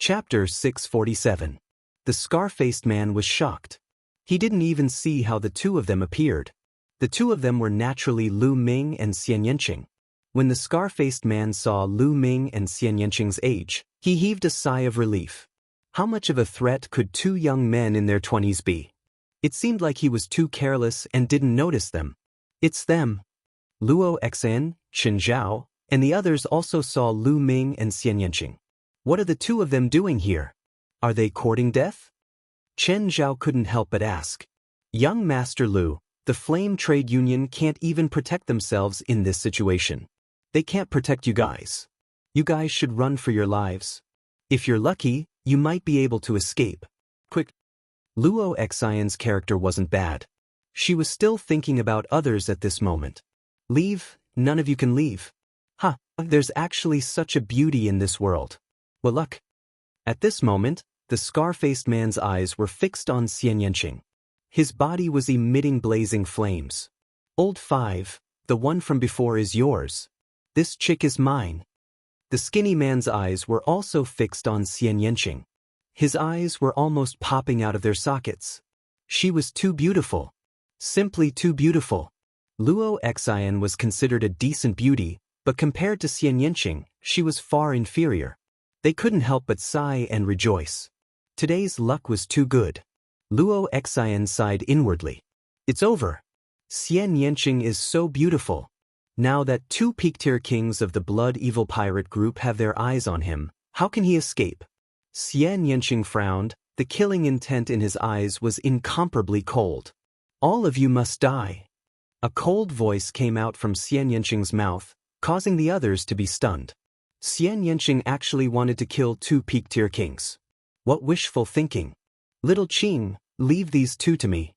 Chapter 647. The scar-faced man was shocked. He didn't even see how the two of them appeared. The two of them were naturally Lu Ming and Xian Yanqing. When the scar-faced man saw Lu Ming and Xian Yanqing's age, he heaved a sigh of relief. How much of a threat could two young men in their 20s be? It seemed like he was too careless and didn't notice them. It's them. Luo Xan, Chen Zhao, and the others also saw Lu Ming and Xian Yanqing. What are the two of them doing here? Are they courting death? Chen Zhao couldn't help but ask. Young Master Lu, the Flame Trade Union can't even protect themselves in this situation. They can't protect you guys. You guys should run for your lives. If you're lucky, you might be able to escape. Quick. Luo Xian's character wasn't bad. She was still thinking about others at this moment. Leave? None of you can leave. Huh, there's actually such a beauty in this world. What luck. At this moment, the scar-faced man's eyes were fixed on Xian Yanqing. His body was emitting blazing flames. Old 5, the one from before is yours. This chick is mine. The skinny man's eyes were also fixed on Xian Yanqing. His eyes were almost popping out of their sockets. She was too beautiful. Simply too beautiful. Luo Xian was considered a decent beauty, but compared to Xian Yanqing, she was far inferior. They couldn't help but sigh and rejoice. Today's luck was too good. Luo Xian sighed inwardly. It's over. Xian Yanqing is so beautiful. Now that two peak-tier kings of the Blood Evil Pirate group have their eyes on him, how can he escape? Xian Yanqing frowned. The killing intent in his eyes was incomparably cold. All of you must die. A cold voice came out from Xian Yanqing's mouth, causing the others to be stunned. Xian Yanqing actually wanted to kill two peak-tier kings. What wishful thinking. Little Qing, leave these two to me.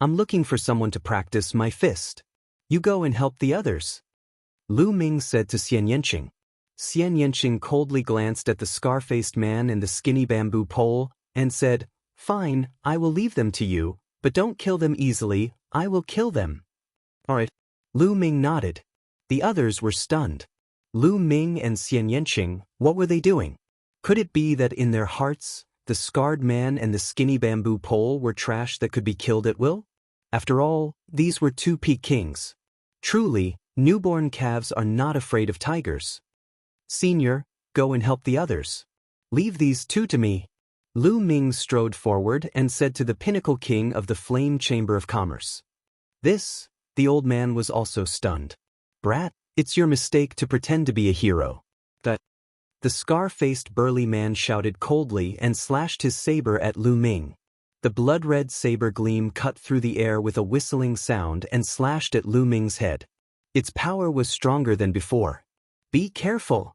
I'm looking for someone to practice my fist. You go and help the others. Lu Ming said to Xian Yanqing. Xian Yanqing coldly glanced at the scar-faced man and the skinny bamboo pole, and said, Fine, I will leave them to you, but don't kill them easily, I will kill them. Alright. Lu Ming nodded. The others were stunned. Lu Ming and Xian Yanqing, what were they doing? Could it be that in their hearts, the scarred man and the skinny bamboo pole were trash that could be killed at will? After all, these were two peak kings. Truly, newborn calves are not afraid of tigers. Senior, go and help the others. Leave these two to me. Lu Ming strode forward and said to the pinnacle king of the Flame Chamber of Commerce. This, the old man was also stunned. Brat, it's your mistake to pretend to be a hero. The scar-faced burly man shouted coldly and slashed his saber at Lu Ming. The blood-red saber gleam cut through the air with a whistling sound and slashed at Lu Ming's head. Its power was stronger than before. Be careful!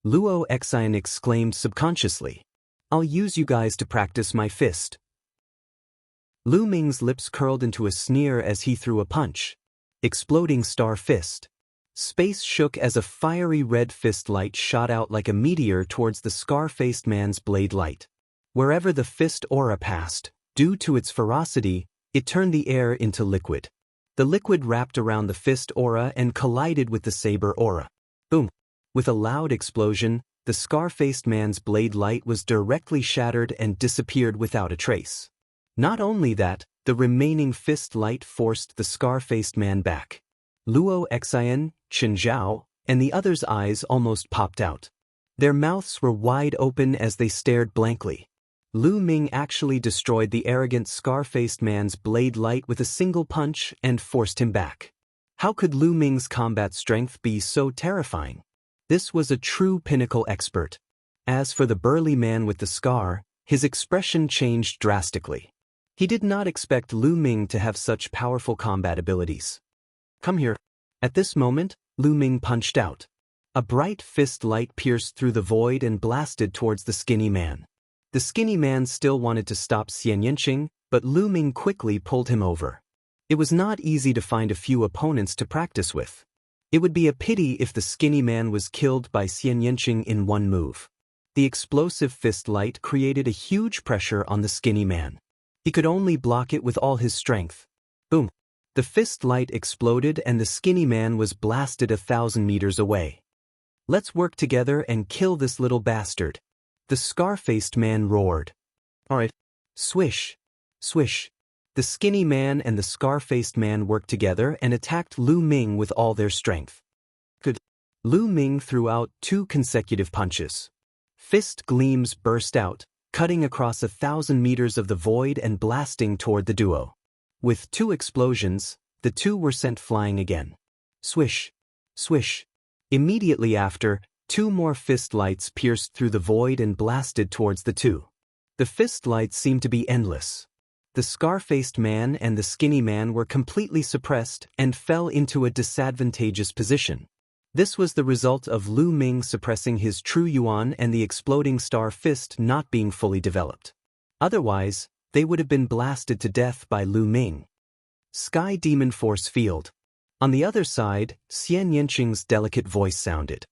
Luo Xian exclaimed subconsciously. I'll use you guys to practice my fist. Lu Ming's lips curled into a sneer as he threw a punch. Exploding star fist. Space shook as a fiery red fist light shot out like a meteor towards the scar-faced man's blade light. Wherever the fist aura passed, due to its ferocity, it turned the air into liquid. The liquid wrapped around the fist aura and collided with the saber aura. Boom! With a loud explosion, the scar-faced man's blade light was directly shattered and disappeared without a trace. Not only that, the remaining fist light forced the scar-faced man back. Luo Xian, Chen Zhao, and the others' eyes almost popped out. Their mouths were wide open as they stared blankly. Lu Ming actually destroyed the arrogant scar-faced man's blade light with a single punch and forced him back. How could Lu Ming's combat strength be so terrifying? This was a true pinnacle expert. As for the burly man with the scar, his expression changed drastically. He did not expect Lu Ming to have such powerful combat abilities. Come here. At this moment, Lu Ming punched out. A bright fist light pierced through the void and blasted towards the skinny man. The skinny man still wanted to stop Xian Yanqing, but Lu Ming quickly pulled him over. It was not easy to find a few opponents to practice with. It would be a pity if the skinny man was killed by Xian Yanqing in one move. The explosive fist light created a huge pressure on the skinny man. He could only block it with all his strength. Boom! The fist light exploded and the skinny man was blasted 1,000 meters away. Let's work together and kill this little bastard. The scar-faced man roared. Alright. Swish. Swish. The skinny man and the scar-faced man worked together and attacked Lu Ming with all their strength. Lu Ming threw out 2 consecutive punches. Fist gleams burst out, cutting across 1,000 meters of the void and blasting toward the duo. With 2 explosions, the 2 were sent flying again. Swish. Swish. Immediately after, 2 more fist lights pierced through the void and blasted towards the 2. The fist lights seemed to be endless. The scar-faced man and the skinny man were completely suppressed and fell into a disadvantageous position. This was the result of Lu Ming suppressing his true yuan and the exploding star fist not being fully developed. Otherwise, they would have been blasted to death by Lu Ming. Sky Demon Force Field. On the other side, Xian Yanqing's delicate voice sounded.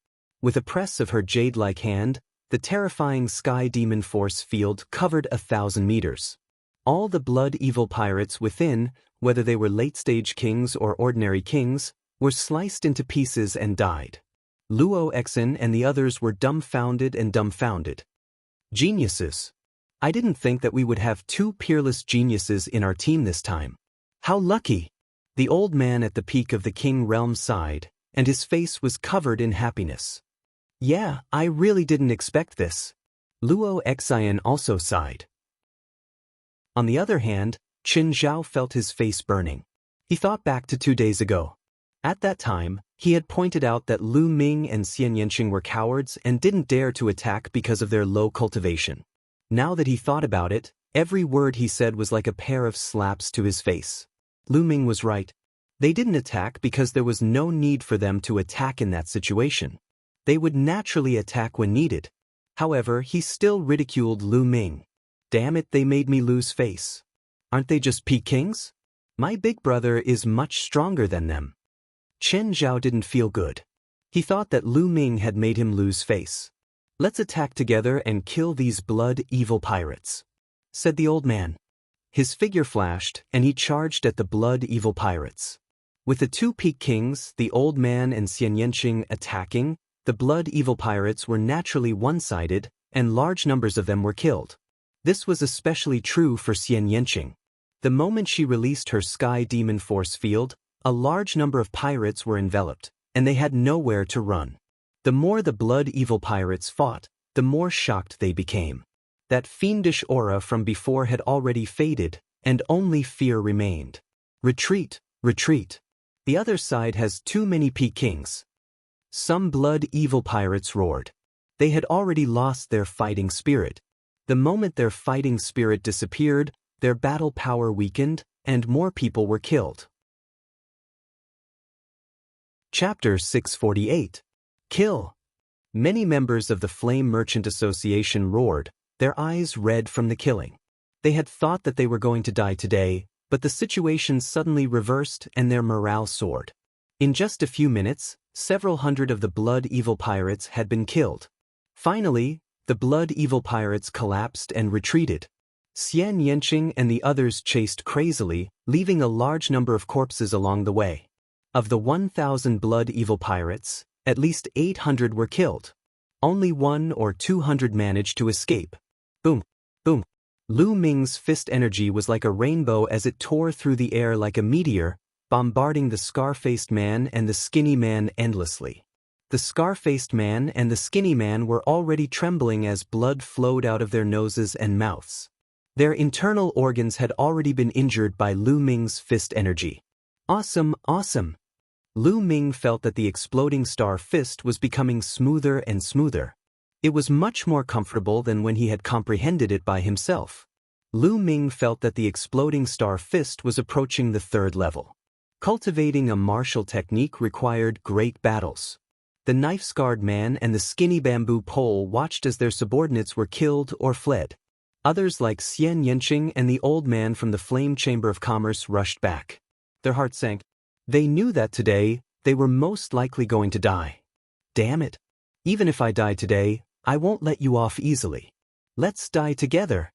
With a press of her jade-like hand, the terrifying Sky Demon Force Field covered 1,000 meters. All the blood evil pirates within, whether they were late-stage kings or ordinary kings, were sliced into pieces and died. Luo Exin and the others were dumbfounded and dumbfounded. Geniuses. I didn't think that we would have 2 peerless geniuses in our team this time. How lucky! The old man at the peak of the King Realm sighed, and his face was covered in happiness. Yeah, I really didn't expect this. Luo Exin also sighed. On the other hand, Qin Zhao felt his face burning. He thought back to 2 days ago. At that time, he had pointed out that Lu Ming and Xian Yanqing were cowards and didn't dare to attack because of their low cultivation. Now that he thought about it, every word he said was like a pair of slaps to his face. Lu Ming was right. They didn't attack because there was no need for them to attack in that situation. They would naturally attack when needed. However, he still ridiculed Lu Ming. Damn it, they made me lose face. Aren't they just peak kings? My big brother is much stronger than them. Chen Zhao didn't feel good. He thought that Lu Ming had made him lose face. Let's attack together and kill these blood evil pirates, said the old man. His figure flashed, and he charged at the blood evil pirates. With the 2 peak kings, the old man and Xian Yanqing, attacking, the blood evil pirates were naturally one-sided, and large numbers of them were killed. This was especially true for Xian Yanqing. The moment she released her Sky Demon Force Field, a large number of pirates were enveloped, and they had nowhere to run. The more the blood evil pirates fought, the more shocked they became. That fiendish aura from before had already faded, and only fear remained. Retreat, retreat. The other side has too many peak kings. Some blood evil pirates roared. They had already lost their fighting spirit. The moment their fighting spirit disappeared, their battle power weakened, and more people were killed. Chapter 648. Kill. Many members of the Flame Merchant Association roared, their eyes red from the killing. They had thought that they were going to die today, but the situation suddenly reversed and their morale soared. In just a few minutes, several hundred of the blood evil pirates had been killed. Finally, the blood evil pirates collapsed and retreated. Xian Yanqing and the others chased crazily, leaving a large number of corpses along the way. Of the 1,000 blood evil pirates, at least 800 were killed. Only 100 or 200 managed to escape. Boom, boom. Lu Ming's fist energy was like a rainbow as it tore through the air like a meteor, bombarding the scar-faced man and the skinny man endlessly. The scar-faced man and the skinny man were already trembling as blood flowed out of their noses and mouths. Their internal organs had already been injured by Lu Ming's fist energy. Awesome, awesome. Lu Ming felt that the exploding star fist was becoming smoother and smoother. It was much more comfortable than when he had comprehended it by himself. Lu Ming felt that the exploding star fist was approaching the 3rd level. Cultivating a martial technique required great battles. The knife-scarred man and the skinny bamboo pole watched as their subordinates were killed or fled. Others like Xian Yanqing and the old man from the Flame Chamber of Commerce rushed back. Their hearts sank. They knew that today, they were most likely going to die. Damn it. Even if I die today, I won't let you off easily. Let's die together.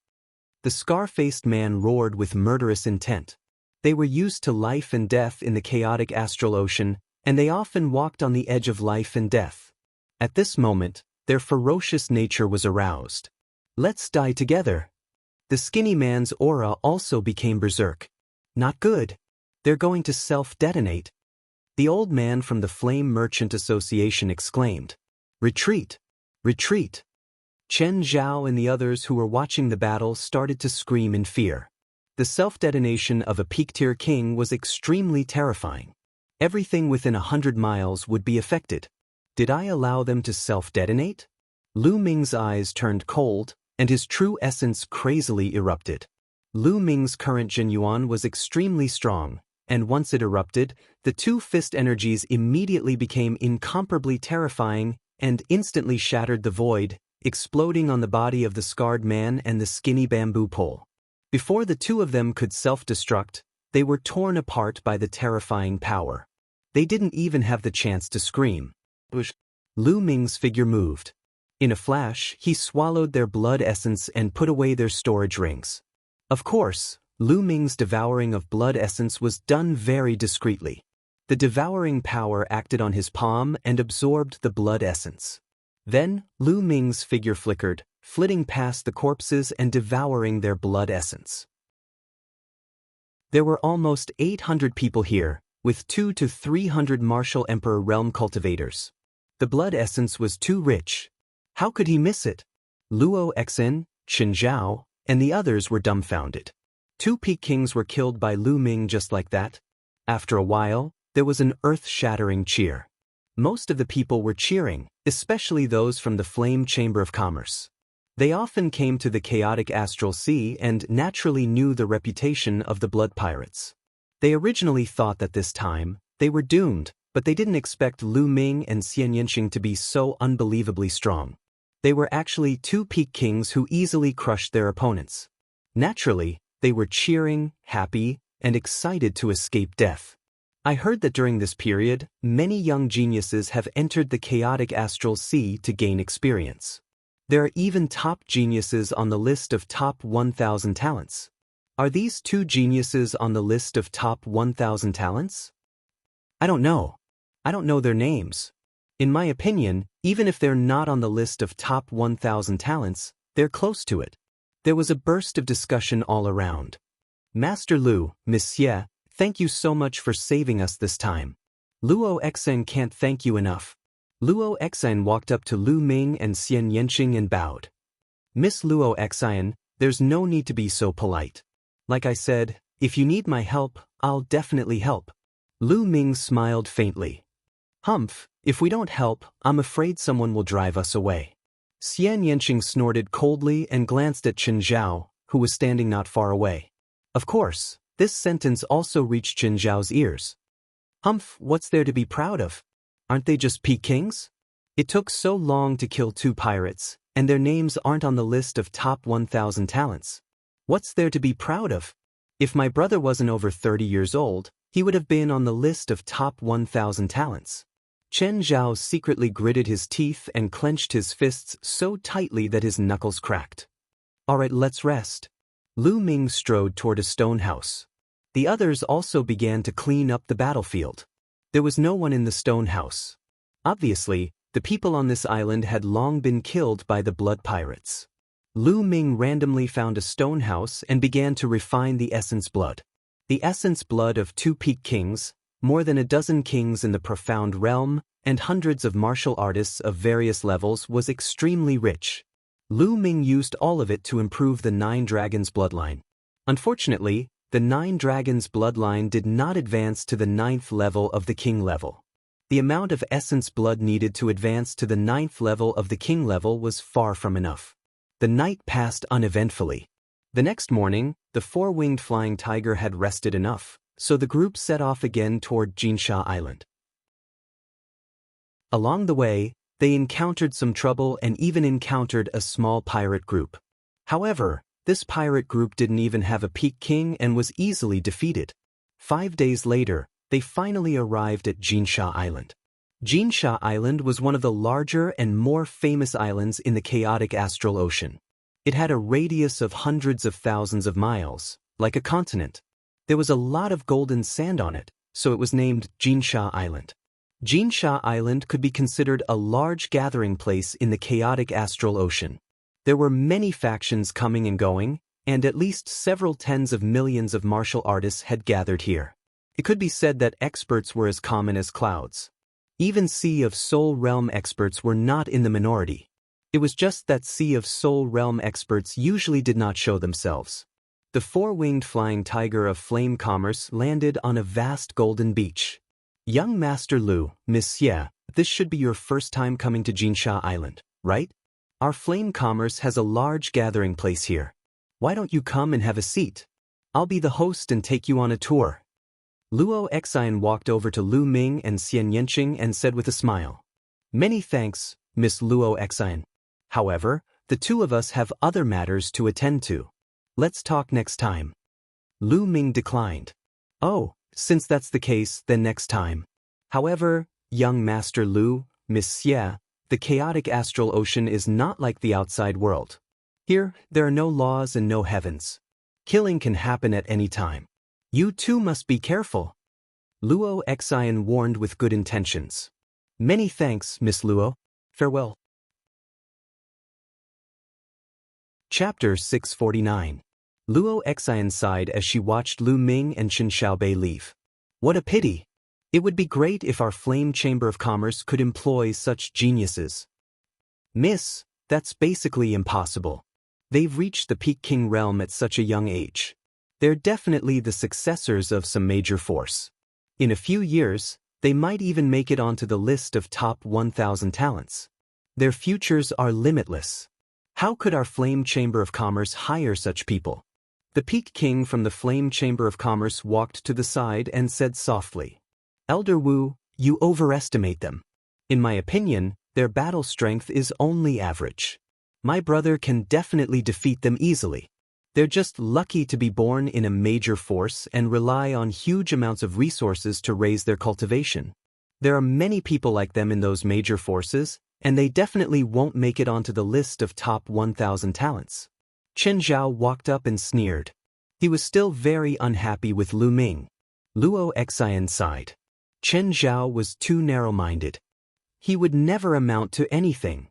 The scar-faced man roared with murderous intent. They were used to life and death in the chaotic astral ocean, and they often walked on the edge of life and death. At this moment, Their ferocious nature was aroused. Let's die together. The skinny man's aura also became berserk. Not good. They're going to self-detonate. The old man from the Flame Merchant Association exclaimed. Retreat! Retreat! Chen Zhao and the others who were watching the battle started to scream in fear. The self-detonation of a peak-tier king was extremely terrifying. Everything within 100 miles would be affected. Did I allow them to self-detonate? Lu Ming's eyes turned cold, and his true essence crazily erupted. Lu Ming's current Jinyuan was extremely strong, and once it erupted, the two fist energies immediately became incomparably terrifying and instantly shattered the void, exploding on the body of the scarred man and the skinny bamboo pole. Before the two of them could self-destruct, they were torn apart by the terrifying power. They didn't even have the chance to scream. Lu Ming's figure moved. In a flash, he swallowed their blood essence and put away their storage rings. Of course, Lu Ming's devouring of blood essence was done very discreetly. The devouring power acted on his palm and absorbed the blood essence. Then, Lu Ming's figure flickered, flitting past the corpses and devouring their blood essence. There were almost 800 people here, with 200 to 300 martial Emperor realm cultivators. The blood essence was too rich. How could he miss it? Luo Xen, Chen Zhao, and the others were dumbfounded. Two peak kings were killed by Lu Ming just like that. After a while, there was an earth-shattering cheer. Most of the people were cheering, especially those from the Flame Chamber of Commerce. They often came to the chaotic astral sea and naturally knew the reputation of the blood pirates. They originally thought that this time, they were doomed, but they didn't expect Lu Ming and Xian Yanqing to be so unbelievably strong. They were actually two peak kings who easily crushed their opponents. Naturally, they were cheering, happy, and excited to escape death. I heard that during this period, many young geniuses have entered the chaotic astral sea to gain experience. There are even top geniuses on the list of top 1,000 talents. Are these two geniuses on the list of top 1,000 talents? I don't know. I don't know their names. In my opinion, even if they're not on the list of top 1,000 talents, they're close to it. There was a burst of discussion all around. Master Lu, Monsieur, thank you so much for saving us this time. Luo Xen can't thank you enough. Luo Xen walked up to Lu Ming and Xian Yanqing and bowed. Miss Luo Xen, there's no need to be so polite. Like I said, if you need my help, I'll definitely help. Lu Ming smiled faintly. Humph, if we don't help, I'm afraid someone will drive us away. Xian Yanqing snorted coldly and glanced at Chen Zhao, who was standing not far away. Of course, this sentence also reached Chen Zhao's ears. Humph, what's there to be proud of? Aren't they just peak kings? It took so long to kill two pirates, and their names aren't on the list of top 1,000 talents. What's there to be proud of? If my brother wasn't over 30 years old, he would have been on the list of top 1,000 talents. Chen Zhao secretly gritted his teeth and clenched his fists so tightly that his knuckles cracked. All right, let's rest. Lu Ming strode toward a stone house. The others also began to clean up the battlefield. There was no one in the stone house. Obviously, the people on this island had long been killed by the blood pirates. Lu Ming randomly found a stone house and began to refine the essence blood. The essence blood of two peak kings, more than a dozen kings in the profound realm, and hundreds of martial artists of various levels was extremely rich. Lu Ming used all of it to improve the Nine Dragons bloodline. Unfortunately, the Nine Dragons bloodline did not advance to the 9th level of the king level. The amount of essence blood needed to advance to the 9th level of the king level was far from enough. The night passed uneventfully. The next morning, the four-winged flying tiger had rested enough, so the group set off again toward Jinsha Island. Along the way, they encountered some trouble and even encountered a small pirate group. However, this pirate group didn't even have a peak king and was easily defeated. 5 days later, they finally arrived at Jinsha Island. Jinsha Island was one of the larger and more famous islands in the chaotic astral ocean. It had a radius of hundreds of thousands of miles, like a continent. There was a lot of golden sand on it, so it was named Jinsha Island. Jinsha Island could be considered a large gathering place in the chaotic astral ocean. There were many factions coming and going, and at least several tens of millions of martial artists had gathered here. It could be said that experts were as common as clouds. Even Sea of Soul Realm experts were not in the minority. It was just that Sea of Soul Realm experts usually did not show themselves. The four-winged flying tiger of flame commerce landed on a vast golden beach. Young Master Lu, Miss Xie, this should be your first time coming to Jinsha Island, right? Our flame commerce has a large gathering place here. Why don't you come and have a seat? I'll be the host and take you on a tour. Luo Exine walked over to Lu Ming and Xian Yanqing and said with a smile, "Many thanks, Miss Luo Exine. However, the two of us have other matters to attend to. Let's talk next time." Lu Ming declined. "Oh, since that's the case, then next time. However, young Master Lu, Miss Xie, the chaotic astral ocean is not like the outside world. Here, there are no laws and no heavens. Killing can happen at any time. You too must be careful." Luo Exine warned with good intentions. "Many thanks, Miss Luo. Farewell." Chapter 649. Luo Exine sighed as she watched Lu Ming and Chen Xiaobei leave. What a pity! It would be great if our Flame Chamber of Commerce could employ such geniuses. Miss, that's basically impossible. They've reached the Peak King realm at such a young age. They're definitely the successors of some major force. In a few years, they might even make it onto the list of top 1,000 talents. Their futures are limitless. How could our Flame Chamber of Commerce hire such people? The Peak King from the Flame Chamber of Commerce walked to the side and said softly, "Elder Wu, you overestimate them. In my opinion, their battle strength is only average. My brother can definitely defeat them easily. They're just lucky to be born in a major force and rely on huge amounts of resources to raise their cultivation. There are many people like them in those major forces, and they definitely won't make it onto the list of top 1,000 talents." Chen Zhao walked up and sneered. He was still very unhappy with Lu Ming. Luo Exine sighed. Chen Zhao was too narrow-minded. He would never amount to anything.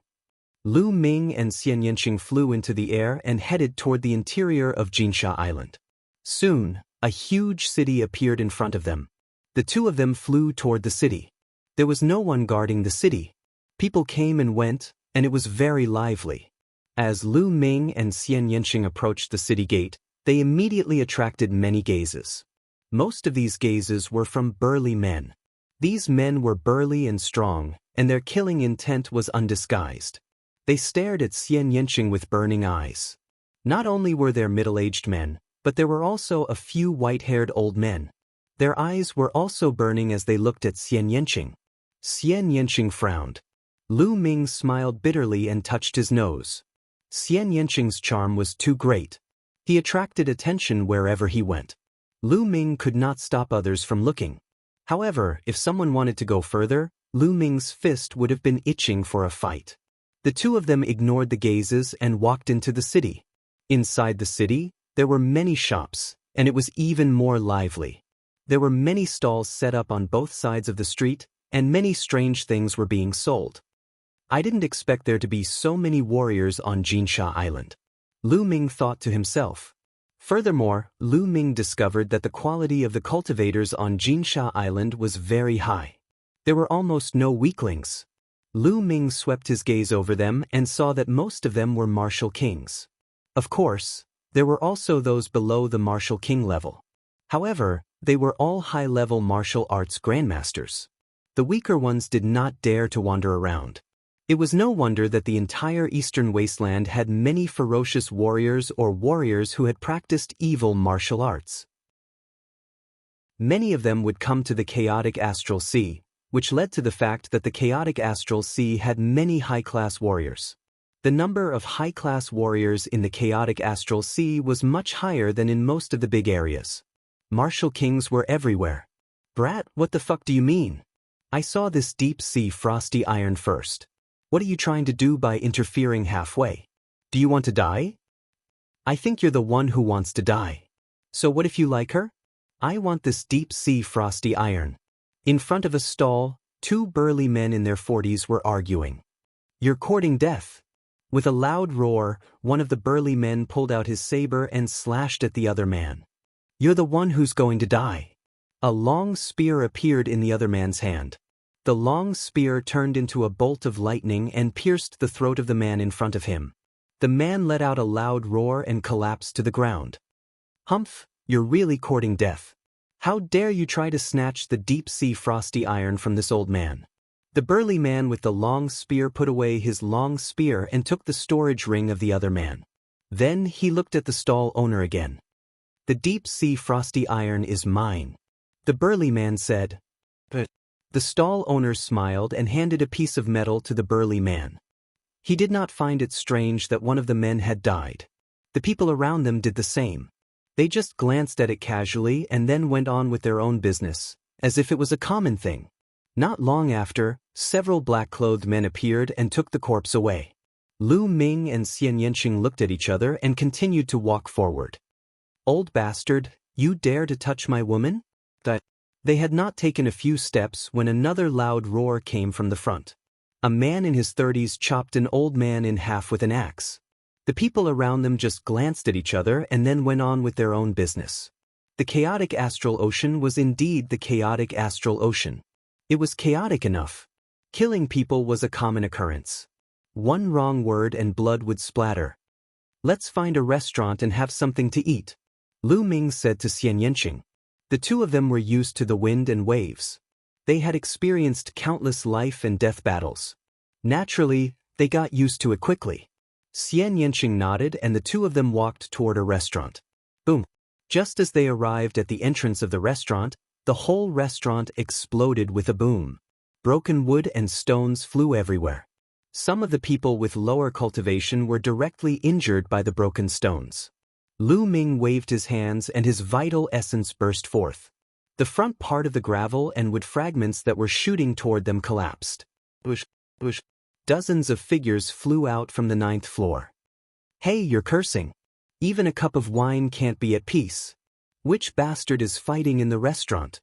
Lu Ming and Xian Yanqing flew into the air and headed toward the interior of Jinsha Island. Soon, a huge city appeared in front of them. The two of them flew toward the city. There was no one guarding the city. People came and went, and it was very lively. As Lu Ming and Xian Yanqing approached the city gate, they immediately attracted many gazes. Most of these gazes were from burly men. These men were burly and strong, and their killing intent was undisguised. They stared at Xian Yanqing with burning eyes. Not only were there middle-aged men, but there were also a few white-haired old men. Their eyes were also burning as they looked at Xian Yanqing. Xian Yanqing frowned. Lu Ming smiled bitterly and touched his nose. Xian Yanqing's charm was too great. He attracted attention wherever he went. Lu Ming could not stop others from looking. However, if someone wanted to go further, Lu Ming's fist would have been itching for a fight. The two of them ignored the gazes and walked into the city. Inside the city, there were many shops, and it was even more lively. There were many stalls set up on both sides of the street, and many strange things were being sold. I didn't expect there to be so many warriors on Jinsha Island. Lu Ming thought to himself. Furthermore, Lu Ming discovered that the quality of the cultivators on Jinsha Island was very high. There were almost no weaklings. Lu Ming swept his gaze over them and saw that most of them were martial kings. Of course, there were also those below the martial king level. However, they were all high-level martial arts grandmasters. The weaker ones did not dare to wander around. It was no wonder that the entire eastern wasteland had many ferocious warriors or warriors who had practiced evil martial arts. Many of them would come to the chaotic astral sea, which led to the fact that the chaotic astral sea had many high-class warriors. The number of high-class warriors in the chaotic astral sea was much higher than in most of the big areas. Martial kings were everywhere. Brat, what the fuck do you mean? I saw this deep-sea frosty iron first. What are you trying to do by interfering halfway? Do you want to die? I think you're the one who wants to die. So what if you like her? I want this deep-sea frosty iron. In front of a stall, Two burly men in their 40s were arguing. "You're courting death." With a loud roar, one of the burly men pulled out his saber and slashed at the other man. "You're the one who's going to die." A long spear appeared in the other man's hand. The long spear turned into a bolt of lightning and pierced the throat of the man in front of him. The man let out a loud roar and collapsed to the ground. "Humph, you're really courting death. How dare you try to snatch the deep-sea frosty iron from this old man?" The burly man with the long spear put away his long spear and took the storage ring of the other man. Then he looked at the stall owner again. "The deep-sea frosty iron is mine," the burly man said. "But..." The stall owner smiled and handed a piece of metal to the burly man. He did not find it strange that one of the men had died. The people around them did the same. They just glanced at it casually and then went on with their own business, as if it was a common thing. Not long after, several black-clothed men appeared and took the corpse away. Lu Ming and Xian Yanqing looked at each other and continued to walk forward. "Old bastard, you dare to touch my woman?" They had not taken a few steps when another loud roar came from the front. A man in his 30s chopped an old man in half with an axe. The people around them just glanced at each other and then went on with their own business. The chaotic astral ocean was indeed the chaotic astral ocean. It was chaotic enough. Killing people was a common occurrence. One wrong word and blood would splatter. "Let's find a restaurant and have something to eat," Lu Ming said to Xian Yanqing. The two of them were used to the wind and waves. They had experienced countless life and death battles. Naturally, they got used to it quickly. Xian Yanqing nodded and the two of them walked toward a restaurant. Boom! Just as they arrived at the entrance of the restaurant, the whole restaurant exploded with a boom. Broken wood and stones flew everywhere. Some of the people with lower cultivation were directly injured by the broken stones. Lu Ming waved his hands and his vital essence burst forth. The front part of the gravel and wood fragments that were shooting toward them collapsed. Bush, bush. Dozens of figures flew out from the 9th floor. "Hey, you're cursing. Even a cup of wine can't be at peace. Which bastard is fighting in the restaurant?"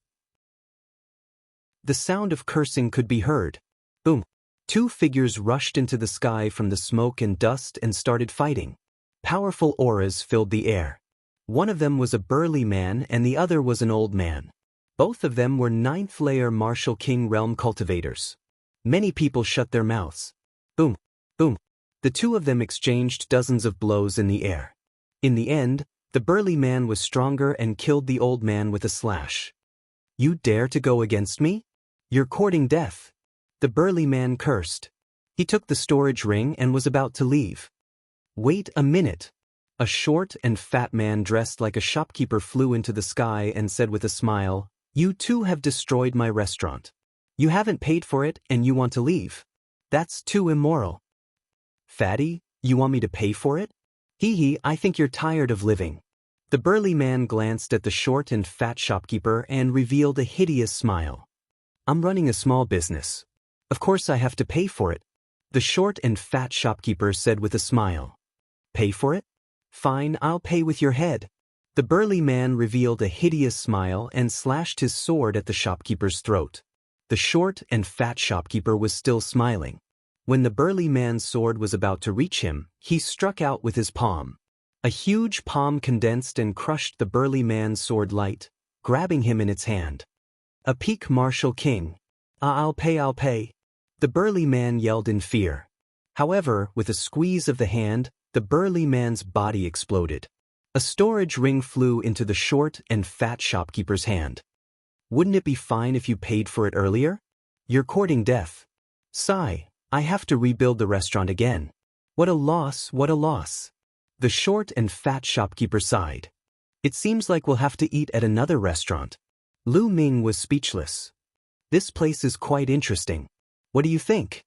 The sound of cursing could be heard. Boom. Two figures rushed into the sky from the smoke and dust and started fighting. Powerful auras filled the air. One of them was a burly man and the other was an old man. Both of them were 9th-layer Martial King realm cultivators. Many people shut their mouths. Boom, boom. The two of them exchanged dozens of blows in the air. In the end, the burly man was stronger and killed the old man with a slash. "You dare to go against me? You're courting death." The burly man cursed. He took the storage ring and was about to leave. "Wait a minute." A short and fat man dressed like a shopkeeper flew into the sky and said with a smile, "You two have destroyed my restaurant. You haven't paid for it and you want to leave. That's too immoral." "Fatty, you want me to pay for it? Hee hee, I think you're tired of living." The burly man glanced at the short and fat shopkeeper and revealed a hideous smile. "I'm running a small business. Of course I have to pay for it," the short and fat shopkeeper said with a smile. "Pay for it? Fine, I'll pay with your head." The burly man revealed a hideous smile and slashed his sword at the shopkeeper's throat. The short and fat shopkeeper was still smiling. When the burly man's sword was about to reach him, he struck out with his palm. A huge palm condensed and crushed the burly man's sword light, grabbing him in its hand. "A peak martial king. I'll pay. The burly man yelled in fear. However, with a squeeze of the hand, the burly man's body exploded. A storage ring flew into the short and fat shopkeeper's hand. "Wouldn't it be fine if you paid for it earlier? You're courting death." "Sigh, I have to rebuild the restaurant again. What a loss, what a loss." The short and fat shopkeeper sighed. "It seems like we'll have to eat at another restaurant." Lu Ming was speechless. "This place is quite interesting. What do you think?"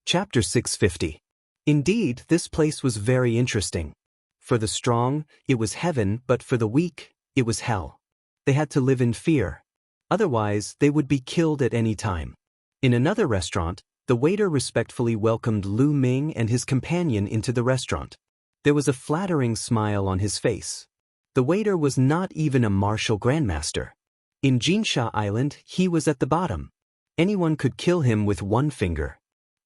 Chapter 650. Indeed, this place was very interesting. For the strong, it was heaven, but for the weak, it was hell. They had to live in fear. Otherwise, they would be killed at any time. In another restaurant, the waiter respectfully welcomed Lu Ming and his companion into the restaurant. There was a flattering smile on his face. The waiter was not even a martial grandmaster. In Jinsha Island, he was at the bottom. Anyone could kill him with one finger.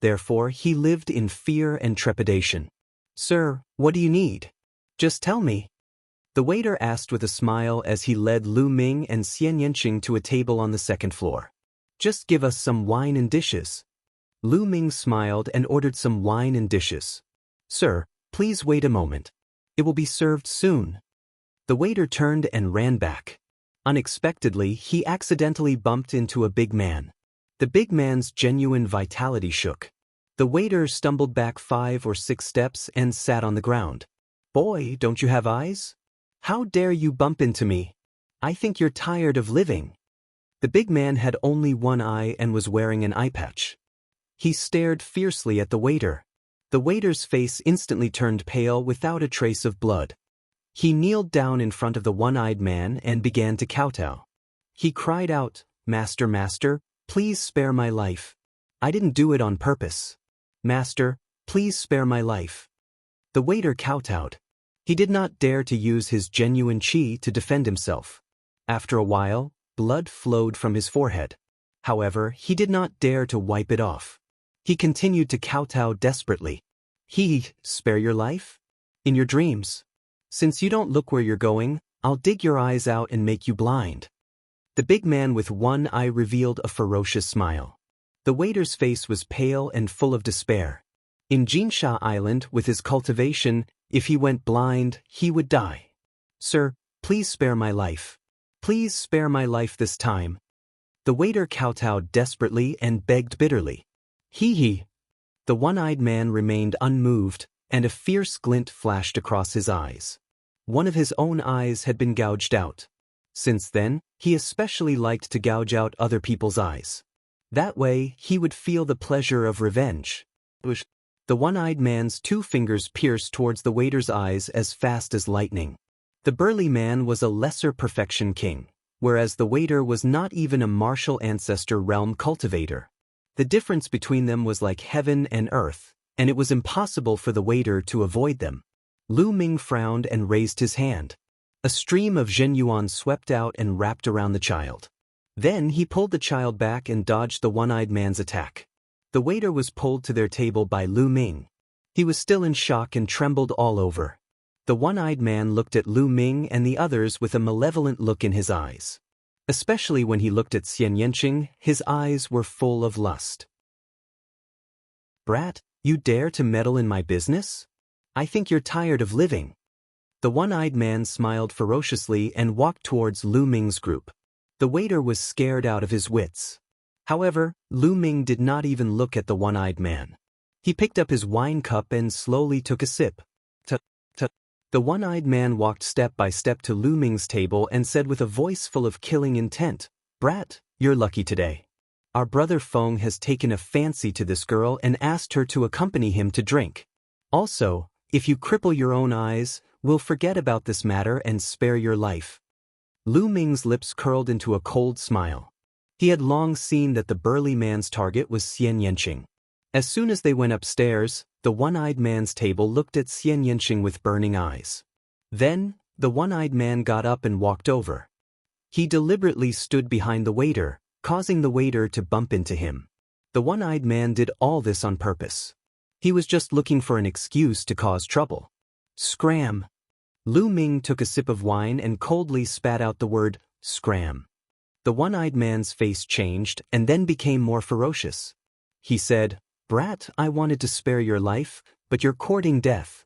Therefore, he lived in fear and trepidation. "Sir, what do you need? Just tell me." The waiter asked with a smile as he led Lu Ming and Xian Yanqing to a table on the second floor. "Just give us some wine and dishes." Lu Ming smiled and ordered some wine and dishes. "Sir, please wait a moment. It will be served soon." The waiter turned and ran back. Unexpectedly, he accidentally bumped into a big man. The big man's genuine vitality shook. The waiter stumbled back 5 or 6 steps and sat on the ground. "Boy, don't you have eyes? How dare you bump into me? I think you're tired of living." The big man had only one eye and was wearing an eye patch. He stared fiercely at the waiter. The waiter's face instantly turned pale without a trace of blood. He kneeled down in front of the one-eyed man and began to kowtow. He cried out, "Master, master, please spare my life. I didn't do it on purpose. Master, please spare my life." The waiter kowtowed. He did not dare to use his genuine qi to defend himself. After a while, blood flowed from his forehead. However, he did not dare to wipe it off. He continued to kowtow desperately. "Spare your life? In your dreams. Since you don't look where you're going, I'll dig your eyes out and make you blind." The big man with one eye revealed a ferocious smile. The waiter's face was pale and full of despair. In Jinsha Island, with his cultivation, if he went blind, he would die. "Sir, please spare my life. Please spare my life this time." The waiter kowtowed desperately and begged bitterly. The one-eyed man remained unmoved, and a fierce glint flashed across his eyes. One of his own eyes had been gouged out. Since then, he especially liked to gouge out other people's eyes. That way, he would feel the pleasure of revenge. The one-eyed man's 2 fingers pierced towards the waiter's eyes as fast as lightning. The burly man was a lesser perfection king, whereas the waiter was not even a martial ancestor realm cultivator. The difference between them was like heaven and earth, and it was impossible for the waiter to avoid them. Lu Ming frowned and raised his hand. A stream of Zhenyuan swept out and wrapped around the child. Then he pulled the child back and dodged the one-eyed man's attack. The waiter was pulled to their table by Lu Ming. He was still in shock and trembled all over. The one-eyed man looked at Lu Ming and the others with a malevolent look in his eyes. Especially when he looked at Xian Yanqing, his eyes were full of lust. "Brat, you dare to meddle in my business? I think you're tired of living." The one-eyed man smiled ferociously and walked towards Lu Ming's group. The waiter was scared out of his wits. However, Lu Ming did not even look at the one-eyed man. He picked up his wine cup and slowly took a sip. The one-eyed man walked step by step to Lu Ming's table and said with a voice full of killing intent, "Brat, you're lucky today. Our brother Feng has taken a fancy to this girl and asked her to accompany him to drink. Also, if you cripple your own eyes, we'll forget about this matter and spare your life." Lu Ming's lips curled into a cold smile. He had long seen that the burly man's target was Xian Yanqing. As soon as they went upstairs, the one-eyed man's table looked at Xian Yanqing with burning eyes. Then, the one-eyed man got up and walked over. He deliberately stood behind the waiter, causing the waiter to bump into him. The one-eyed man did all this on purpose. He was just looking for an excuse to cause trouble. Scram! Lu Ming took a sip of wine and coldly spat out the word, "Scram." The one-eyed man's face changed and then became more ferocious. He said, "Brat, I wanted to spare your life, but you're courting death."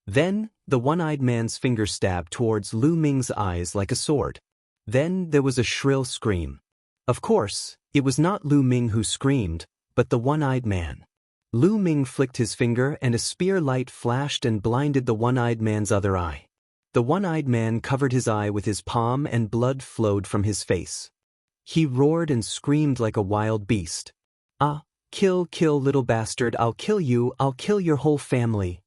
Then, the one-eyed man's finger stabbed towards Lu Ming's eyes like a sword. Then there was a shrill scream. Of course, it was not Lu Ming who screamed, but the one-eyed man. Lu Ming flicked his finger and a spear light flashed and blinded the one-eyed man's other eye. The one-eyed man covered his eye with his palm and blood flowed from his face. He roared and screamed like a wild beast. "Ah, kill, little bastard, I'll kill your whole family."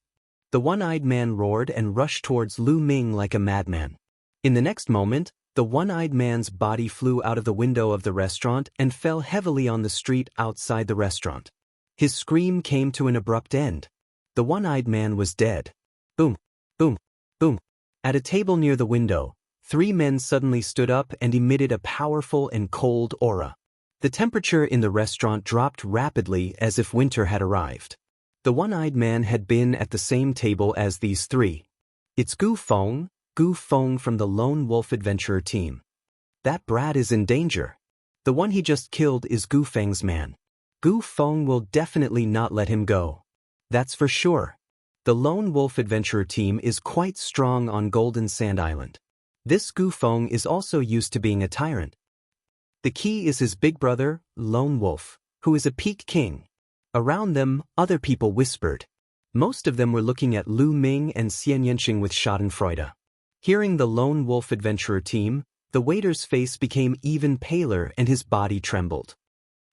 The one-eyed man roared and rushed towards Lu Ming like a madman. In the next moment, the one-eyed man's body flew out of the window of the restaurant and fell heavily on the street outside the restaurant. His scream came to an abrupt end. The one-eyed man was dead. Boom, boom, boom. At a table near the window, Three men suddenly stood up and emitted a powerful and cold aura. The temperature in the restaurant dropped rapidly as if winter had arrived. The one-eyed man had been at the same table as these three. It's Gu Feng from the Lone Wolf Adventurer team. That brat is in danger. The one he just killed is Gu Feng's man. Gu Feng will definitely not let him go. That's for sure. The Lone Wolf Adventurer team is quite strong on Golden Sand Island. This Gu Feng is also used to being a tyrant. The key is his big brother, Lone Wolf, who is a peak king. Around them, other people whispered. Most of them were looking at Lu Ming and Xian Yanqing with schadenfreude. Hearing the Lone Wolf Adventurer team, the waiter's face became even paler and his body trembled.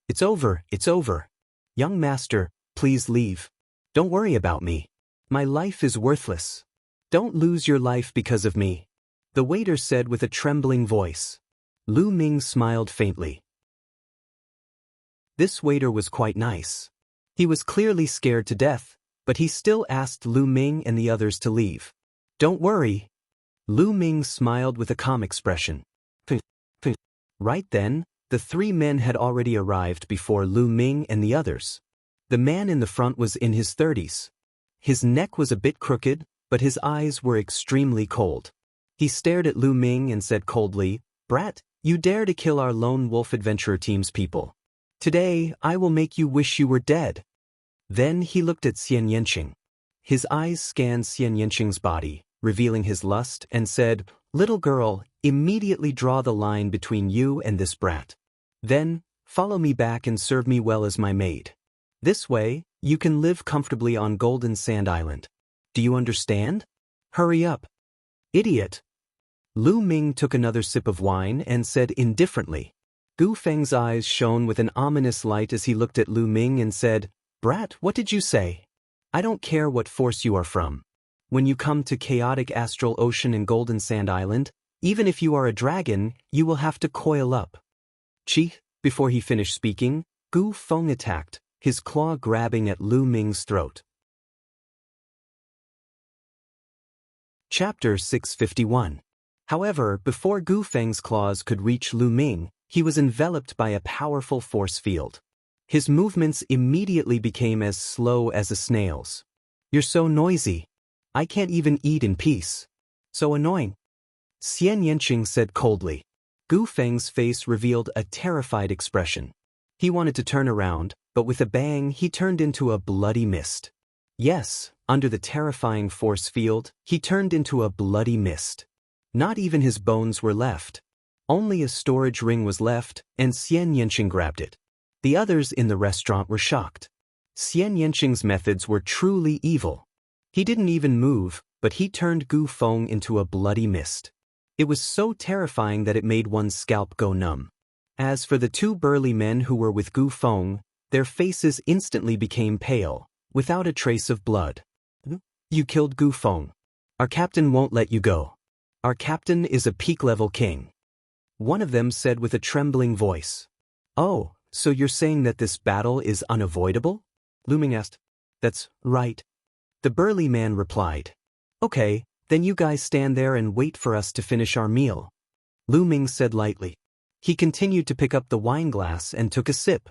It's over, it's over. Young master, please leave. Don't worry about me. My life is worthless. Don't lose your life because of me. The waiter said with a trembling voice. Lu Ming smiled faintly. This waiter was quite nice. He was clearly scared to death, but he still asked Lu Ming and the others to leave. Don't worry. Lu Ming smiled with a calm expression. Right then, the three men had already arrived before Lu Ming and the others. The man in the front was in his 30s. His neck was a bit crooked, but his eyes were extremely cold. He stared at Lu Ming and said coldly, "Brat, you dare to kill our Lone Wolf Adventurer team's people. Today, I will make you wish you were dead." Then he looked at Xian Yanqing. His eyes scanned Xian Yanqing's body, revealing his lust, and said, "Little girl, immediately draw the line between you and this brat. Then, follow me back and serve me well as my maid. This way, you can live comfortably on Golden Sand Island. Do you understand? Hurry up." "Idiot." Lu Ming took another sip of wine and said indifferently. Gu Feng's eyes shone with an ominous light as he looked at Lu Ming and said, "Brat, what did you say? I don't care what force you are from. When you come to chaotic astral ocean and Golden Sand Island, even if you are a dragon, you will have to coil up." Chi, before he finished speaking, Gu Feng attacked, his claw grabbing at Lu Ming's throat. Chapter 651. However, before Gu Feng's claws could reach Lu Ming, he was enveloped by a powerful force field. His movements immediately became as slow as a snail's. "You're so noisy. I can't even eat in peace. So annoying." Xian Yanqing said coldly. Gu Feng's face revealed a terrified expression. He wanted to turn around, but with a bang he turned into a bloody mist. Yes, under the terrifying force field, he turned into a bloody mist. Not even his bones were left. Only a storage ring was left, and Xian Yanqing grabbed it. The others in the restaurant were shocked. Xian Yanqing's methods were truly evil. He didn't even move, but he turned Gu Feng into a bloody mist. It was so terrifying that it made one's scalp go numb. As for the two burly men who were with Gu Feng, their faces instantly became pale, without a trace of blood. "You killed Gu Feng. Our captain won't let you go. Our captain is a peak-level king." One of them said with a trembling voice. "Oh, so you're saying that this battle is unavoidable?" Lu Ming asked. "That's right." The burly man replied. "Okay, then you guys stand there and wait for us to finish our meal." Lu Ming said lightly. He continued to pick up the wine glass and took a sip.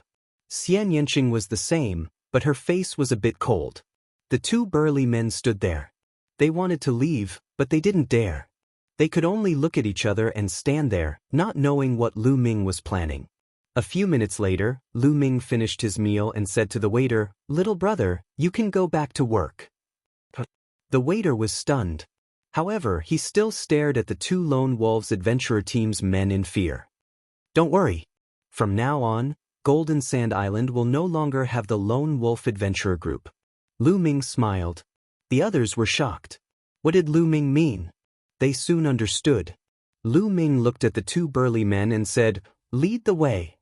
Xian Yanqing was the same, but her face was a bit cold. The two burly men stood there. They wanted to leave, but they didn't dare. They could only look at each other and stand there, not knowing what Lu Ming was planning. A few minutes later, Lu Ming finished his meal and said to the waiter, "Little brother, you can go back to work." The waiter was stunned. However, he still stared at the two Lone Wolves Adventurer team's men in fear. "Don't worry. From now on, Golden Sand Island will no longer have the Lone Wolf Adventurer group." Lu Ming smiled. The others were shocked. What did Lu Ming mean? They soon understood. Lu Ming looked at the two burly men and said, "Lead the way."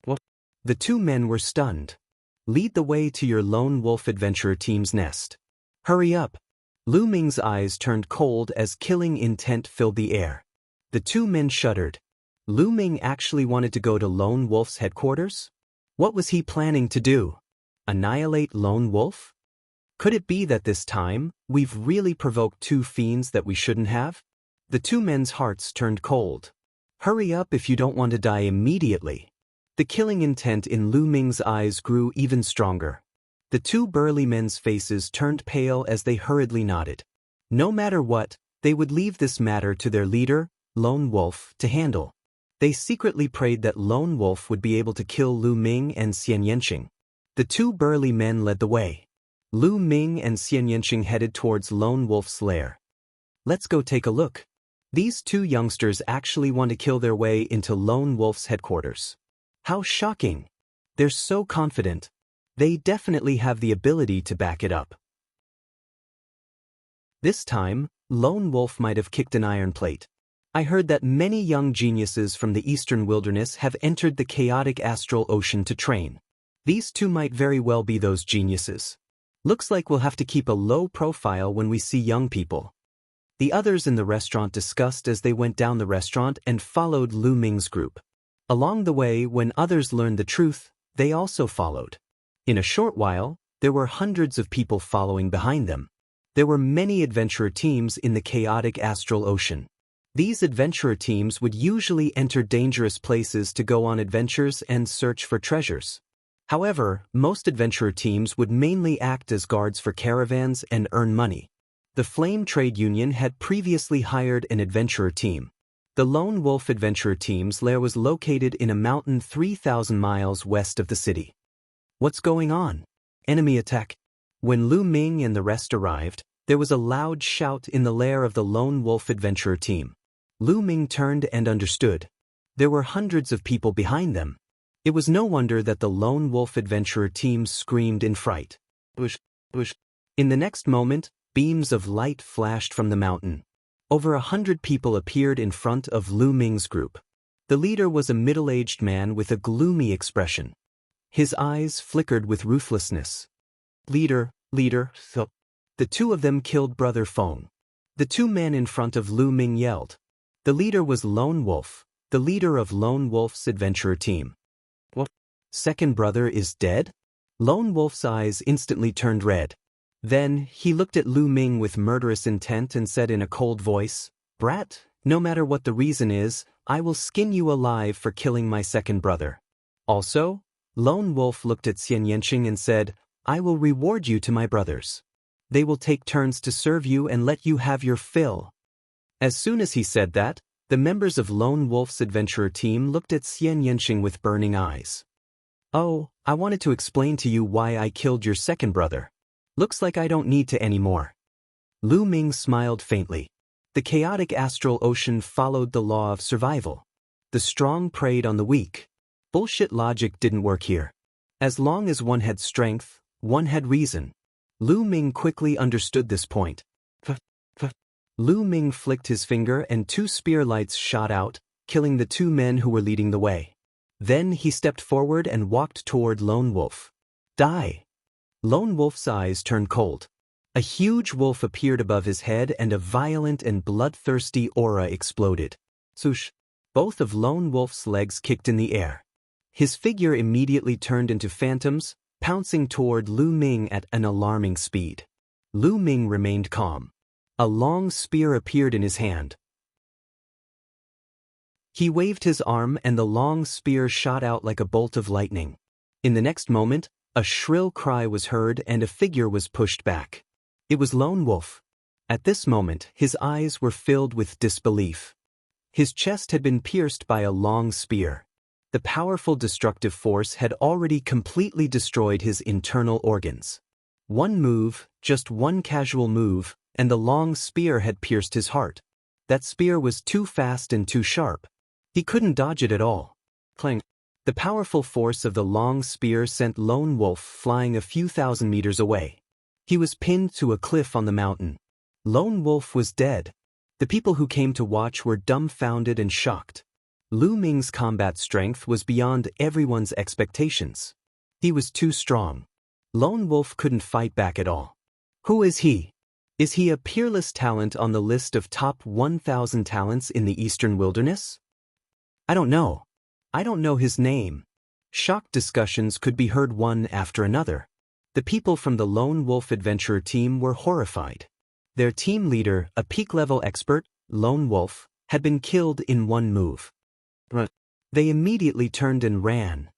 What? The two men were stunned. "Lead the way to your Lone Wolf Adventurer team's nest. Hurry up." Lu Ming's eyes turned cold as killing intent filled the air. The two men shuddered. Lu Ming actually wanted to go to Lone Wolf's headquarters? What was he planning to do? Annihilate Lone Wolf? Could it be that this time, we've really provoked two fiends that we shouldn't have? The two men's hearts turned cold. Hurry up if you don't want to die immediately. The killing intent in Lu Ming's eyes grew even stronger. The two burly men's faces turned pale as they hurriedly nodded. No matter what, they would leave this matter to their leader, Lone Wolf, to handle. They secretly prayed that Lone Wolf would be able to kill Lu Ming and Xian Yanqing. The two burly men led the way. Lu Ming and Xian Yanqing headed towards Lone Wolf's lair. Let's go take a look. These two youngsters actually want to kill their way into Lone Wolf's headquarters. How shocking! They're so confident. They definitely have the ability to back it up. This time, Lone Wolf might have kicked an iron plate. I heard that many young geniuses from the eastern wilderness have entered the chaotic astral ocean to train. These two might very well be those geniuses. Looks like we'll have to keep a low profile when we see young people. The others in the restaurant discussed as they went down the restaurant and followed Lu Ming's group. Along the way, when others learned the truth, they also followed. In a short while, there were hundreds of people following behind them. There were many adventurer teams in the chaotic astral ocean. These adventurer teams would usually enter dangerous places to go on adventures and search for treasures. However, most adventurer teams would mainly act as guards for caravans and earn money. The Flame Trade Union had previously hired an adventurer team. The Lone Wolf adventurer team's lair was located in a mountain 3,000 miles west of the city. What's going on? Enemy attack. When Lu Ming and the rest arrived, there was a loud shout in the lair of the Lone Wolf adventurer team. Lu Ming turned and understood. There were hundreds of people behind them. It was no wonder that the Lone Wolf adventurer team screamed in fright. Bush, bush. In the next moment, beams of light flashed from the mountain. Over 100 people appeared in front of Lu Ming's group. The leader was a middle-aged man with a gloomy expression. His eyes flickered with ruthlessness. Leader, so. The two of them killed Brother Feng. The two men in front of Lu Ming yelled. The leader was Lone Wolf, the leader of Lone Wolf's adventurer team. What? Second brother is dead? Lone Wolf's eyes instantly turned red. Then, he looked at Lu Ming with murderous intent and said in a cold voice, "Brat, no matter what the reason is, I will skin you alive for killing my second brother." Also, Lone Wolf looked at Xian Yanqing and said, "I will reward you to my brothers. They will take turns to serve you and let you have your fill." As soon as he said that, the members of Lone Wolf's adventurer team looked at Xian Yanqing with burning eyes. "Oh, I wanted to explain to you why I killed your second brother. Looks like I don't need to anymore." Lu Ming smiled faintly. The chaotic astral ocean followed the law of survival. The strong preyed on the weak. Bullshit logic didn't work here. As long as one had strength, one had reason. Lu Ming quickly understood this point. Lu Ming flicked his finger and two spear lights shot out, killing the two men who were leading the way. Then he stepped forward and walked toward Lone Wolf. Die! Lone Wolf's eyes turned cold. A huge wolf appeared above his head and a violent and bloodthirsty aura exploded. Swoosh! Both of Lone Wolf's legs kicked in the air. His figure immediately turned into phantoms, pouncing toward Lu Ming at an alarming speed. Lu Ming remained calm. A long spear appeared in his hand. He waved his arm and the long spear shot out like a bolt of lightning. In the next moment, a shrill cry was heard and a figure was pushed back. It was Lone Wolf. At this moment, his eyes were filled with disbelief. His chest had been pierced by a long spear. The powerful destructive force had already completely destroyed his internal organs. One move, just one casual move, and the long spear had pierced his heart. That spear was too fast and too sharp. He couldn't dodge it at all. Clang! The powerful force of the long spear sent Lone Wolf flying a few thousand meters away. He was pinned to a cliff on the mountain. Lone Wolf was dead. The people who came to watch were dumbfounded and shocked. Lu Ming's combat strength was beyond everyone's expectations. He was too strong. Lone Wolf couldn't fight back at all. Who is he? Is he a peerless talent on the list of top 1,000 talents in the Eastern Wilderness? I don't know. I don't know his name. Shocked discussions could be heard one after another. The people from the Lone Wolf adventurer team were horrified. Their team leader, a peak-level expert, lone wolf, had been killed in one move. They immediately turned and ran.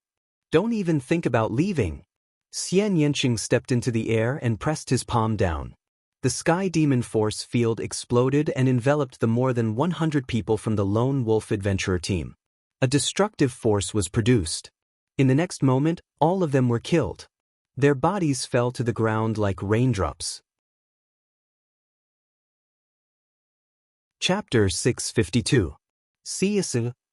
Don't even think about leaving. Xian Yanqing stepped into the air and pressed his palm down. The Sky Demon Force field exploded and enveloped the more than 100 people from the Lone Wolf Adventurer team. A destructive force was produced. In the next moment, all of them were killed. Their bodies fell to the ground like raindrops. Chapter 652.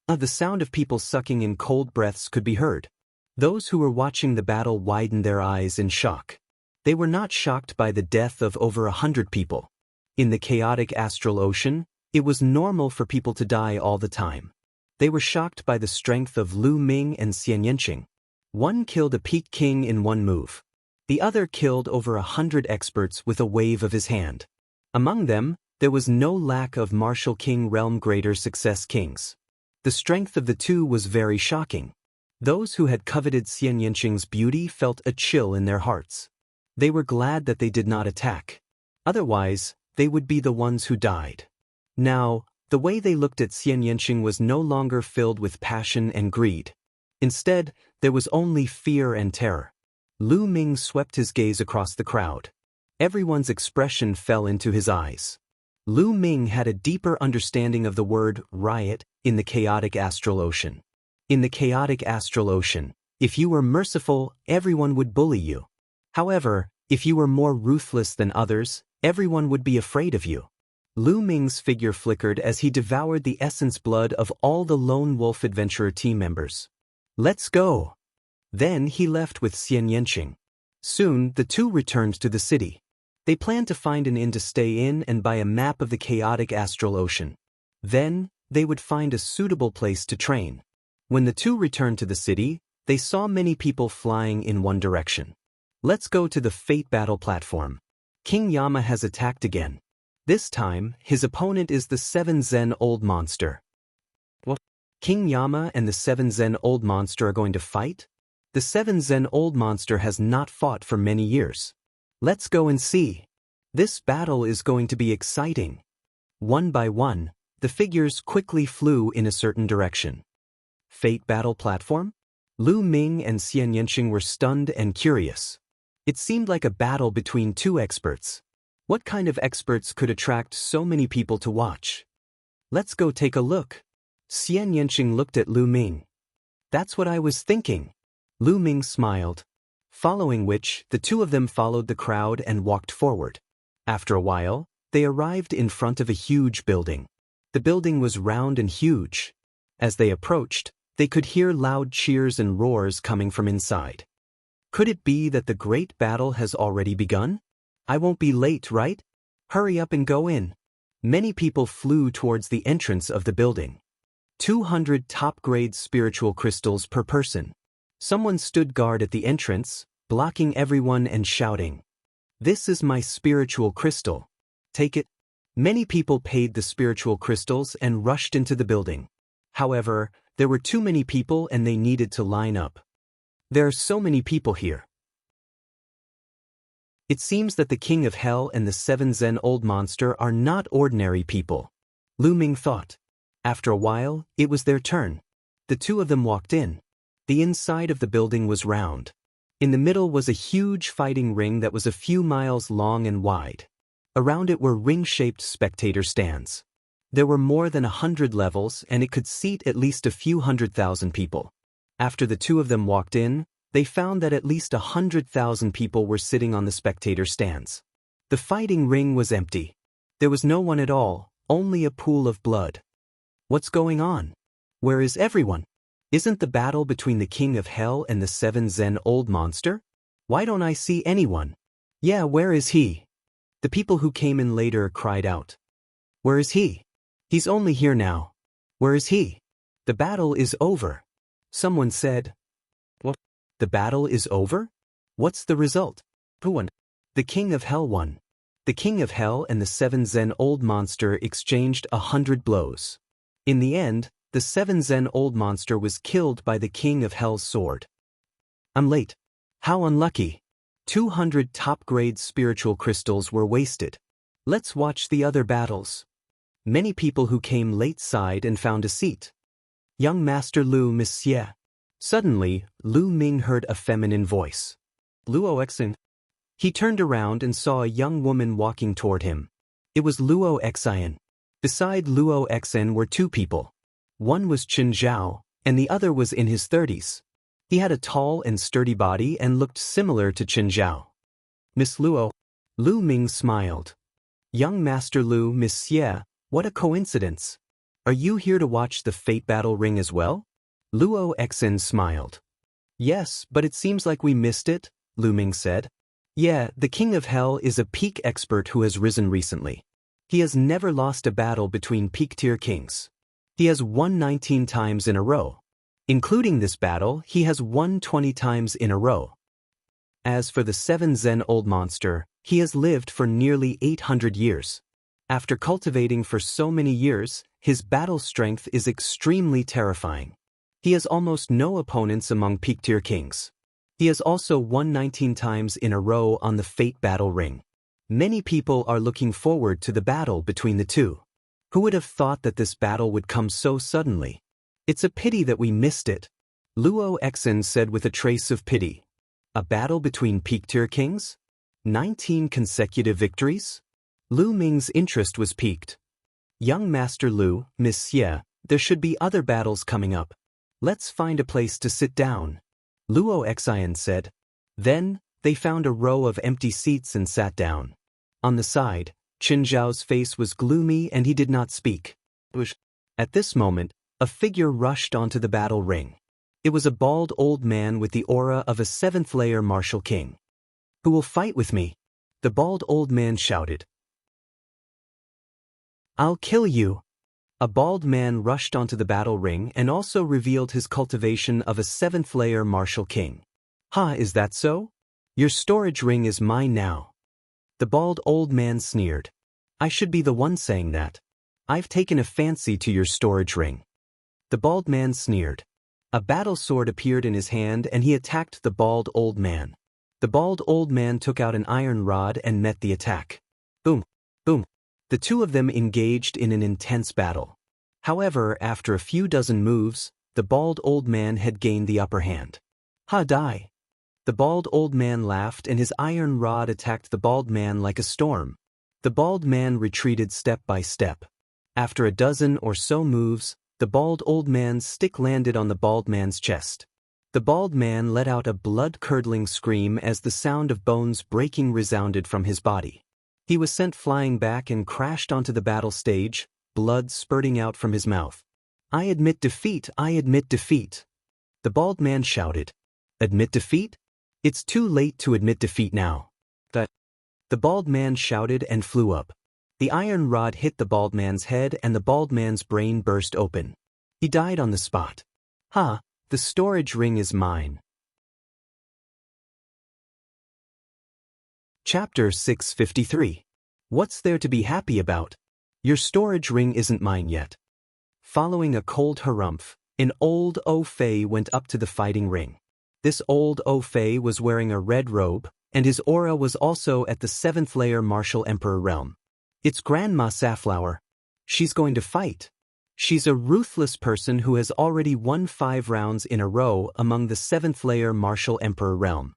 The sound of people sucking in cold breaths could be heard. Those who were watching the battle widened their eyes in shock. They were not shocked by the death of over 100 people. In the chaotic astral ocean, it was normal for people to die all the time. They were shocked by the strength of Lu Ming and Xian Yanqing. One killed a peak king in one move. The other killed over 100 experts with a wave of his hand. Among them, there was no lack of martial king realm greater success kings. The strength of the two was very shocking. Those who had coveted Xian Yanqing's beauty felt a chill in their hearts. They were glad that they did not attack. Otherwise, they would be the ones who died. Now, the way they looked at Xian Yanqing was no longer filled with passion and greed. Instead, there was only fear and terror. Lu Ming swept his gaze across the crowd. Everyone's expression fell into his eyes. Lu Ming had a deeper understanding of the word riot in the chaotic astral ocean. In the chaotic astral ocean, if you were merciful, everyone would bully you. However, if you were more ruthless than others, everyone would be afraid of you. Lu Ming's figure flickered as he devoured the essence blood of all the Lone Wolf Adventurer team members. Let's go! Then he left with Xian Yanqing. Soon, the two returned to the city. They planned to find an inn to stay in and buy a map of the chaotic astral ocean. Then, they would find a suitable place to train. When the two returned to the city, they saw many people flying in one direction. Let's go to the Fate Battle platform. King Yama has attacked again. This time, his opponent is the 7 Zen Old Monster. What? King Yama and the 7 Zen Old Monster are going to fight? The 7 Zen Old Monster has not fought for many years. Let's go and see. This battle is going to be exciting. One by one, the figures quickly flew in a certain direction. Fate Battle platform? Lu Ming and Xian Yanqing were stunned and curious. It seemed like a battle between two experts. What kind of experts could attract so many people to watch? Let's go take a look. Xian Yanqing looked at Lu Ming. That's what I was thinking. Lu Ming smiled. Following which, the two of them followed the crowd and walked forward. After a while, they arrived in front of a huge building. The building was round and huge. As they approached, they could hear loud cheers and roars coming from inside. Could it be that the great battle has already begun? I won't be late, right? Hurry up and go in. Many people flew towards the entrance of the building. 200 top-grade spiritual crystals per person. Someone stood guard at the entrance, blocking everyone and shouting, "This is my spiritual crystal. Take it." Many people paid the spiritual crystals and rushed into the building. However, there were too many people and they needed to line up. There are so many people here. It seems that the King of Hell and the 7 Zen Old Monster are not ordinary people. Lu Ming thought. After a while, it was their turn. The two of them walked in. The inside of the building was round. In the middle was a huge fighting ring that was a few miles long and wide. Around it were ring-shaped spectator stands. There were more than 100 levels and it could seat at least a few 100,000 people. After the two of them walked in, they found that at least 100,000 people were sitting on the spectator stands. The fighting ring was empty. There was no one at all, only a pool of blood. What's going on? Where is everyone? Isn't the battle between the King of Hell and the 7 Zen Old Monster? Why don't I see anyone? Yeah, where is he? The people who came in later cried out. Where is he? He's only here now. Where is he? The battle is over. Someone said. What? The battle is over? What's the result? Who won? The King of Hell won. The King of Hell and the 7 Zen Old Monster exchanged 100 blows. In the end, the 7 Zen Old Monster was killed by the King of Hell's sword. I'm late. How unlucky. 200 top-grade spiritual crystals were wasted. Let's watch the other battles. Many people who came late sighed and found a seat. Young Master Lu, Monsieur. Suddenly, Lu Ming heard a feminine voice. Luo Exin. He turned around and saw a young woman walking toward him. It was Luo Xian. Beside Luo Xian were two people. One was Qin Zhao, and the other was in his 30s. He had a tall and sturdy body and looked similar to Qin Zhao. Miss Luo. Lu Ming smiled. Young Master Lu, Monsieur, what a coincidence. Are you here to watch the fate battle ring as well? Luo Xian smiled. Yes, but it seems like we missed it, Lu Ming said. Yeah, the King of Hell is a peak expert who has risen recently. He has never lost a battle between peak-tier kings. He has won 19 times in a row. Including this battle, he has won 20 times in a row. As for the 7 Zen-old monster, he has lived for nearly 800 years. After cultivating for so many years, his battle strength is extremely terrifying. He has almost no opponents among peak-tier kings. He has also won 19 times in a row on the Fate Battle Ring. Many people are looking forward to the battle between the two. Who would have thought that this battle would come so suddenly? It's a pity that we missed it, Luo Xian said with a trace of pity. A battle between peak-tier kings? 19 consecutive victories? Lu Ming's interest was piqued. Young Master Lu, Monsieur, there should be other battles coming up. Let's find a place to sit down, Luo Xian said. Then, they found a row of empty seats and sat down. On the side, Qin Zhao's face was gloomy and he did not speak. At this moment, a figure rushed onto the battle ring. It was a bald old man with the aura of a 7th-layer martial king. Who will fight with me? The bald old man shouted. I'll kill you. A bald man rushed onto the battle ring and also revealed his cultivation of a 7th-layer martial king. Ha, is that so? Your storage ring is mine now. The bald old man sneered. I should be the one saying that. I've taken a fancy to your storage ring. The bald man sneered. A battle sword appeared in his hand and he attacked the bald old man. The bald old man took out an iron rod and met the attack. Boom, boom. The two of them engaged in an intense battle. However, after a few dozen moves, the bald old man had gained the upper hand. Ha, die. The bald old man laughed and his iron rod attacked the bald man like a storm. The bald man retreated step by step. After a dozen or so moves, the bald old man's stick landed on the bald man's chest. The bald man let out a blood-curdling scream as the sound of bones breaking resounded from his body. He was sent flying back and crashed onto the battle stage, blood spurting out from his mouth. I admit defeat, I admit defeat. The bald man shouted. Admit defeat? It's too late to admit defeat now. The bald man shouted and flew up. The iron rod hit the bald man's head and the bald man's brain burst open. He died on the spot. Ha, the storage ring is mine. Chapter 653. What's there to be happy about? Your storage ring isn't mine yet. Following a cold harumph, an old Fei went up to the fighting ring. This old Fei was wearing a red robe, and his aura was also at the 7th-layer martial emperor realm. It's Grandma Safflower. She's going to fight. She's a ruthless person who has already won 5 rounds in a row among the 7th-layer martial emperor realm.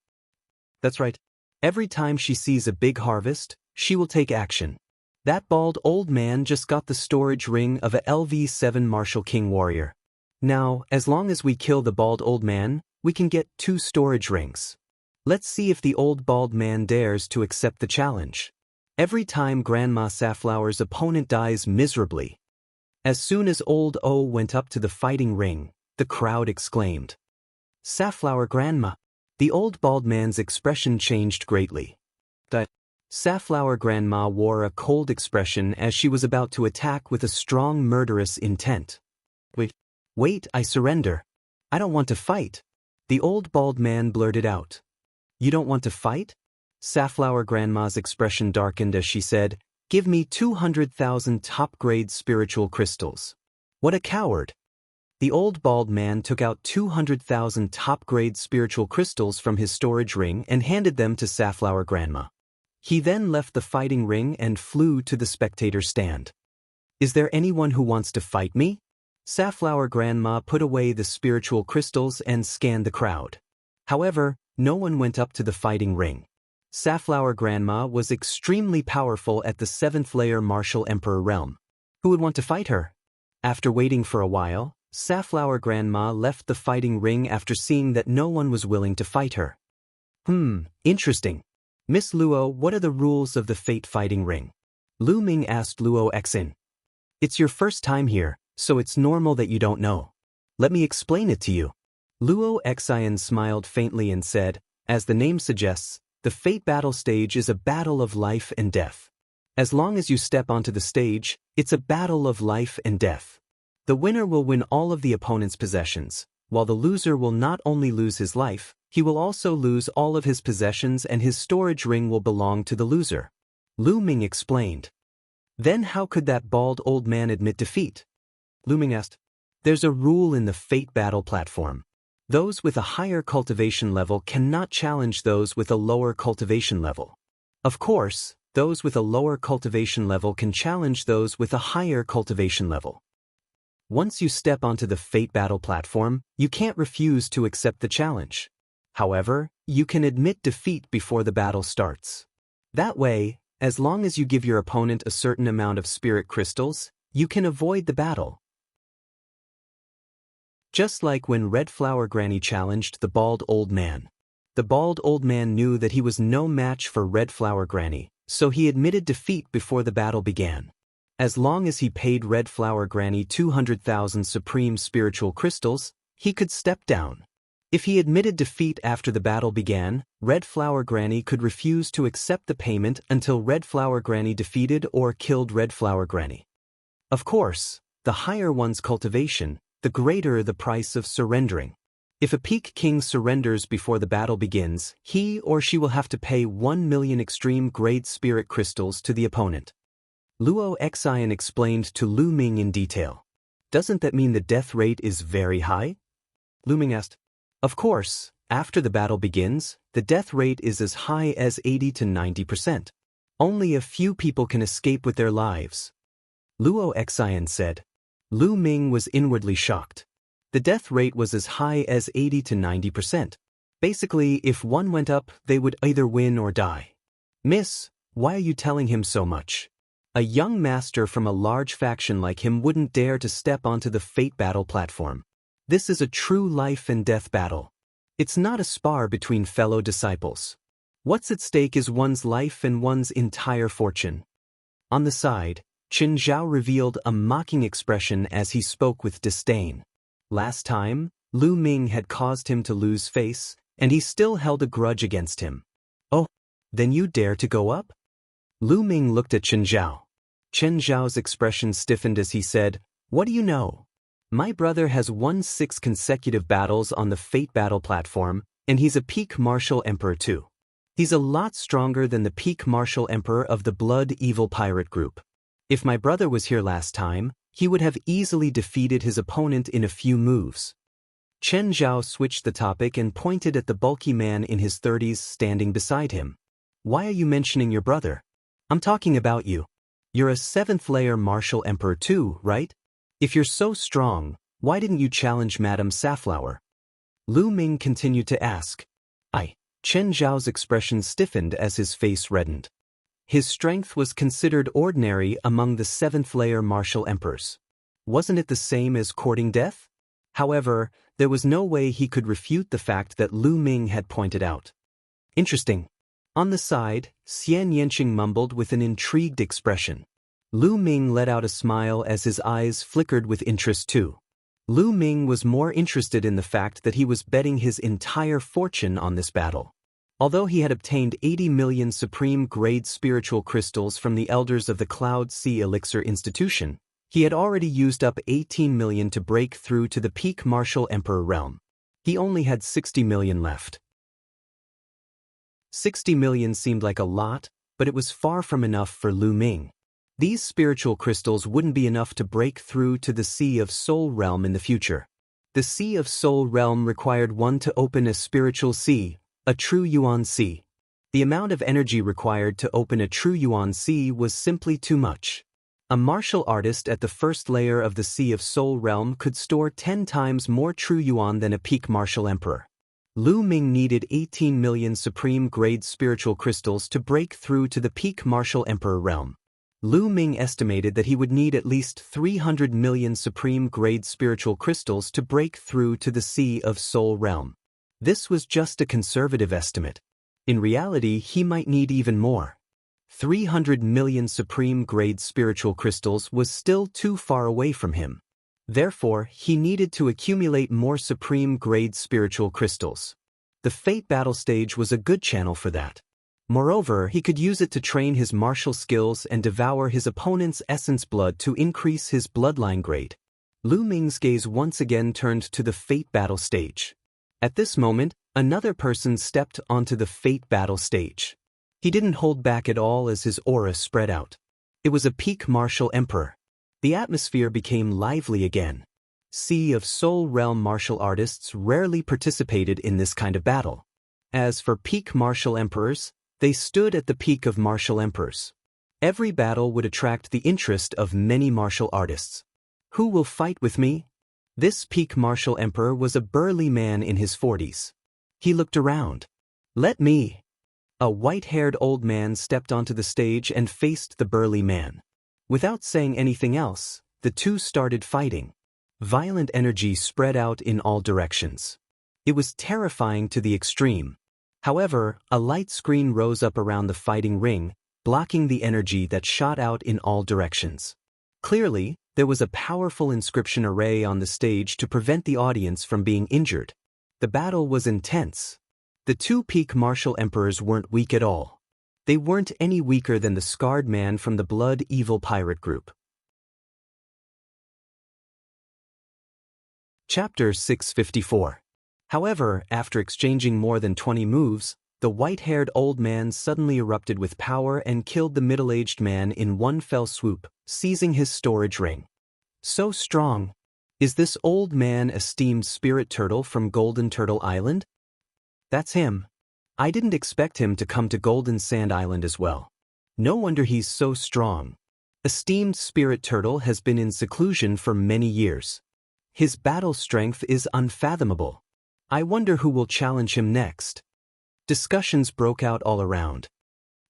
That's right. Every time she sees a big harvest, she will take action. That bald old man just got the storage ring of a LV7 martial king warrior. Now, as long as we kill the bald old man, we can get 2 storage rings. Let's see if the old bald man dares to accept the challenge. Every time Grandma Safflower's opponent dies miserably. As soon as old O went up to the fighting ring, the crowd exclaimed, Safflower Grandma. The old bald man's expression changed greatly. The Safflower Grandma wore a cold expression as she was about to attack with a strong murderous intent. Wait, I surrender. I don't want to fight. The old bald man blurted out. You don't want to fight? Safflower Grandma's expression darkened as she said, Give me 200,000 top-grade spiritual crystals. What a coward! The old bald man took out 200,000 top-grade spiritual crystals from his storage ring and handed them to Safflower Grandma. He then left the fighting ring and flew to the spectator stand. Is there anyone who wants to fight me? Safflower Grandma put away the spiritual crystals and scanned the crowd. However, no one went up to the fighting ring. Safflower Grandma was extremely powerful at the 7th layer Martial Emperor realm. Who would want to fight her? After waiting for a while, Safflower Grandma left the fighting ring after seeing that no one was willing to fight her. Interesting. Miss Luo, what are the rules of the Fate fighting ring? Lu Ming asked Luo Xin. It's your first time here, so it's normal that you don't know. Let me explain it to you. Luo Xin smiled faintly and said, as the name suggests, the Fate battle stage is a battle of life and death. As long as you step onto the stage, it's a battle of life and death. The winner will win all of the opponent's possessions, while the loser will not only lose his life, he will also lose all of his possessions and his storage ring will belong to the loser. Lu Ming explained. Then how could that bald old man admit defeat? Lu Ming asked. There's a rule in the Fate battle platform. Those with a higher cultivation level cannot challenge those with a lower cultivation level. Of course, those with a lower cultivation level can challenge those with a higher cultivation level. Once you step onto the Fate battle platform, you can't refuse to accept the challenge. However, you can admit defeat before the battle starts. That way, as long as you give your opponent a certain amount of spirit crystals, you can avoid the battle. Just like when Red Flower Granny challenged the bald old man. The bald old man knew that he was no match for Red Flower Granny, so he admitted defeat before the battle began. As long as he paid Red Flower Granny 200,000 supreme spiritual crystals, he could step down. If he admitted defeat after the battle began, Red Flower Granny could refuse to accept the payment until Red Flower Granny defeated or killed Red Flower Granny. Of course, the higher one's cultivation, the greater the price of surrendering. If a Peak King surrenders before the battle begins, he or she will have to pay 1 million extreme grade spirit crystals to the opponent. Luo Xin explained to Lu Ming in detail. Doesn't that mean the death rate is very high? Lu Ming asked. Of course, after the battle begins, the death rate is as high as 80 to 90%. Only a few people can escape with their lives. Luo Xin said. Lu Ming was inwardly shocked. The death rate was as high as 80 to 90%. Basically, if one went up, they would either win or die. Miss, why are you telling him so much? A young master from a large faction like him wouldn't dare to step onto the Fate battle platform. This is a true life and death battle. It's not a spar between fellow disciples. What's at stake is one's life and one's entire fortune. On the side, Qin Zhao revealed a mocking expression as he spoke with disdain. Last time, Lu Ming had caused him to lose face, and he still held a grudge against him. Oh, then you dare to go up? Lu Ming looked at Qin Zhao. Qin Zhao's expression stiffened as he said, What do you know? My brother has won 6 consecutive battles on the Fate battle platform, and he's a Peak Martial Emperor too. He's a lot stronger than the Peak Martial Emperor of the Blood Evil Pirate Group. If my brother was here last time, he would have easily defeated his opponent in a few moves. Qin Zhao switched the topic and pointed at the bulky man in his 30s standing beside him. Why are you mentioning your brother? I'm talking about you. You're a 7th layer Martial Emperor too, right? If you're so strong, why didn't you challenge Madame Safflower? Lu Ming continued to ask. Qin Zhao's expression stiffened as his face reddened. His strength was considered ordinary among the 7th layer Martial Emperors. Wasn't it the same as courting death? However, there was no way he could refute the fact that Lu Ming had pointed out. Interesting. On the side, Xian Yanqing mumbled with an intrigued expression. Lu Ming let out a smile as his eyes flickered with interest too. Lu Ming was more interested in the fact that he was betting his entire fortune on this battle. Although he had obtained 80 million supreme grade spiritual crystals from the elders of the Cloud Sea Elixir Institution, he had already used up 18 million to break through to the Peak Martial Emperor realm. He only had 60 million left. 60 million seemed like a lot, but it was far from enough for Lu Ming. These spiritual crystals wouldn't be enough to break through to the Sea of Soul realm in the future. The Sea of Soul realm required one to open a spiritual sea, a true Yuan Sea. The amount of energy required to open a true Yuan Sea was simply too much. A martial artist at the first layer of the Sea of Soul realm could store 10 times more true yuan than a peak martial emperor. Lu Ming needed 18 million supreme-grade spiritual crystals to break through to the peak martial emperor realm. Lu Ming estimated that he would need at least 300 million supreme-grade spiritual crystals to break through to the Sea of Soul realm. This was just a conservative estimate. In reality, he might need even more. 300 million supreme-grade spiritual crystals was still too far away from him. Therefore, he needed to accumulate more supreme-grade spiritual crystals. The Fate Battle stage was a good channel for that. Moreover, he could use it to train his martial skills and devour his opponent's essence blood to increase his bloodline grade. Lu Ming's gaze once again turned to the Fate Battle stage. At this moment, another person stepped onto the Fate Battle stage. He didn't hold back at all as his aura spread out. It was a peak martial emperor. The atmosphere became lively again. Sea of Soul realm martial artists rarely participated in this kind of battle. As for peak martial emperors, they stood at the peak of martial emperors. Every battle would attract the interest of many martial artists. Who will fight with me? This peak martial emperor was a burly man in his 40s. He looked around. Let me. A white-haired old man stepped onto the stage and faced the burly man. Without saying anything else, the two started fighting. Violent energy spread out in all directions. It was terrifying to the extreme. However, a light screen rose up around the fighting ring, blocking the energy that shot out in all directions. Clearly, there was a powerful inscription array on the stage to prevent the audience from being injured. The battle was intense. The two peak martial emperors weren't weak at all. They weren't any weaker than the scarred man from the Blood Evil Pirate Group. Chapter 654. However, after exchanging more than 20 moves, the white-haired old man suddenly erupted with power and killed the middle-aged man in one fell swoop, seizing his storage ring. So strong. Is this old man esteemed Spirit Turtle from Golden Turtle Island? That's him. I didn't expect him to come to Golden Sand Island as well. No wonder he's so strong. Esteemed Spirit Turtle has been in seclusion for many years. His battle strength is unfathomable. I wonder who will challenge him next. Discussions broke out all around.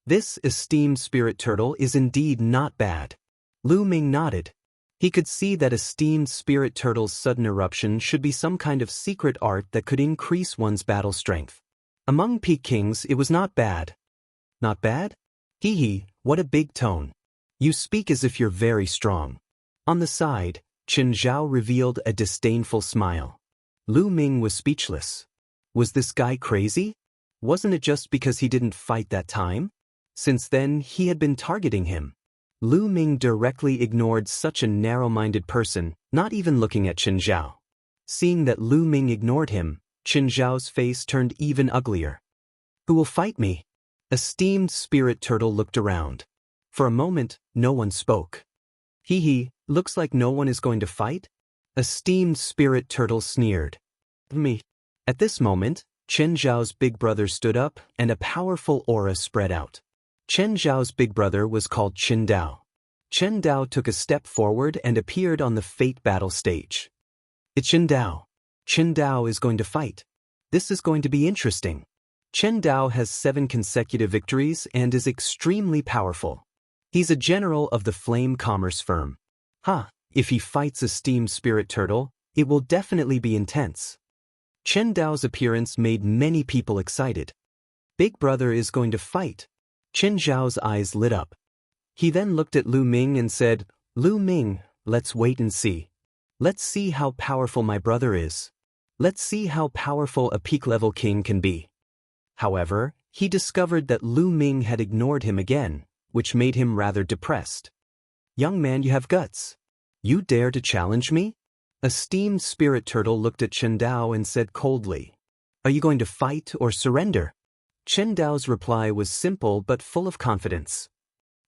This esteemed Spirit Turtle is indeed not bad. Lu Ming nodded. He could see that esteemed Spirit Turtle's sudden eruption should be some kind of secret art that could increase one's battle strength. Among peak kings, it was not bad. Not bad? Hee hee, what a big tone. You speak as if you're very strong. On the side, Chen Zhao revealed a disdainful smile. Lu Ming was speechless. Was this guy crazy? Wasn't it just because he didn't fight that time? Since then, he had been targeting him. Lu Ming directly ignored such a narrow-minded person, not even looking at Chen Zhao. Seeing that Lu Ming ignored him, Chen Zhao's face turned even uglier. Who will fight me? Esteemed Spirit Turtle looked around. For a moment, no one spoke. Hee hee, looks like no one is going to fight? Esteemed Spirit Turtle sneered. Me. At this moment, Chen Zhao's big brother stood up and a powerful aura spread out. Chen Zhao's big brother was called Chen Dao. Chen Dao took a step forward and appeared on the Fate Battle stage. It's Chen Dao. Chen Dao is going to fight. This is going to be interesting. Chen Dao has 7 consecutive victories and is extremely powerful. He's a general of the Flame Commerce firm. If he fights esteemed Spirit Turtle, it will definitely be intense. Chen Dao's appearance made many people excited. Big brother is going to fight. Chen Zhao's eyes lit up. He then looked at Lu Ming and said, Lu Ming, let's wait and see. Let's see how powerful my brother is. Let's see how powerful a peak-level king can be. However, he discovered that Lu Ming had ignored him again, which made him rather depressed. Young man, you have guts. You dare to challenge me? Esteemed Spirit Turtle looked at Chen Dao and said coldly, Are you going to fight or surrender? Chen Dao's reply was simple but full of confidence.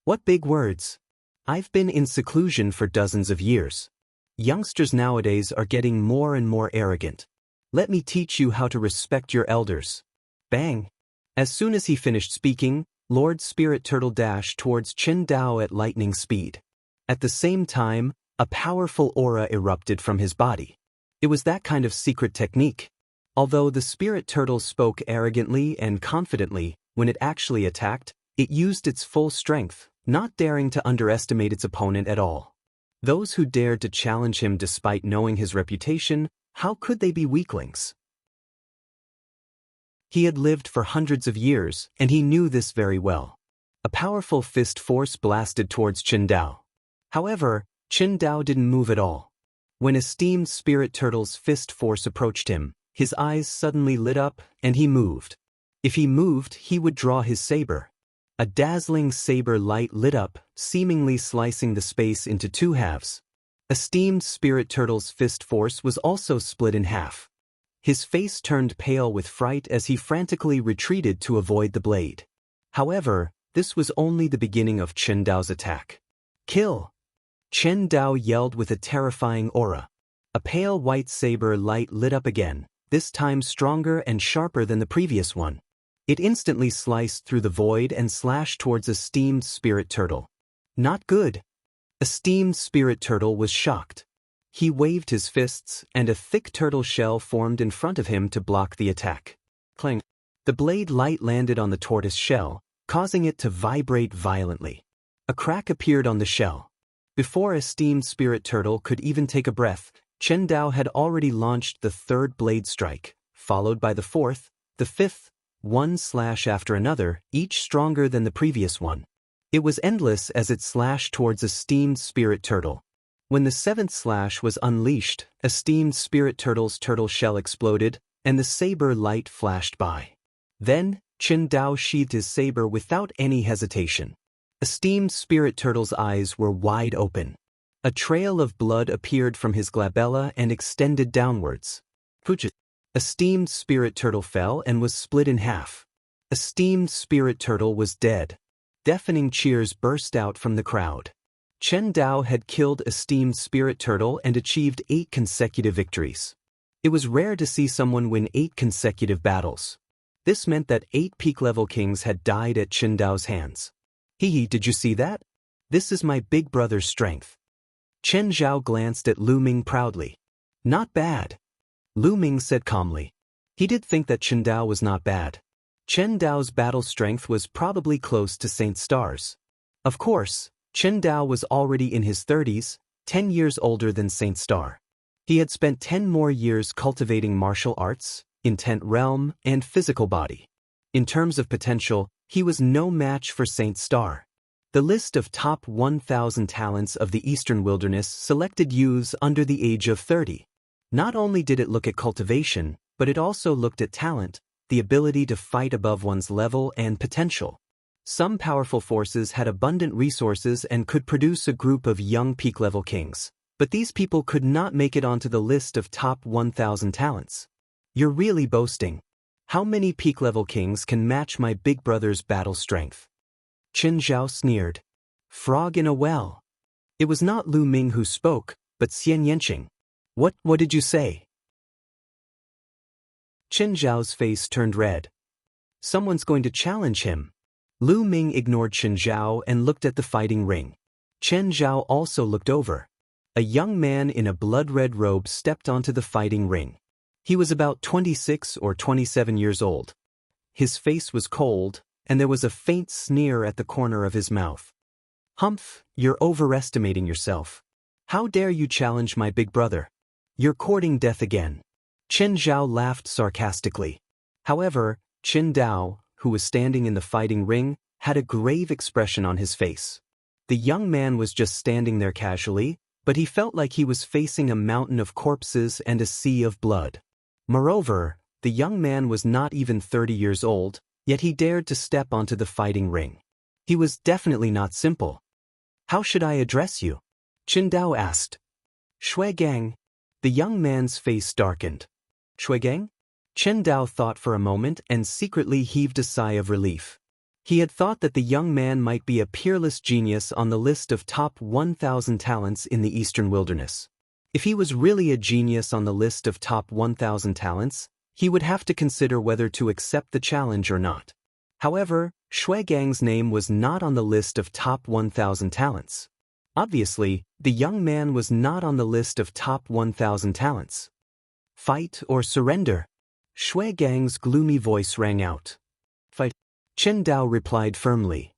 What big words. I've been in seclusion for dozens of years. Youngsters nowadays are getting more and more arrogant. Let me teach you how to respect your elders. Bang! As soon as he finished speaking, Lord Spirit Turtle dashed towards Chen Dao at lightning speed. At the same time, a powerful aura erupted from his body. It was that kind of secret technique. Although the spirit turtle spoke arrogantly and confidently, when it actually attacked, it used its full strength, not daring to underestimate its opponent at all. Those who dared to challenge him despite knowing his reputation, how could they be weaklings? He had lived for hundreds of years, and he knew this very well. A powerful fist force blasted towards Qin Dao. However, Qin Dao didn't move at all. When esteemed spirit turtle's fist force approached him, his eyes suddenly lit up, and he moved. If he moved, he would draw his saber. A dazzling saber light lit up, seemingly slicing the space into two halves. Esteemed spirit turtle's fist force was also split in half. His face turned pale with fright as he frantically retreated to avoid the blade. However, this was only the beginning of Qin Dao's attack. Kill! Qin Dao yelled with a terrifying aura. A pale white saber light lit up again, this time stronger and sharper than the previous one. It instantly sliced through the void and slashed towards esteemed spirit turtle. Not good. Esteemed spirit turtle was shocked. He waved his fists, and a thick turtle shell formed in front of him to block the attack. Clang! The blade light landed on the tortoise shell, causing it to vibrate violently. A crack appeared on the shell. Before esteemed spirit turtle could even take a breath, Qin Dao had already launched the third blade strike, followed by the fourth, the fifth, one slash after another, each stronger than the previous one. It was endless as it slashed towards esteemed spirit turtle. When the seventh slash was unleashed, esteemed spirit turtle's turtle shell exploded, and the saber light flashed by. Then, Qin Dao sheathed his saber without any hesitation. Esteemed spirit turtle's eyes were wide open. A trail of blood appeared from his glabella and extended downwards. Esteemed spirit turtle fell and was split in half. Esteemed spirit turtle was dead. Deafening cheers burst out from the crowd. Qin Dao had killed esteemed spirit turtle and achieved 8 consecutive victories. It was rare to see someone win 8 consecutive battles. This meant that 8 peak-level kings had died at Qin Dao's hands. Hee, did you see that? This is my big brother's strength. Chen Zhao glanced at Lu Ming proudly. Not bad. Lu Ming said calmly. He did think that Qin Dao was not bad. Qin Dao's battle strength was probably close to Saint Star's. Of course, Qin Dao was already in his 30s, 10 years older than Saint Star. He had spent 10 more years cultivating martial arts, intent realm, and physical body. In terms of potential, he was no match for Saint Star. The list of top 1,000 talents of the Eastern Wilderness selected youths under the age of 30. Not only did it look at cultivation, but it also looked at talent, the ability to fight above one's level and potential. Some powerful forces had abundant resources and could produce a group of young peak-level kings, but these people could not make it onto the list of top 1,000 talents. You're really boasting. How many peak-level kings can match my big brother's battle strength? Qin Zhao sneered. Frog in a well. It was not Lu Ming who spoke, but Xian Yanqing. What did you say? Qin Zhao's face turned red. Someone's going to challenge him. Lu Ming ignored Qin Zhao and looked at the fighting ring. Qin Zhao also looked over. A young man in a blood-red robe stepped onto the fighting ring. He was about 26 or 27 years old. His face was cold, and there was a faint sneer at the corner of his mouth. Humph, you're overestimating yourself. How dare you challenge my big brother? You're courting death again. Qin Zhao laughed sarcastically. However, Qin Dao, who was standing in the fighting ring, had a grave expression on his face. The young man was just standing there casually, but he felt like he was facing a mountain of corpses and a sea of blood. Moreover, the young man was not even 30 years old, yet he dared to step onto the fighting ring. He was definitely not simple. How should I address you? Qin Dao asked. Shui Gang. The young man's face darkened. Shui Gang? Qin Dao thought for a moment and secretly heaved a sigh of relief. He had thought that the young man might be a peerless genius on the list of top 1,000 talents in the Eastern Wilderness. If he was really a genius on the list of top 1,000 talents, he would have to consider whether to accept the challenge or not. However, Shui Gang's name was not on the list of top 1,000 talents. Obviously, the young man was not on the list of top 1,000 talents. Fight or surrender? Shui Gang's gloomy voice rang out. Fight. Chen Dao replied firmly.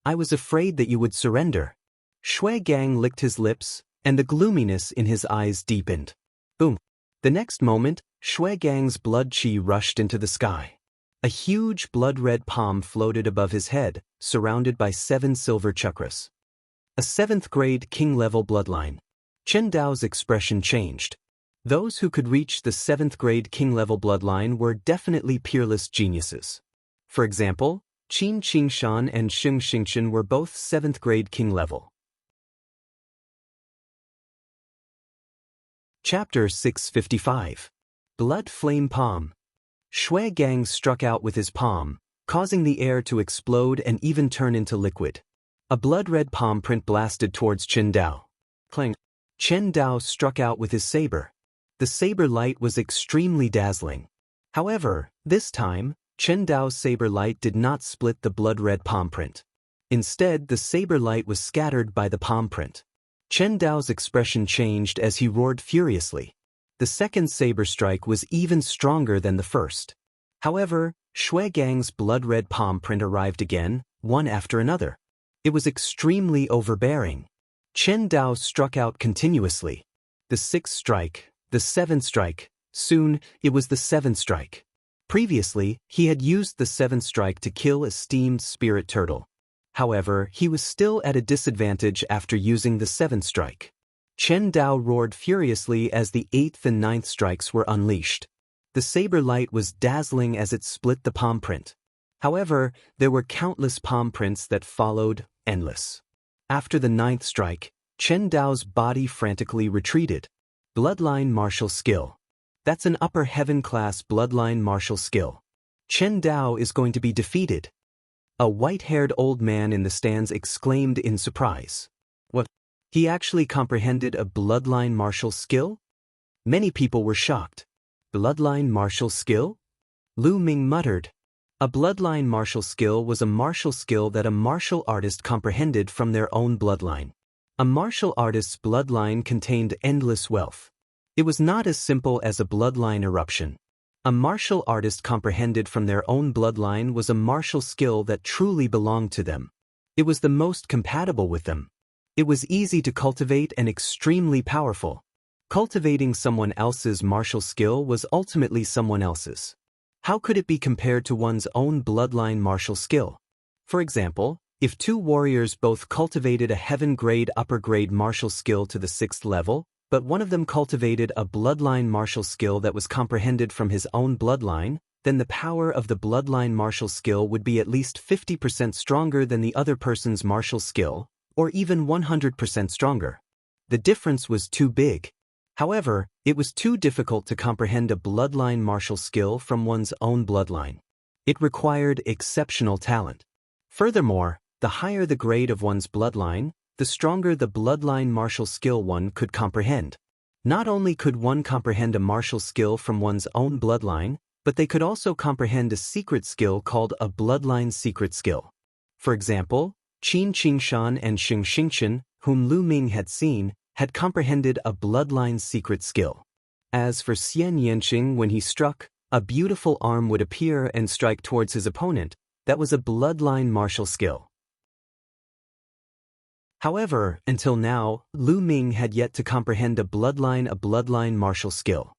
I was afraid that you would surrender. Shui Gang licked his lips, and the gloominess in his eyes deepened. Boom. The next moment, Shui Gang's blood chi rushed into the sky. A huge blood-red palm floated above his head, surrounded by 7 silver chakras. A 7th-grade king-level bloodline. Chen Dao's expression changed. Those who could reach the 7th-grade king-level bloodline were definitely peerless geniuses. For example, Qin Qingshan and Sheng Xingshan were both 7th-grade king-level. Chapter 655. Blood Flame Palm. Shui Gang struck out with his palm, causing the air to explode and even turn into liquid. A blood-red palm print blasted towards Chen Dao. Clang. Chen Dao struck out with his saber. The saber light was extremely dazzling. However, this time, Chen Dao's saber light did not split the blood-red palm print. Instead, the saber light was scattered by the palm print. Chen Dao's expression changed as he roared furiously. The second saber strike was even stronger than the first. However, Shui Gang's blood-red palm print arrived again, one after another. It was extremely overbearing. Chen Dao struck out continuously. The 6th strike, the 7th strike, soon, it was the 7th strike. Previously, he had used the 7th strike to kill a steamed spirit turtle. However, he was still at a disadvantage after using the 7th strike. Chen Dao roared furiously as the 8th and 9th strikes were unleashed. The saber light was dazzling as it split the palm print. However, there were countless palm prints that followed, endless. After the 9th strike, Chen Dao's body frantically retreated. Bloodline martial skill. That's an upper heaven class bloodline martial skill. Chen Dao is going to be defeated. A white-haired old man in the stands exclaimed in surprise. What? He actually comprehended a bloodline martial skill? Many people were shocked. Bloodline martial skill? Lu Ming muttered. A bloodline martial skill was a martial skill that a martial artist comprehended from their own bloodline. A martial artist's bloodline contained endless wealth. It was not as simple as a bloodline eruption. A martial artist comprehended from their own bloodline was a martial skill that truly belonged to them. It was the most compatible with them. It was easy to cultivate and extremely powerful. Cultivating someone else's martial skill was ultimately someone else's. How could it be compared to one's own bloodline martial skill? For example, if 2 warriors both cultivated a heaven-grade upper-grade martial skill to the 6th level, but one of them cultivated a bloodline martial skill that was comprehended from his own bloodline, then the power of the bloodline martial skill would be at least 50% stronger than the other person's martial skill, or even 100% stronger. The difference was too big. However, it was too difficult to comprehend a bloodline martial skill from one's own bloodline. It required exceptional talent. Furthermore, the higher the grade of one's bloodline, the stronger the bloodline martial skill one could comprehend. Not only could one comprehend a martial skill from one's own bloodline, but they could also comprehend a secret skill called a bloodline secret skill. For example, Qin Qingshan and Sheng Xingshan, whom Lu Ming had seen, had comprehended a bloodline secret skill. As for Xian Yanqing, when he struck, a beautiful arm would appear and strike towards his opponent. That was a bloodline martial skill. However, until now, Lu Ming had yet to comprehend a bloodline martial skill.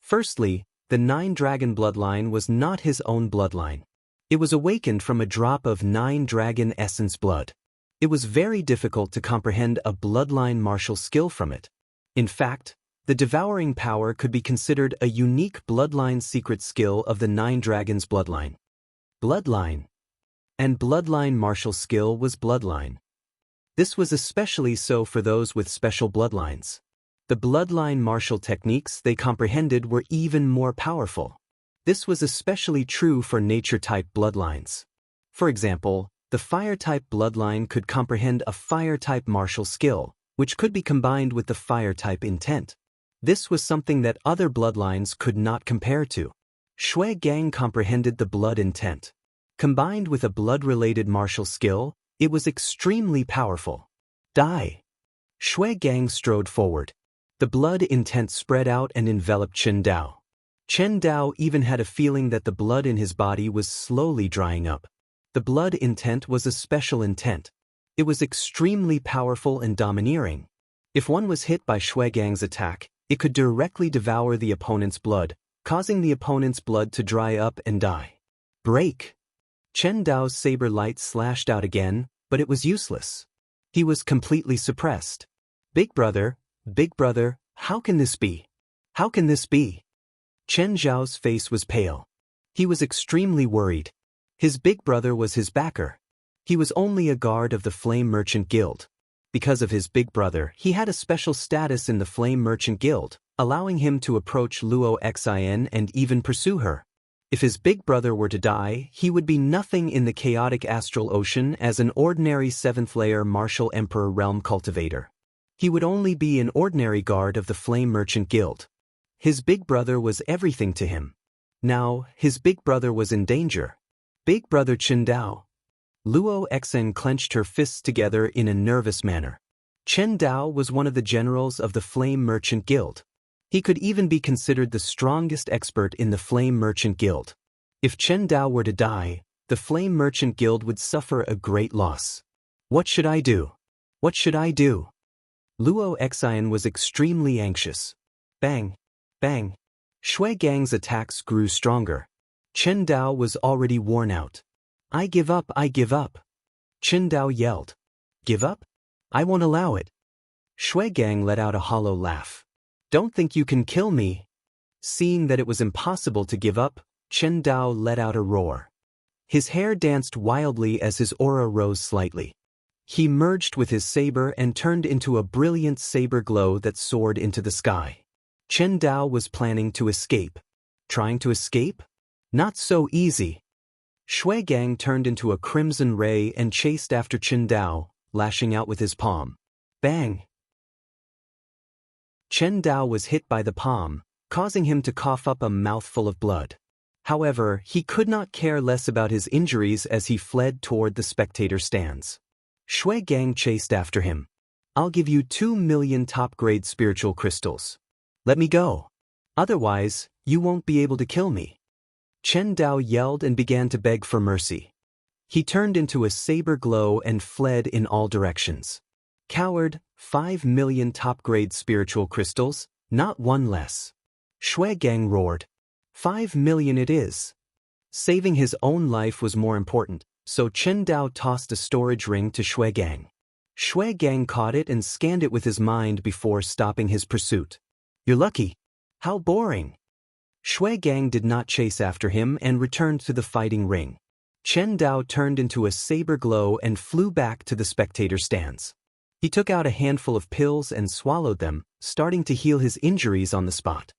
Firstly, the 9-dragon bloodline was not his own bloodline. It was awakened from a drop of 9-dragon essence blood. It was very difficult to comprehend a bloodline martial skill from it. In fact, the devouring power could be considered a unique bloodline secret skill of the 9 dragons bloodline. Bloodline. And bloodline martial skill was bloodline. This was especially so for those with special bloodlines. The bloodline martial techniques they comprehended were even more powerful. This was especially true for nature-type bloodlines. For example, the fire-type bloodline could comprehend a fire-type martial skill, which could be combined with the fire-type intent. This was something that other bloodlines could not compare to. Shui Gang comprehended the blood intent. Combined with a blood-related martial skill, it was extremely powerful. Die! Shui Gang strode forward. The blood intent spread out and enveloped Chen Dao. Chen Dao even had a feeling that the blood in his body was slowly drying up. The blood intent was a special intent. It was extremely powerful and domineering. If one was hit by Shui Gang's attack, it could directly devour the opponent's blood, causing the opponent's blood to dry up and die. Break! Chen Dao's saber light slashed out again, but it was useless. He was completely suppressed. Big brother, how can this be? How can this be? Chen Zhao's face was pale. He was extremely worried. His big brother was his backer. He was only a guard of the Flame Merchant Guild. Because of his big brother, he had a special status in the Flame Merchant Guild, allowing him to approach Luo Xin and even pursue her. If his big brother were to die, he would be nothing in the chaotic astral ocean as an ordinary 7th-layer martial emperor realm cultivator. He would only be an ordinary guard of the Flame Merchant Guild. His big brother was everything to him. Now, his big brother was in danger. Big brother Chen Dao. Luo Xin clenched her fists together in a nervous manner. Chen Dao was one of the generals of the Flame Merchant Guild. He could even be considered the strongest expert in the Flame Merchant Guild. If Chen Dao were to die, the Flame Merchant Guild would suffer a great loss. What should I do? What should I do? Luo Xin was extremely anxious. Bang! Bang! Shui Gang's attacks grew stronger. Chen Dao was already worn out. I give up, I give up. Chen Dao yelled. Give up? I won't allow it. Shui Gang let out a hollow laugh. Don't think you can kill me. Seeing that it was impossible to give up, Chen Dao let out a roar. His hair danced wildly as his aura rose slightly. He merged with his saber and turned into a brilliant saber glow that soared into the sky. Chen Dao was planning to escape. Trying to escape? Not so easy. Shui Gang turned into a crimson ray and chased after Chen Dao, lashing out with his palm. Bang! Chen Dao was hit by the palm, causing him to cough up a mouthful of blood. However, he could not care less about his injuries as he fled toward the spectator stands. Shui Gang chased after him. I'll give you 2 million top-grade spiritual crystals. Let me go. Otherwise, you won't be able to kill me. Chen Dao yelled and began to beg for mercy. He turned into a saber glow and fled in all directions. Coward, 5 million top-grade spiritual crystals, not one less. Shui Gang roared. 5 million it is. Saving his own life was more important, so Chen Dao tossed a storage ring to Shui Gang. Shui Gang caught it and scanned it with his mind before stopping his pursuit. You're lucky. How boring. Shui Gang did not chase after him and returned to the fighting ring. Chen Dao turned into a saber glow and flew back to the spectator stands. He took out a handful of pills and swallowed them, starting to heal his injuries on the spot.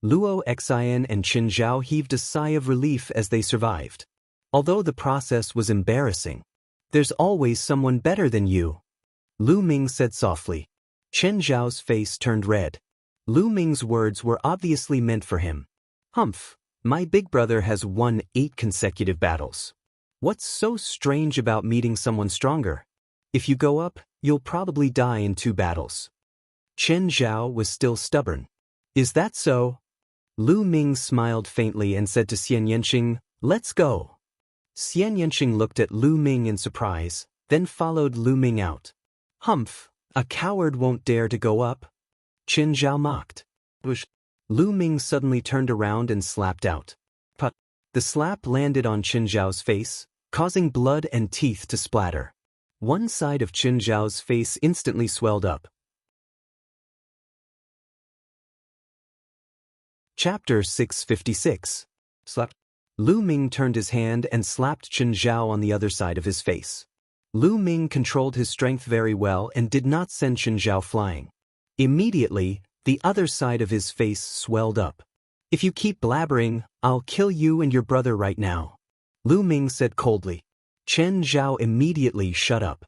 Luo Xin and Qin Zhao heaved a sigh of relief as they survived. Although the process was embarrassing. There's always someone better than you. Lu Ming said softly. Chen Zhao's face turned red. Lu Ming's words were obviously meant for him. Humph, my big brother has won 8 consecutive battles. What's so strange about meeting someone stronger? If you go up, you'll probably die in 2 battles. Chen Zhao was still stubborn. Is that so? Lu Ming smiled faintly and said to Xian Yanqing, let's go. Xian Yanqing looked at Lu Ming in surprise, then followed Lu Ming out. Humph, a coward won't dare to go up. Qin Zhao mocked. Whoosh. Lu Ming suddenly turned around and slapped out. Put. The slap landed on Qin Zhao's face, causing blood and teeth to splatter. One side of Qin Zhao's face instantly swelled up. Chapter 656. Slap. Lu Ming turned his hand and slapped Qin Zhao on the other side of his face. Lu Ming controlled his strength very well and did not send Qin Zhao flying. Immediately, the other side of his face swelled up. If you keep blabbering, I'll kill you and your brother right now. Lu Ming said coldly. Chen Zhao immediately shut up.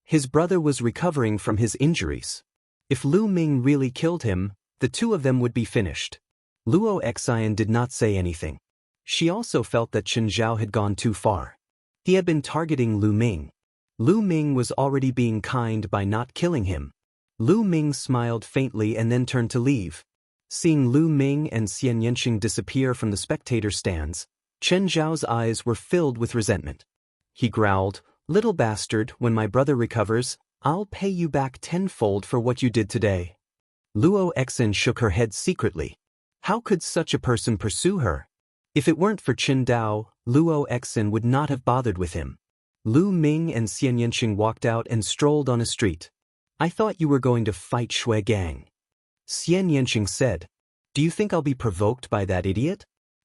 His brother was recovering from his injuries. If Lu Ming really killed him, the 2 of them would be finished. Luo Xin did not say anything. She also felt that Chen Zhao had gone too far. He had been targeting Lu Ming. Lu Ming was already being kind by not killing him. Lu Ming smiled faintly and then turned to leave. Seeing Lu Ming and Xian Yanqing disappear from the spectator stands, Chen Zhao's eyes were filled with resentment. He growled, "Little bastard, when my brother recovers, I'll pay you back tenfold for what you did today." Luo Exin shook her head secretly. How could such a person pursue her? If it weren't for Qin Dao, Luo Exin would not have bothered with him. Lu Ming and Xian Yanqing walked out and strolled on a street. "I thought you were going to fight Shui Gang." Xian Yanqing said. "Do you think I'll be provoked by that idiot?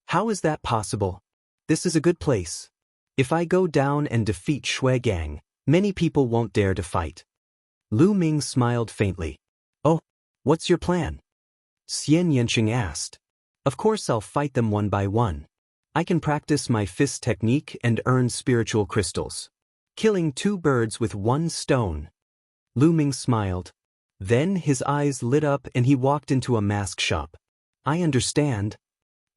How is that possible? This is a good place. If I go down and defeat Shui Gang, many people won't dare to fight." Lu Ming smiled faintly. "Oh, what's your plan?" Xian Yanqing asked. "Of course I'll fight them one by one. I can practice my fist technique and earn spiritual crystals. Killing two birds with one stone." Lu Ming smiled. Then his eyes lit up and he walked into a mask shop. "I understand."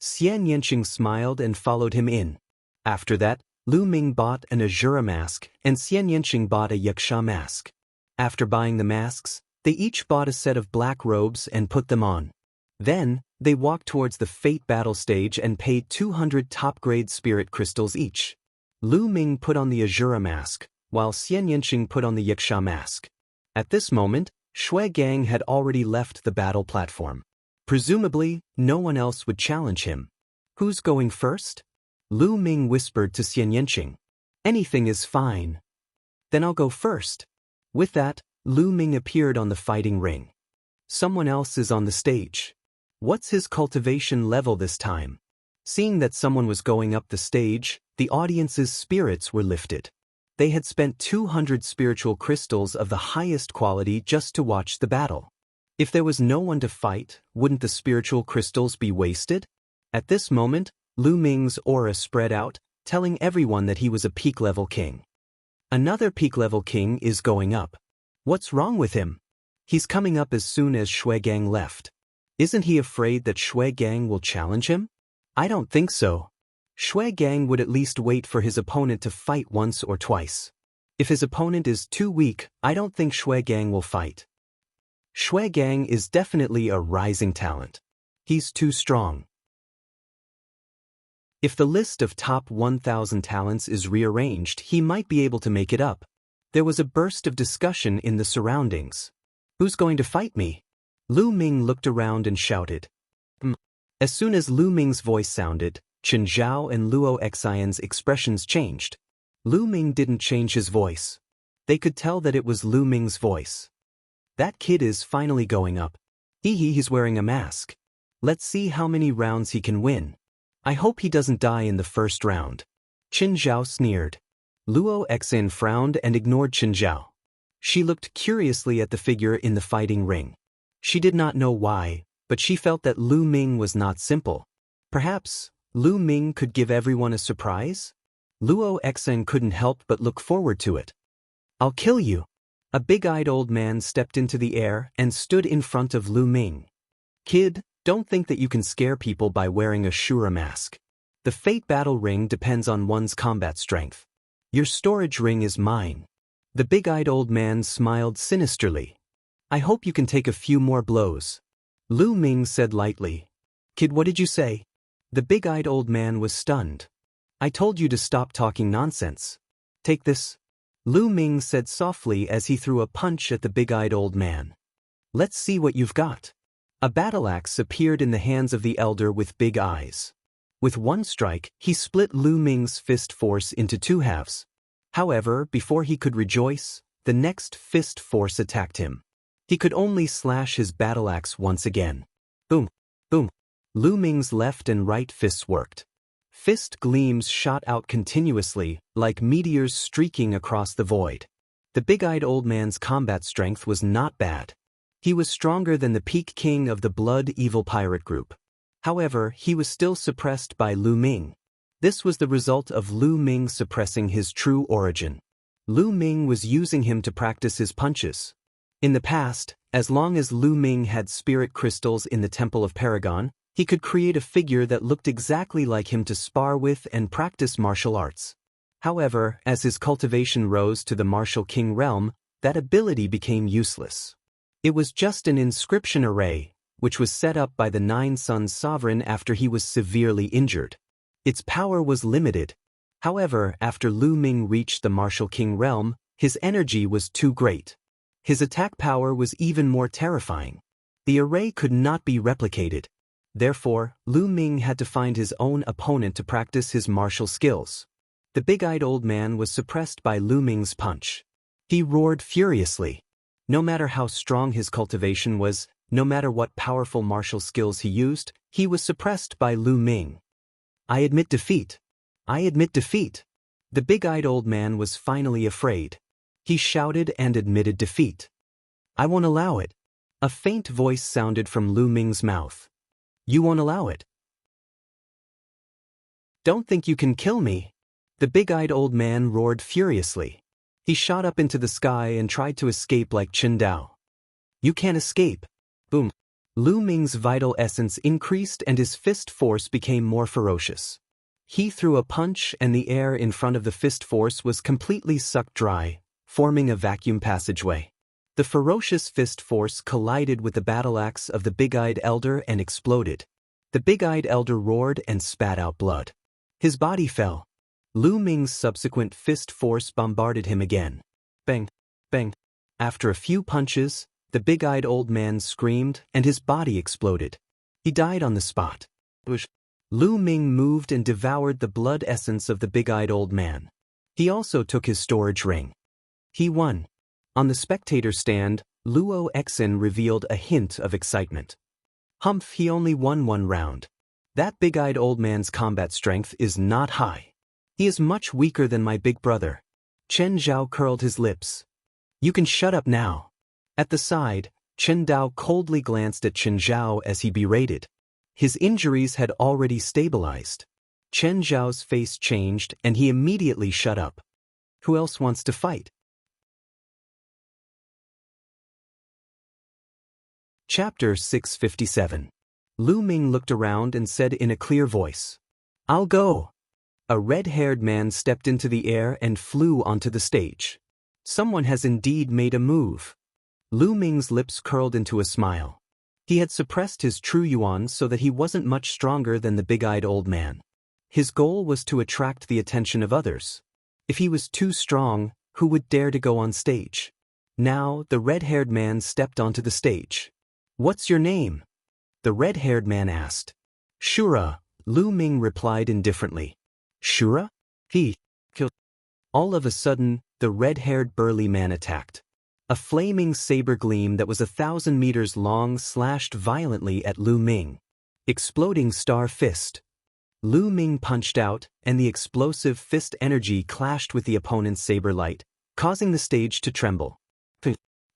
Xian Yanqing smiled and followed him in. After that, Lu Ming bought an Azura mask and Xian Yanqing bought a Yaksha mask. After buying the masks, they each bought a set of black robes and put them on. Then, they walked towards the Fate battle stage and paid 200 top-grade spirit crystals each. Lu Ming put on the Azura mask, while Xian Yanqing put on the Yaksha mask. At this moment, Shui Gang had already left the battle platform. Presumably, no one else would challenge him. "Who's going first?" Lu Ming whispered to Xian Yanqing. "Anything is fine." "Then I'll go first." With that, Lu Ming appeared on the fighting ring. Someone else is on the stage. What's his cultivation level this time? Seeing that someone was going up the stage, the audience's spirits were lifted. They had spent 200 spiritual crystals of the highest quality just to watch the battle. If there was no one to fight, wouldn't the spiritual crystals be wasted? At this moment, Lu Ming's aura spread out, telling everyone that he was a peak-level king. Another peak-level king is going up. What's wrong with him? He's coming up as soon as Shui Gang left. Isn't he afraid that Shui Gang will challenge him? I don't think so. Shui Gang would at least wait for his opponent to fight once or twice. If his opponent is too weak, I don't think Shui Gang will fight. Shui Gang is definitely a rising talent. He's too strong. If the list of top 1,000 talents is rearranged, he might be able to make it up. There was a burst of discussion in the surroundings. "Who's going to fight me?" Lu Ming looked around and shouted. As soon as Lu Ming's voice sounded, Chen Zhao and Luo Xian's expressions changed. Lu Ming didn't change his voice. They could tell that it was Lu Ming's voice. That kid is finally going up. He's wearing a mask. Let's see how many rounds he can win. I hope he doesn't die in the first round. Chen Zhao sneered. Luo Xian frowned and ignored Chen Zhao. She looked curiously at the figure in the fighting ring. She did not know why, but she felt that Lu Ming was not simple. Perhaps, Lu Ming could give everyone a surprise? Luo Xian couldn't help but look forward to it. "I'll kill you." A big-eyed old man stepped into the air and stood in front of Lu Ming. "Kid, don't think that you can scare people by wearing a Shura mask. The Fate battle ring depends on one's combat strength. Your storage ring is mine." The big-eyed old man smiled sinisterly. "I hope you can take a few more blows." Lu Ming said lightly. "Kid, what did you say?" The big-eyed old man was stunned. "I told you to stop talking nonsense. Take this." Lu Ming said softly as he threw a punch at the big-eyed old man. "Let's see what you've got." A battle axe appeared in the hands of the elder with big eyes. With one strike, he split Lu Ming's fist force into two halves. However, before he could rejoice, the next fist force attacked him. He could only slash his battle axe once again. Boom, boom. Lu Ming's left and right fists worked. Fist gleams shot out continuously, like meteors streaking across the void. The big-eyed old man's combat strength was not bad. He was stronger than the peak king of the Blood Evil Pirate group. However, he was still suppressed by Lu Ming. This was the result of Lu Ming suppressing his true origin. Lu Ming was using him to practice his punches. In the past, as long as Lu Ming had spirit crystals in the Temple of Paragon, he could create a figure that looked exactly like him to spar with and practice martial arts. However, as his cultivation rose to the martial king realm, that ability became useless. It was just an inscription array, which was set up by the Nine Suns sovereign after he was severely injured. Its power was limited. However, after Lu Ming reached the martial king realm, his energy was too great. His attack power was even more terrifying. The array could not be replicated. Therefore, Lu Ming had to find his own opponent to practice his martial skills. The big-eyed old man was suppressed by Lu Ming's punch. He roared furiously. No matter how strong his cultivation was, no matter what powerful martial skills he used, he was suppressed by Lu Ming. I admit defeat. I admit defeat. The big-eyed old man was finally afraid. He shouted and admitted defeat. I won't allow it. A faint voice sounded from Lu Ming's mouth. You won't allow it. Don't think you can kill me. The big-eyed old man roared furiously. He shot up into the sky and tried to escape like Chen Dao. You can't escape. Boom. Lu Ming's vital essence increased and his fist force became more ferocious. He threw a punch and the air in front of the fist force was completely sucked dry, forming a vacuum passageway. The ferocious fist force collided with the battle axe of the big-eyed elder and exploded. The big-eyed elder roared and spat out blood. His body fell. Lu Ming's subsequent fist force bombarded him again. Bang, bang. After a few punches, the big-eyed old man screamed and his body exploded. He died on the spot. Lu Ming moved and devoured the blood essence of the big-eyed old man. He also took his storage ring. He won. On the spectator stand, Luo Exin revealed a hint of excitement. Humph, he only won one round. That big-eyed old man's combat strength is not high. He is much weaker than my big brother. Chen Zhao curled his lips. You can shut up now. At the side, Chen Dao coldly glanced at Chen Zhao as he berated. His injuries had already stabilized. Chen Zhao's face changed and he immediately shut up. Who else wants to fight? Chapter 657. Lu Ming looked around and said in a clear voice, I'll go. A red-haired man stepped into the air and flew onto the stage. Someone has indeed made a move. Lu Ming's lips curled into a smile. He had suppressed his true yuan so that he wasn't much stronger than the big-eyed old man. His goal was to attract the attention of others. If he was too strong, who would dare to go on stage? Now, the red-haired man stepped onto the stage. What's your name? The red-haired man asked. Shura, Lu Ming replied indifferently. Shura? He killed. All of a sudden, the red-haired burly man attacked. A flaming saber gleam that was 1,000 meters long slashed violently at Lu Ming. Exploding star fist. Lu Ming punched out, and the explosive fist energy clashed with the opponent's saber light, causing the stage to tremble.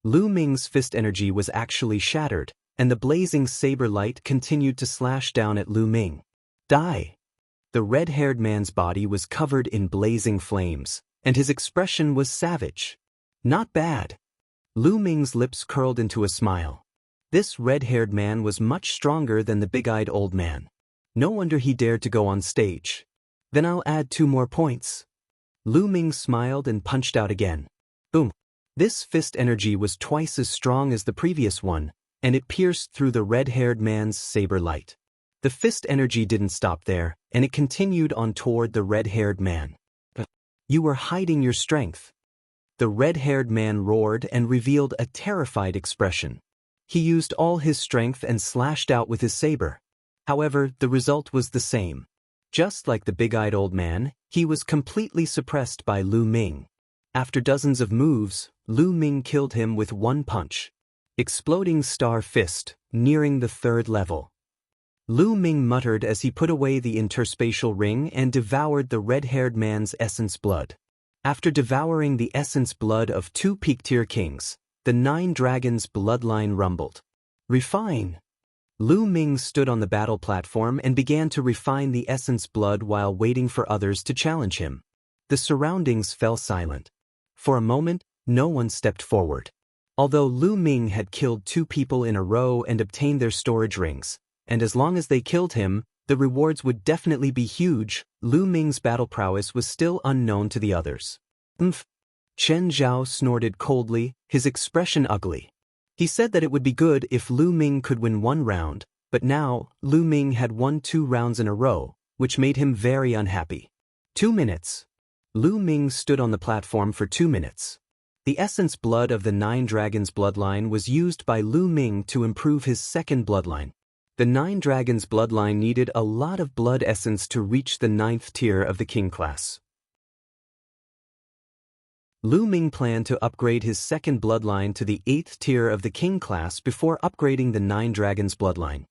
Lu Ming's fist energy was actually shattered, and the blazing saber light continued to slash down at Lu Ming. Die! The red-haired man's body was covered in blazing flames, and his expression was savage. Not bad. Lu Ming's lips curled into a smile. This red-haired man was much stronger than the big-eyed old man. No wonder he dared to go on stage. Then I'll add 2 more points. Lu Ming smiled and punched out again. Boom. This fist energy was twice as strong as the previous one, and it pierced through the red-haired man's saber light. The fist energy didn't stop there, and it continued on toward the red-haired man. You were hiding your strength. The red-haired man roared and revealed a terrified expression. He used all his strength and slashed out with his saber. However, the result was the same. Just like the big-eyed old man, he was completely suppressed by Lu Ming. After dozens of moves, Lu Ming killed him with one punch. Exploding star fist, nearing the 3rd level. Lu Ming muttered as he put away the interspatial ring and devoured the red-haired man's essence blood. After devouring the essence blood of 2 peak-tier kings, the 9 dragons' bloodline rumbled. Refine! Lu Ming stood on the battle platform and began to refine the essence blood while waiting for others to challenge him. The surroundings fell silent. For a moment, no one stepped forward. Although Lu Ming had killed 2 people in a row and obtained their storage rings, and as long as they killed him, The rewards would definitely be huge. Lu Ming's battle prowess was still unknown to the others. Umph. Chen Zhao snorted coldly, his expression ugly. He said that it would be good if Lu Ming could win one round, but now, Lu Ming had won 2 rounds in a row, which made him very unhappy. 2 minutes. Lu Ming stood on the platform for 2 minutes. The essence blood of the 9 dragons bloodline was used by Lu Ming to improve his second bloodline. The 9 dragons bloodline needed a lot of blood essence to reach the 9th tier of the king class. Lu Ming planned to upgrade his second bloodline to the 8th tier of the king class before upgrading the 9 dragons bloodline.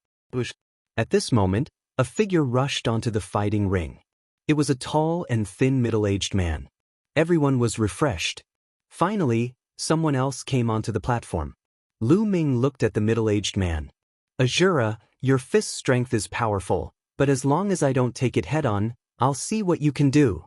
At this moment, a figure rushed onto the fighting ring. It was a tall and thin middle-aged man. Everyone was refreshed. Finally, someone else came onto the platform. Lu Ming looked at the middle-aged man. Azura, your fist strength is powerful, but as long as I don't take it head-on, I'll see what you can do.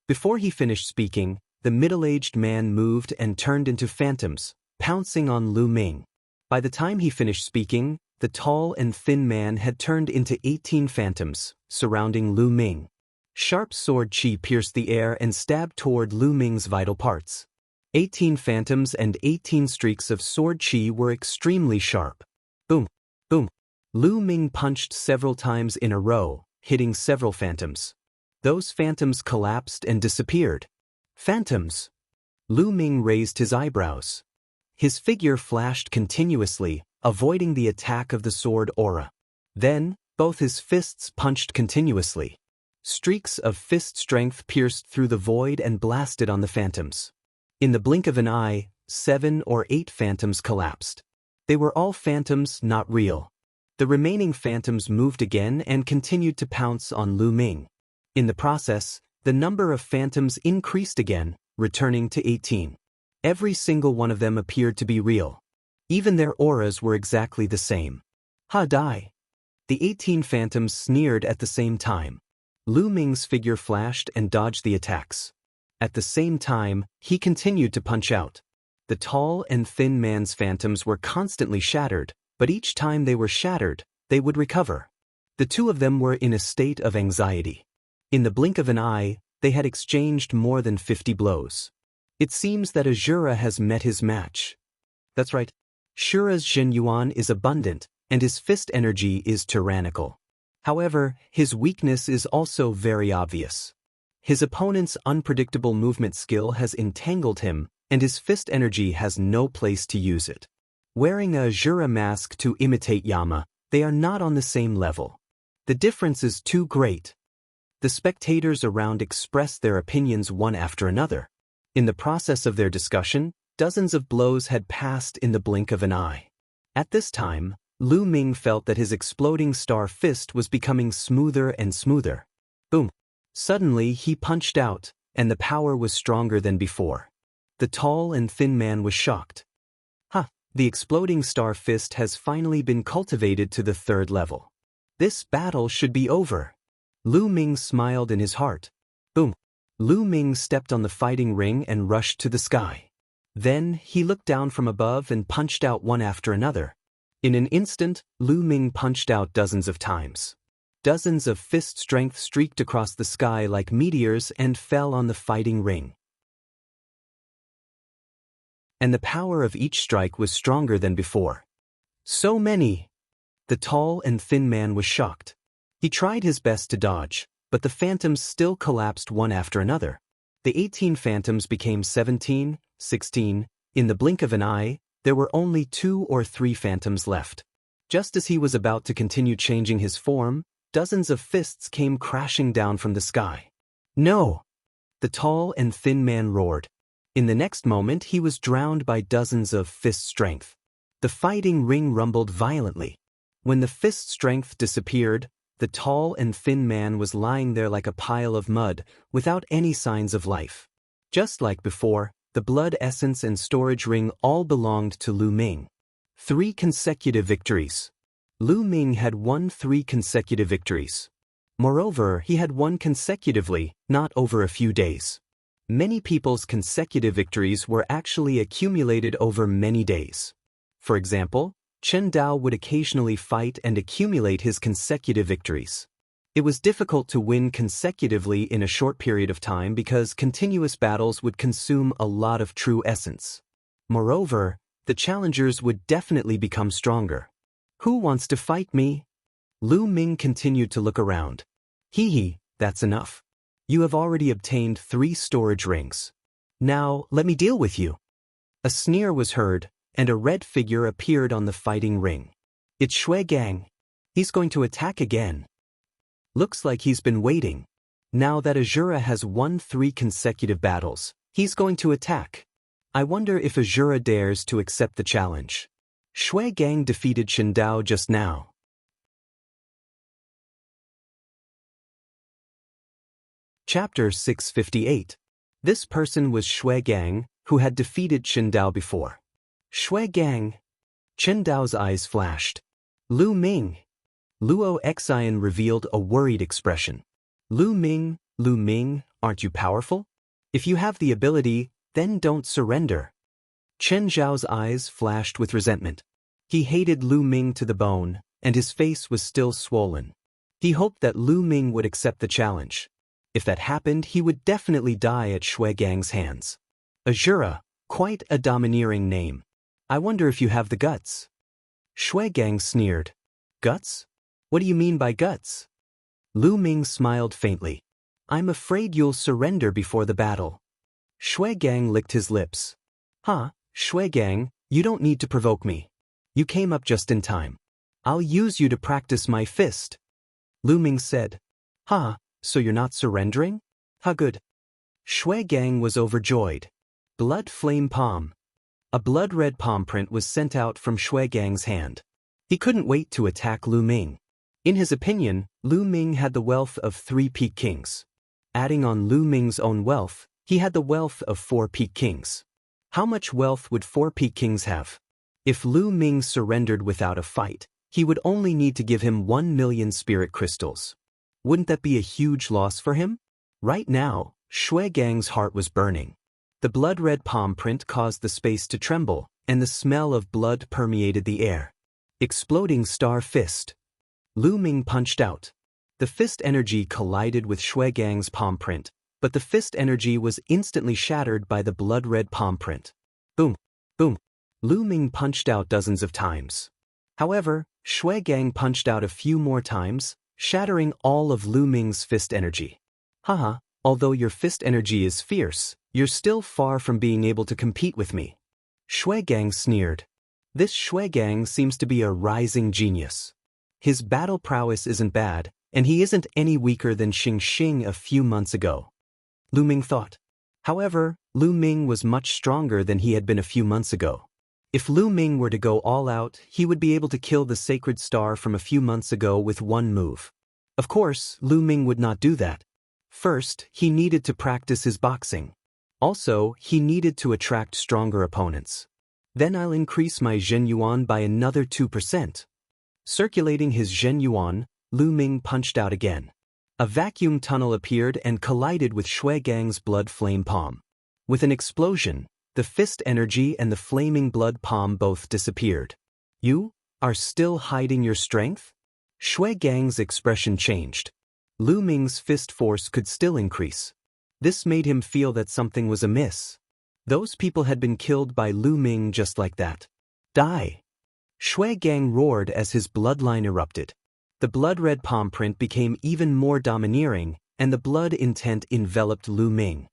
Before he finished speaking, the middle-aged man moved and turned into phantoms, pouncing on Lu Ming. By the time he finished speaking, the tall and thin man had turned into 18 phantoms, surrounding Lu Ming. Sharp sword chi pierced the air and stabbed toward Lu Ming's vital parts. 18 phantoms and 18 streaks of sword chi were extremely sharp. Boom, boom. Lu Ming punched several times in a row, hitting several phantoms. Those phantoms collapsed and disappeared. Phantoms. Lu Ming raised his eyebrows. His figure flashed continuously, avoiding the attack of the sword aura. Then, both his fists punched continuously. Streaks of fist strength pierced through the void and blasted on the phantoms. In the blink of an eye, 7 or 8 phantoms collapsed. They were all phantoms, not real. The remaining phantoms moved again and continued to pounce on Lu Ming. In the process, the number of phantoms increased again, returning to 18. Every single one of them appeared to be real. Even their auras were exactly the same. Ha die! The 18 phantoms sneered at the same time. Lu Ming's figure flashed and dodged the attacks. At the same time, he continued to punch out. The tall and thin man's phantoms were constantly shattered, but each time they were shattered, they would recover. The two of them were in a state of anxiety. In the blink of an eye, they had exchanged more than 50 blows. It seems that Azura has met his match. That's right. Shura's Zhenyuan is abundant, and his fist energy is tyrannical. However, his weakness is also very obvious. His opponent's unpredictable movement skill has entangled him, and his fist energy has no place to use it. Wearing a Azura mask to imitate Yama, they are not on the same level. The difference is too great. The spectators around expressed their opinions one after another. In the process of their discussion, dozens of blows had passed in the blink of an eye. At this time, Lu Ming felt that his exploding star fist was becoming smoother and smoother. Boom! Suddenly he punched out, and the power was stronger than before. The tall and thin man was shocked. Ha! The exploding star fist has finally been cultivated to the 3rd level. This battle should be over. Lu Ming smiled in his heart. Boom! Lu Ming stepped on the fighting ring and rushed to the sky. Then, he looked down from above and punched out one after another. In an instant, Lu Ming punched out dozens of times. Dozens of fist strength streaked across the sky like meteors and fell on the fighting ring. And the power of each strike was stronger than before. So many! The tall and thin man was shocked. He tried his best to dodge, but the phantoms still collapsed one after another. The 18 phantoms became 17, 16. In the blink of an eye, there were only 2 or 3 phantoms left. Just as he was about to continue changing his form, dozens of fists came crashing down from the sky. No! The tall and thin man roared. In the next moment, he was drowned by dozens of fist strength. The fighting ring rumbled violently. When the fist strength disappeared, the tall and thin man was lying there like a pile of mud, without any signs of life. Just like before, the blood essence and storage ring all belonged to Lu Ming. 3 consecutive victories. Lu Ming had won 3 consecutive victories. Moreover, he had won consecutively, not over a few days. Many people's consecutive victories were actually accumulated over many days. For example, Chen Dao would occasionally fight and accumulate his consecutive victories. It was difficult to win consecutively in a short period of time because continuous battles would consume a lot of true essence. Moreover, the challengers would definitely become stronger. Who wants to fight me? Lu Ming continued to look around. Hee, that's enough. You have already obtained 3 storage rings. Now, let me deal with you. A sneer was heard, and a red figure appeared on the fighting ring. It's Shui Gang. He's going to attack again. Looks like he's been waiting. Now that Azura has won 3 consecutive battles, he's going to attack. I wonder if Azura dares to accept the challenge. Shui Gang defeated Shindao just now. Chapter 658. This person was Shui Gang, who had defeated Shindao before. Shui Gang. Shindao's eyes flashed. Lu Ming. Luo Xian revealed a worried expression. Lu Ming, aren't you powerful? If you have the ability, then don't surrender. Chen Zhao's eyes flashed with resentment. He hated Lu Ming to the bone, and his face was still swollen. He hoped that Lu Ming would accept the challenge. If that happened, he would definitely die at Shui Gang's hands. Azura, quite a domineering name. I wonder if you have the guts. Shui Gang sneered. Guts? What do you mean by guts? Lu Ming smiled faintly. I'm afraid you'll surrender before the battle. Shui Gang licked his lips. Shui Gang, you don't need to provoke me. You came up just in time. I'll use you to practice my fist. Lu Ming said. So you're not surrendering? Good. Shui Gang was overjoyed. Blood flame palm. A blood-red palm print was sent out from Shui Gang's hand. He couldn't wait to attack Lu Ming. In his opinion, Lu Ming had the wealth of 3 Peak Kings. Adding on Lu Ming's own wealth, he had the wealth of 4 Peak Kings. How much wealth would 4 Peak Kings have? If Lu Ming surrendered without a fight, he would only need to give him 1 million spirit crystals. Wouldn't that be a huge loss for him? Right now, Shui Gang's heart was burning. The blood-red palm print caused the space to tremble, and the smell of blood permeated the air. Exploding Star Fist. Lu Ming punched out. The fist energy collided with Shui Gang's palm print, but the fist energy was instantly shattered by the blood-red palm print. Boom, boom. Lu Ming punched out dozens of times. However, Shui Gang punched out a few more times, shattering all of Lu Ming's fist energy. Although your fist energy is fierce, you're still far from being able to compete with me. Shui Gang sneered. This Shui Gang seems to be a rising genius. His battle prowess isn't bad, and he isn't any weaker than Xing a few months ago. Lu Ming thought. However, Lu Ming was much stronger than he had been a few months ago. If Lu Ming were to go all out, he would be able to kill the sacred star from a few months ago with one move. Of course, Lu Ming would not do that. First, he needed to practice his boxing. Also, he needed to attract stronger opponents. Then I'll increase my Zhen Yuan by another 2%. Circulating his Zhen Yuan, Lu Ming punched out again. A vacuum tunnel appeared and collided with Shui Gang's blood flame palm. With an explosion, the fist energy and the flaming blood palm both disappeared. You are still hiding your strength? Shui Gang's expression changed. Lu Ming's fist force could still increase. This made him feel that something was amiss. Those people had been killed by Lu Ming just like that. Die! Shui Gang roared as his bloodline erupted. The blood-red palm print became even more domineering, and the blood intent enveloped Lu Ming.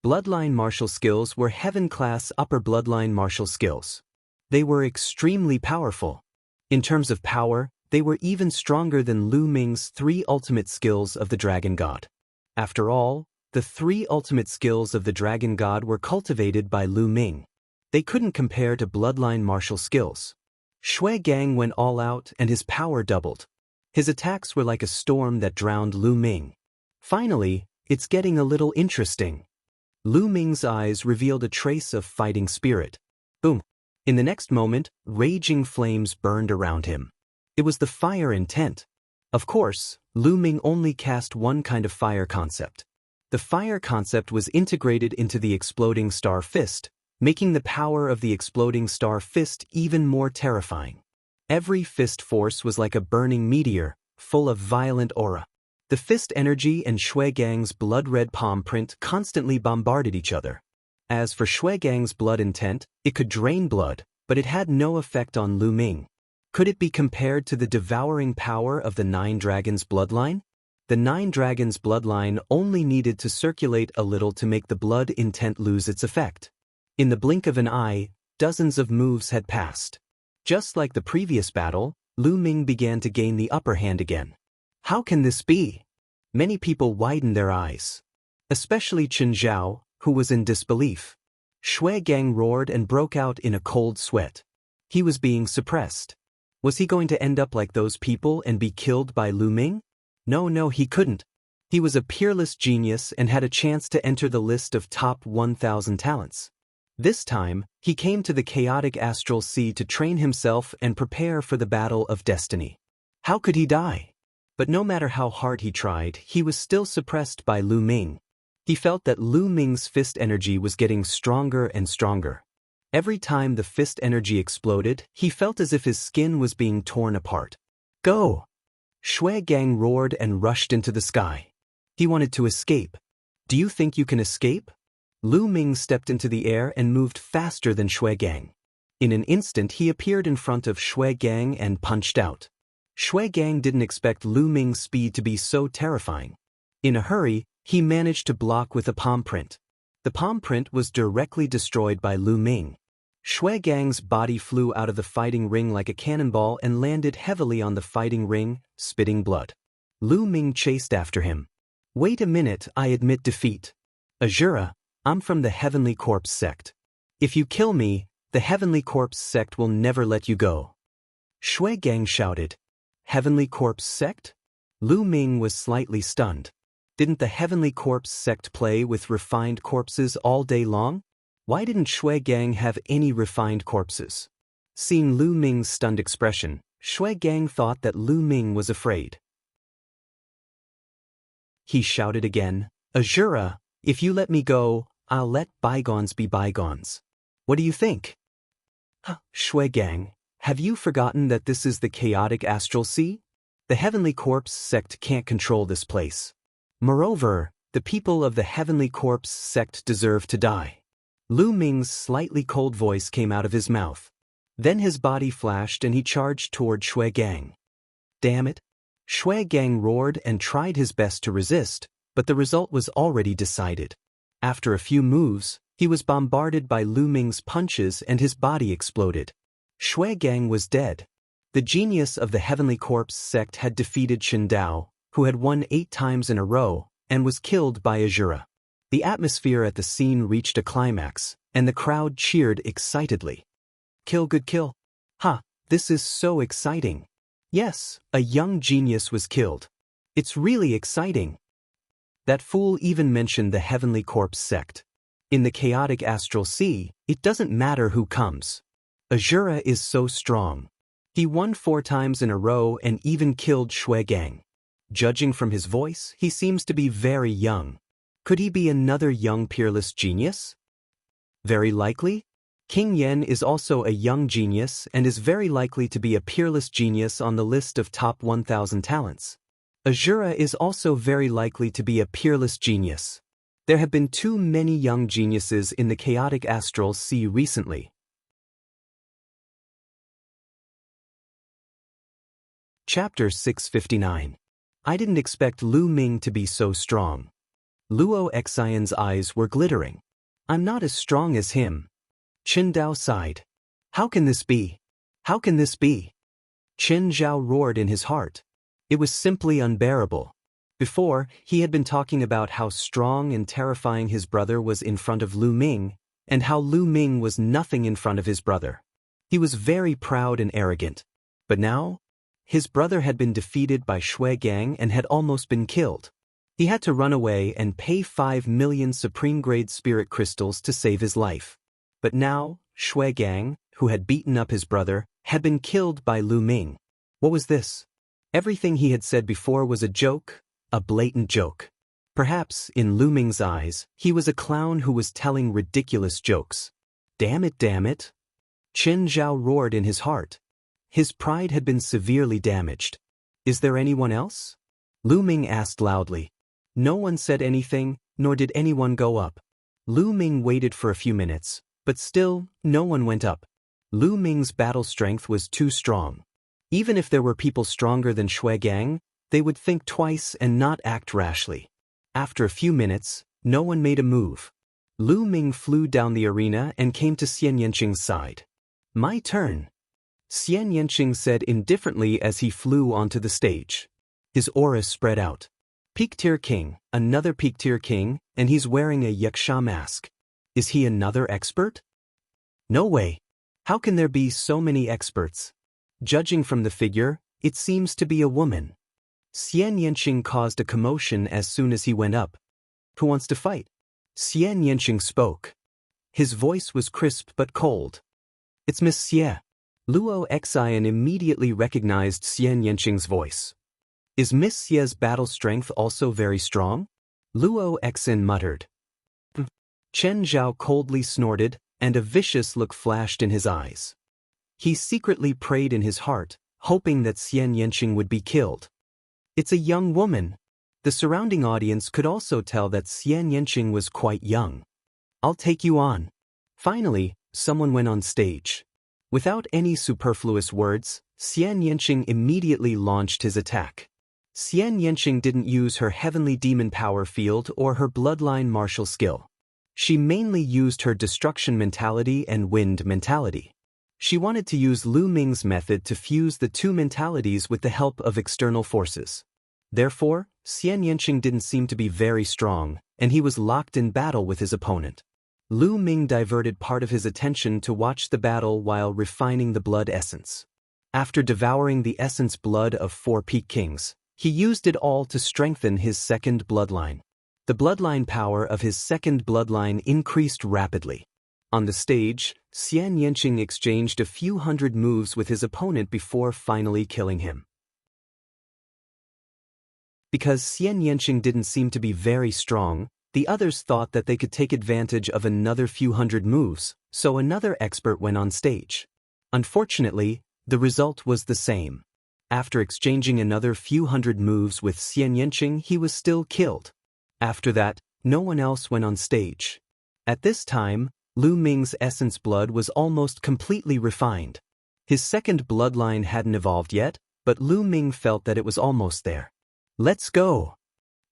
Bloodline martial skills were heaven-class upper bloodline martial skills. They were extremely powerful. In terms of power, they were even stronger than Lu Ming's 3 ultimate skills of the Dragon God. After all, the 3 ultimate skills of the Dragon God were cultivated by Lu Ming. They couldn't compare to bloodline martial skills. Shui Gang went all out and his power doubled. His attacks were like a storm that drowned Lu Ming. Finally, it's getting a little interesting. Lu Ming's eyes revealed a trace of fighting spirit. Boom. In the next moment, raging flames burned around him. It was the fire intent. Of course, Lu Ming only cast one kind of fire concept. The fire concept was integrated into the exploding star fist, making the power of the exploding star fist even more terrifying. Every fist force was like a burning meteor, full of violent aura. The fist energy and Shui Gang's blood-red palm print constantly bombarded each other. As for Shui Gang's blood intent, it could drain blood, but it had no effect on Lu Ming. Could it be compared to the devouring power of the Nine Dragons' bloodline? The Nine Dragons' bloodline only needed to circulate a little to make the blood intent lose its effect. In the blink of an eye, dozens of moves had passed. Just like the previous battle, Lu Ming began to gain the upper hand again. How can this be? Many people widened their eyes. Especially Chen Zhao, who was in disbelief. Shui Gang roared and broke out in a cold sweat. He was being suppressed. Was he going to end up like those people and be killed by Lu Ming? No, he couldn't. He was a peerless genius and had a chance to enter the list of top 1,000 talents. This time, he came to the chaotic astral sea to train himself and prepare for the battle of destiny. How could he die? But no matter how hard he tried, he was still suppressed by Lu Ming. He felt that Lu Ming's fist energy was getting stronger and stronger. Every time the fist energy exploded, he felt as if his skin was being torn apart. Go! Shui Gang roared and rushed into the sky. He wanted to escape. Do you think you can escape? Lu Ming stepped into the air and moved faster than Shui Gang. In an instant he appeared in front of Shui Gang and punched out. Shui Gang didn't expect Lu Ming's speed to be so terrifying. In a hurry, he managed to block with a palm print. The palm print was directly destroyed by Lu Ming. Shui Gang's body flew out of the fighting ring like a cannonball and landed heavily on the fighting ring, spitting blood. Lu Ming chased after him. Wait a minute, I admit defeat. Azura, I'm from the Heavenly Corpse sect. If you kill me, the Heavenly Corpse sect will never let you go. Shui Gang shouted. Heavenly Corpse sect? Lu Ming was slightly stunned. Didn't the Heavenly Corpse sect play with refined corpses all day long? Why didn't Shui Gang have any refined corpses? Seeing Lu Ming's stunned expression, Shui Gang thought that Lu Ming was afraid. He shouted again, Azura, if you let me go, I'll let bygones be bygones. What do you think? Shui Gang, have you forgotten that this is the chaotic astral sea? The Heavenly Corpse sect can't control this place. Moreover, the people of the Heavenly Corpse sect deserve to die. Lu Ming's slightly cold voice came out of his mouth. Then his body flashed and he charged toward Shui Gang. Damn it! Shui Gang roared and tried his best to resist, but the result was already decided. After a few moves, he was bombarded by Lu Ming's punches and his body exploded. Shui Gang was dead. The genius of the Heavenly Corpse sect had defeated Chen Dao, who had won 8 times in a row, and was killed by Azura. The atmosphere at the scene reached a climax, and the crowd cheered excitedly. Kill, good kill. This is so exciting. Yes, a young genius was killed. It's really exciting. That fool even mentioned the Heavenly Corpse sect. In the chaotic astral sea, it doesn't matter who comes. Azura is so strong. He won 4 times in a row and even killed Shui Gang. Judging from his voice, he seems to be very young. Could he be another young peerless genius? Very likely. King Yen is also a young genius and is very likely to be a peerless genius on the list of top 1,000 talents. Azura is also very likely to be a peerless genius. There have been too many young geniuses in the chaotic astral sea recently. Chapter 659. I didn't expect Lu Ming to be so strong. Luo Xian's eyes were glittering. I'm not as strong as him. Chen Dao sighed. How can this be? How can this be? Chen Zhao roared in his heart. It was simply unbearable. Before, he had been talking about how strong and terrifying his brother was in front of Lu Ming, and how Lu Ming was nothing in front of his brother. He was very proud and arrogant. But now, his brother had been defeated by Shui Gang and had almost been killed. He had to run away and pay 5 million supreme-grade spirit crystals to save his life. But now, Shui Gang, who had beaten up his brother, had been killed by Lu Ming. What was this? Everything he had said before was a joke, a blatant joke. Perhaps, in Lu Ming's eyes, he was a clown who was telling ridiculous jokes. Damn it, damn it. Chen Zhao roared in his heart. His pride had been severely damaged. "Is there anyone else?" Lu Ming asked loudly. No one said anything, nor did anyone go up. Lu Ming waited for a few minutes, but still, no one went up. Lu Ming's battle strength was too strong. Even if there were people stronger than Shui Gang, they would think twice and not act rashly. After a few minutes, no one made a move. Lu Ming flew down the arena and came to Xian Yanqing's side. "My turn," Xian Yanqing said indifferently as he flew onto the stage. His aura spread out. Peak-tier king, another peak-tier king, and he's wearing a Yuxia mask. Is he another expert? No way. How can there be so many experts? Judging from the figure, it seems to be a woman. Xian Yanqing caused a commotion as soon as he went up. Who wants to fight? Xian Yanqing spoke. His voice was crisp but cold. It's Miss Xie. Luo Xian immediately recognized Xian Yanqing's voice. Is Miss Xie's battle strength also very strong? Luo Xian muttered. Chen Zhao coldly snorted, and a vicious look flashed in his eyes. He secretly prayed in his heart, hoping that Xian Yanqing would be killed. It's a young woman. The surrounding audience could also tell that Xian Yanqing was quite young. I'll take you on. Finally, someone went on stage. Without any superfluous words, Xian Yanqing immediately launched his attack. Xian Yanqing didn't use her heavenly demon power field or her bloodline martial skill. She mainly used her destruction mentality and wind mentality. She wanted to use Lu Ming's method to fuse the two mentalities with the help of external forces. Therefore, Xian Yanqing didn't seem to be very strong, and he was locked in battle with his opponent. Lu Ming diverted part of his attention to watch the battle while refining the blood essence. After devouring the essence blood of 4 peak kings, he used it all to strengthen his second bloodline. The bloodline power of his second bloodline increased rapidly. On the stage, Xian Yanqing exchanged a few hundred moves with his opponent before finally killing him. Because Xian Yanqing didn't seem to be very strong, the others thought that they could take advantage of another few hundred moves, so another expert went on stage. Unfortunately, the result was the same. After exchanging another few hundred moves with Xian Yanqing, he was still killed. After that, no one else went on stage. At this time, Lu Ming's essence blood was almost completely refined. His second bloodline hadn't evolved yet, but Lu Ming felt that it was almost there. Let's go!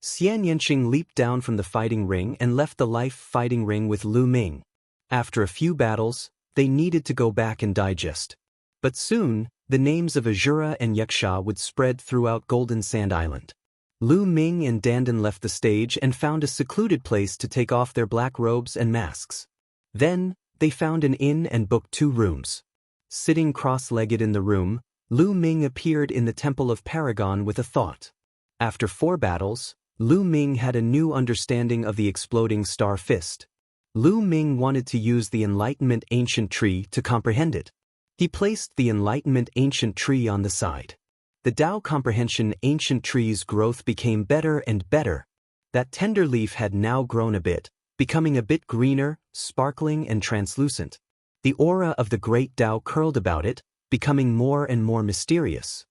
Xian Yanqing leaped down from the fighting ring and left the life fighting ring with Lu Ming. After a few battles, they needed to go back and digest. But soon, the names of Azura and Yuxia would spread throughout Golden Sand Island. Lu Ming and Dandan left the stage and found a secluded place to take off their black robes and masks. Then, they found an inn and booked 2 rooms. Sitting cross-legged in the room, Lu Ming appeared in the Temple of Paragon with a thought. After 4 battles, Lu Ming had a new understanding of the exploding star fist. Lu Ming wanted to use the Enlightenment Ancient Tree to comprehend it. He placed the Enlightenment Ancient Tree on the side. The Tao Comprehension Ancient Tree's growth became better and better. That tender leaf had now grown a bit, becoming a bit greener, sparkling and translucent. The aura of the Great Tao curled about it, becoming more and more mysterious.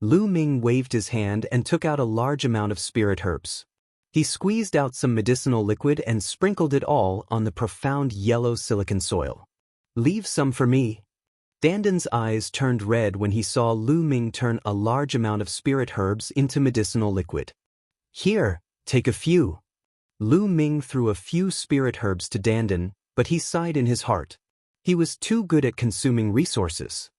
Lu Ming waved his hand and took out a large amount of spirit herbs. He squeezed out some medicinal liquid and sprinkled it all on the profound yellow silicon soil. Leave some for me. Dandan's eyes turned red when he saw Lu Ming turn a large amount of spirit herbs into medicinal liquid. Here, take a few. Lu Ming threw a few spirit herbs to Dandan, but he sighed in his heart. He was too good at consuming resources.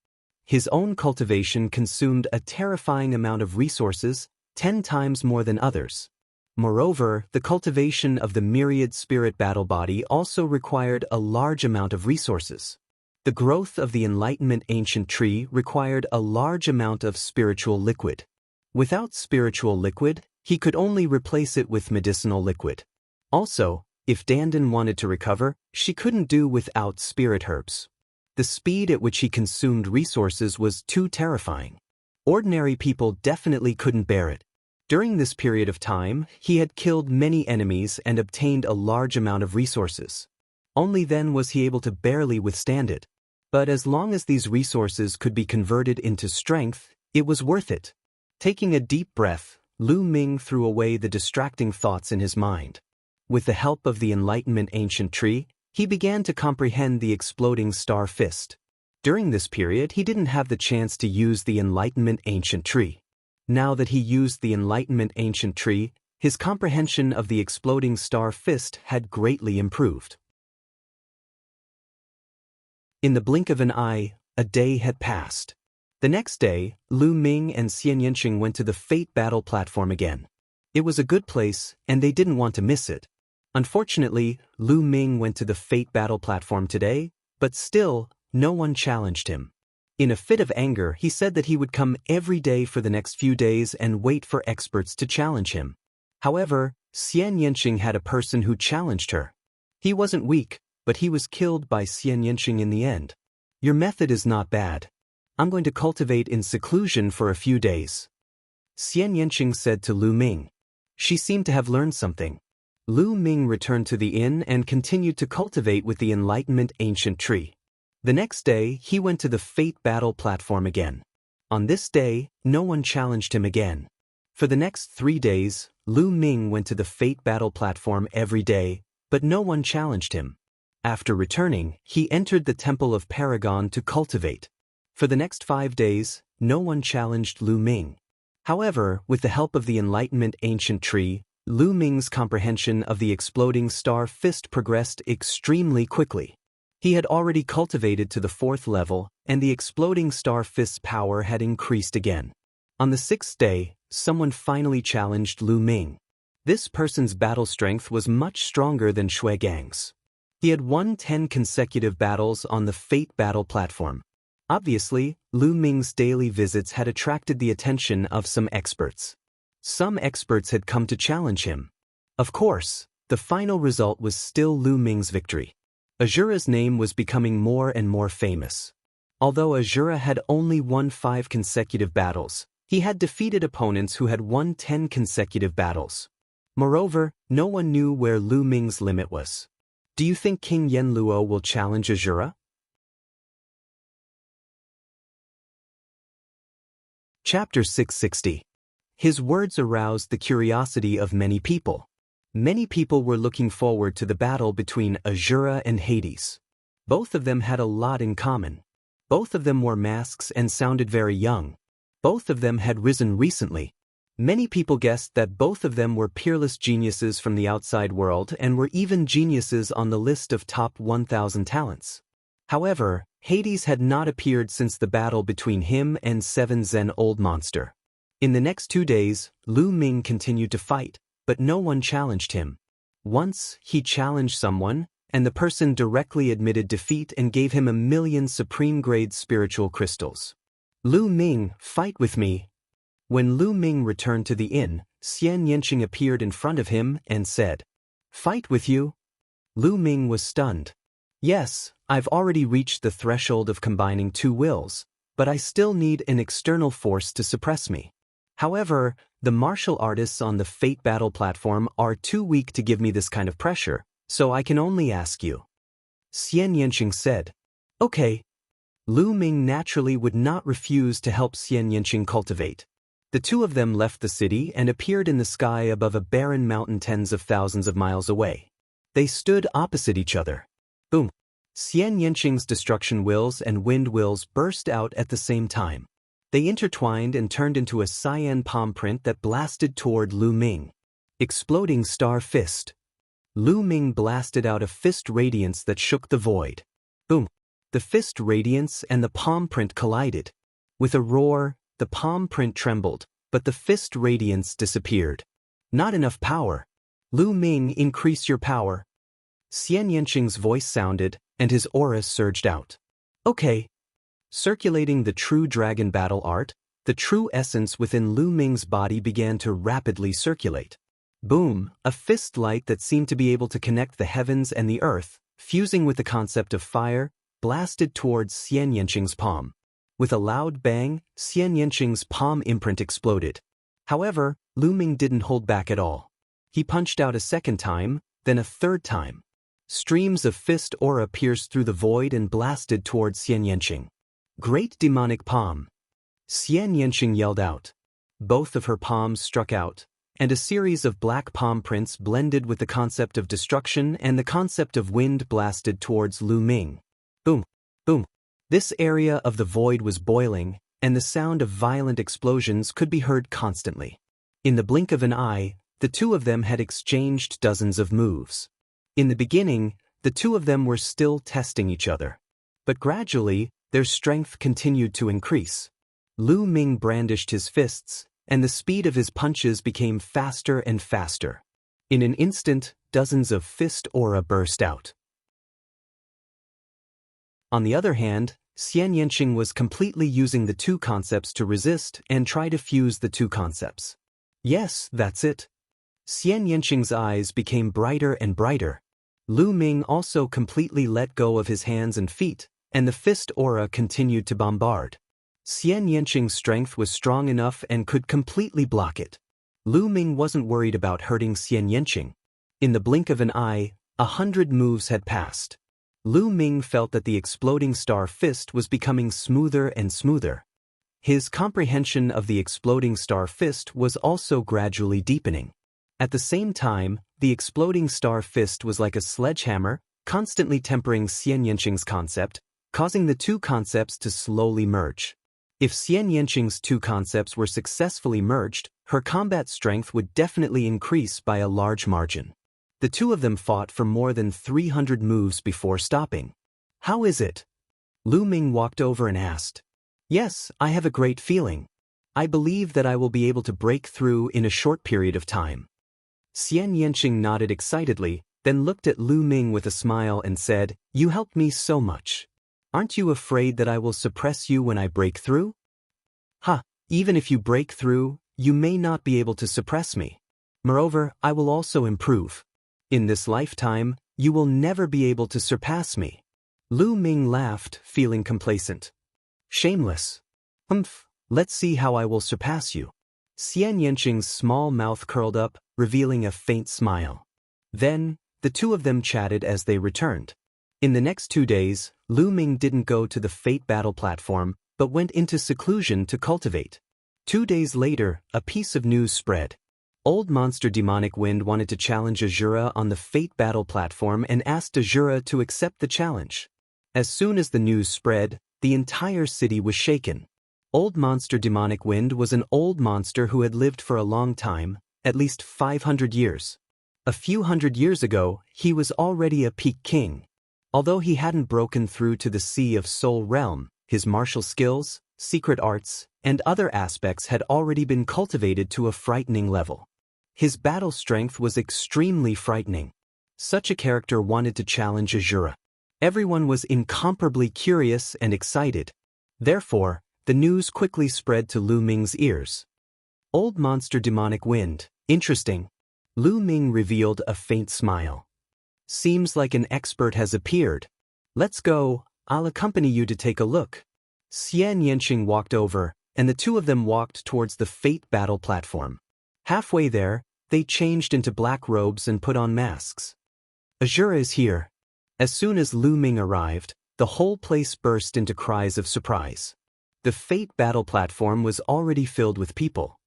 His own cultivation consumed a terrifying amount of resources, 10 times more than others. Moreover, the cultivation of the myriad spirit battle body also required a large amount of resources. The growth of the Enlightenment Ancient Tree required a large amount of spiritual liquid. Without spiritual liquid, he could only replace it with medicinal liquid. Also, if Dandan wanted to recover, she couldn't do without spirit herbs. The speed at which he consumed resources was too terrifying. Ordinary people definitely couldn't bear it. During this period of time, he had killed many enemies and obtained a large amount of resources. Only then was he able to barely withstand it. But as long as these resources could be converted into strength, it was worth it. Taking a deep breath, Lu Ming threw away the distracting thoughts in his mind. With the help of the Enlightenment Ancient Tree, he began to comprehend the exploding star fist. During this period, he didn't have the chance to use the Enlightenment Ancient Tree. Now that he used the Enlightenment Ancient Tree, his comprehension of the exploding star fist had greatly improved. In the blink of an eye, a day had passed. The next day, Lu Ming and Xian Yanqing went to the Fate Battle platform again. It was a good place, and they didn't want to miss it. Unfortunately, Lu Ming went to the Fate Battle platform today, but still, no one challenged him. In a fit of anger, he said that he would come every day for the next few days and wait for experts to challenge him. However, Xian Yanqing had a person who challenged her. He wasn't weak, but he was killed by Xian Yanqing in the end. Your method is not bad. I'm going to cultivate in seclusion for a few days. Xian Yanqing said to Lu Ming. She seemed to have learned something. Lu Ming returned to the inn and continued to cultivate with the Enlightenment Ancient Tree. The next day, he went to the Fate Battle platform again. On this day, no one challenged him again. For the next 3 days, Lu Ming went to the Fate Battle platform every day, but no one challenged him. After returning, he entered the Temple of Paragon to cultivate. For the next 5 days, no one challenged Lu Ming. However, with the help of the Enlightenment Ancient Tree, Lu Ming's comprehension of the exploding star fist progressed extremely quickly. He had already cultivated to the 4th level, and the exploding star fist's power had increased again. On the 6th day, someone finally challenged Lu Ming. This person's battle strength was much stronger than Shui Gang's. He had won 10 consecutive battles on the Fate Battle platform. Obviously, Lu Ming's daily visits had attracted the attention of some experts. Some experts had come to challenge him. Of course, the final result was still Lu Ming's victory. Azura's name was becoming more and more famous. Although Azura had only won 5 consecutive battles, he had defeated opponents who had won 10 consecutive battles. Moreover, no one knew where Lu Ming's limit was. Do you think King Yanluo will challenge Azura? Chapter 660. His words aroused the curiosity of many people. Many people were looking forward to the battle between Azura and Hades. Both of them had a lot in common. Both of them wore masks and sounded very young. Both of them had risen recently. Many people guessed that both of them were peerless geniuses from the outside world and were even geniuses on the list of top 1,000 talents. However, Hades had not appeared since the battle between him and 7 Zen Old Monster. In the next 2 days, Lu Ming continued to fight, but no one challenged him. Once, he challenged someone, and the person directly admitted defeat and gave him 1,000,000 supreme-grade spiritual crystals. Lu Ming, fight with me. When Lu Ming returned to the inn, Xian Yanqing appeared in front of him and said, "Fight with you?" Lu Ming was stunned. "Yes, I've already reached the threshold of combining 2 wills, but I still need an external force to suppress me. However, the martial artists on the Fate Battle platform are too weak to give me this kind of pressure, so I can only ask you." Xian Yanqing said. "Okay." Lu Ming naturally would not refuse to help Xian Yanqing cultivate. The two of them left the city and appeared in the sky above a barren mountain tens of thousands of miles away. They stood opposite each other. Boom! Xian Yanqing's destruction wills and wind wills burst out at the same time. They intertwined and turned into a cyan palm print that blasted toward Lu Ming. Exploding Star Fist. Lu Ming blasted out a fist radiance that shook the void. Boom! The fist radiance and the palm print collided. With a roar, the palm print trembled, but the fist radiance disappeared. Not enough power. Lu Ming, increase your power. Xian Yanqing's voice sounded, and his aura surged out. Okay. Circulating the true dragon battle art, the true essence within Lu Ming's body began to rapidly circulate. Boom, a fist light that seemed to be able to connect the heavens and the earth, fusing with the concept of fire, blasted towards Xian Yanqing's palm. With a loud bang, Xian Yanqing's palm imprint exploded. However, Lu Ming didn't hold back at all. He punched out a second time, then a third time. Streams of fist aura pierced through the void and blasted towards Xian Yanqing. Great demonic palm. Xian Yanqing yelled out. Both of her palms struck out, and a series of black palm prints blended with the concept of destruction and the concept of wind blasted towards Lu Ming. Boom, boom. This area of the void was boiling, and the sound of violent explosions could be heard constantly. In the blink of an eye, the two of them had exchanged dozens of moves. In the beginning, the two of them were still testing each other. But gradually, their strength continued to increase. Lu Ming brandished his fists, and the speed of his punches became faster and faster. In an instant, dozens of fist aura burst out. On the other hand, Xian Yanqing was completely using the two concepts to resist and try to fuse the two concepts. Yes, that's it. Xian Yanqing's eyes became brighter and brighter. Lu Ming also completely let go of his hands and feet, and the fist aura continued to bombard. Xian Yanqing's strength was strong enough and could completely block it. Lu Ming wasn't worried about hurting Xian Yanqing. In the blink of an eye, 100 moves had passed. Lu Ming felt that the exploding star fist was becoming smoother and smoother. His comprehension of the exploding star fist was also gradually deepening. At the same time, the exploding star fist was like a sledgehammer, constantly tempering Xian Yanqing's concept, causing the two concepts to slowly merge. If Xian Yanqing's two concepts were successfully merged, her combat strength would definitely increase by a large margin. The two of them fought for more than 300 moves before stopping. How is it? Lu Ming walked over and asked. Yes, I have a great feeling. I believe that I will be able to break through in a short period of time. Xian Yanqing nodded excitedly, then looked at Lu Ming with a smile and said, You helped me so much. Aren't you afraid that I will suppress you when I break through? Even if you break through, you may not be able to suppress me. Moreover, I will also improve. In this lifetime, you will never be able to surpass me. Lu Ming laughed, feeling complacent. Shameless. Let's see how I will surpass you. Xian Yanqing's small mouth curled up, revealing a faint smile. Then, the two of them chatted as they returned. In the next 2 days, Lu Ming didn't go to the Fate Battle platform, but went into seclusion to cultivate. 2 days later, a piece of news spread. Old Monster Demonic Wind wanted to challenge Azura on the Fate Battle platform and asked Azura to accept the challenge. As soon as the news spread, the entire city was shaken. Old Monster Demonic Wind was an old monster who had lived for a long time, at least 500 years. A few hundred years ago, he was already a peak king. Although he hadn't broken through to the Sea of Soul realm, his martial skills, secret arts, and other aspects had already been cultivated to a frightening level. His battle strength was extremely frightening. Such a character wanted to challenge Azura. Everyone was incomparably curious and excited. Therefore, the news quickly spread to Lu Ming's ears. Old Monster Demonic Wind, interesting. Lu Ming revealed a faint smile. Seems like an expert has appeared. Let's go, I'll accompany you to take a look. Xian Yanqing walked over, and the two of them walked towards the Fate Battle platform. Halfway there, they changed into black robes and put on masks. Azura is here. As soon as Lu Ming arrived, the whole place burst into cries of surprise. The Fate Battle platform was already filled with people.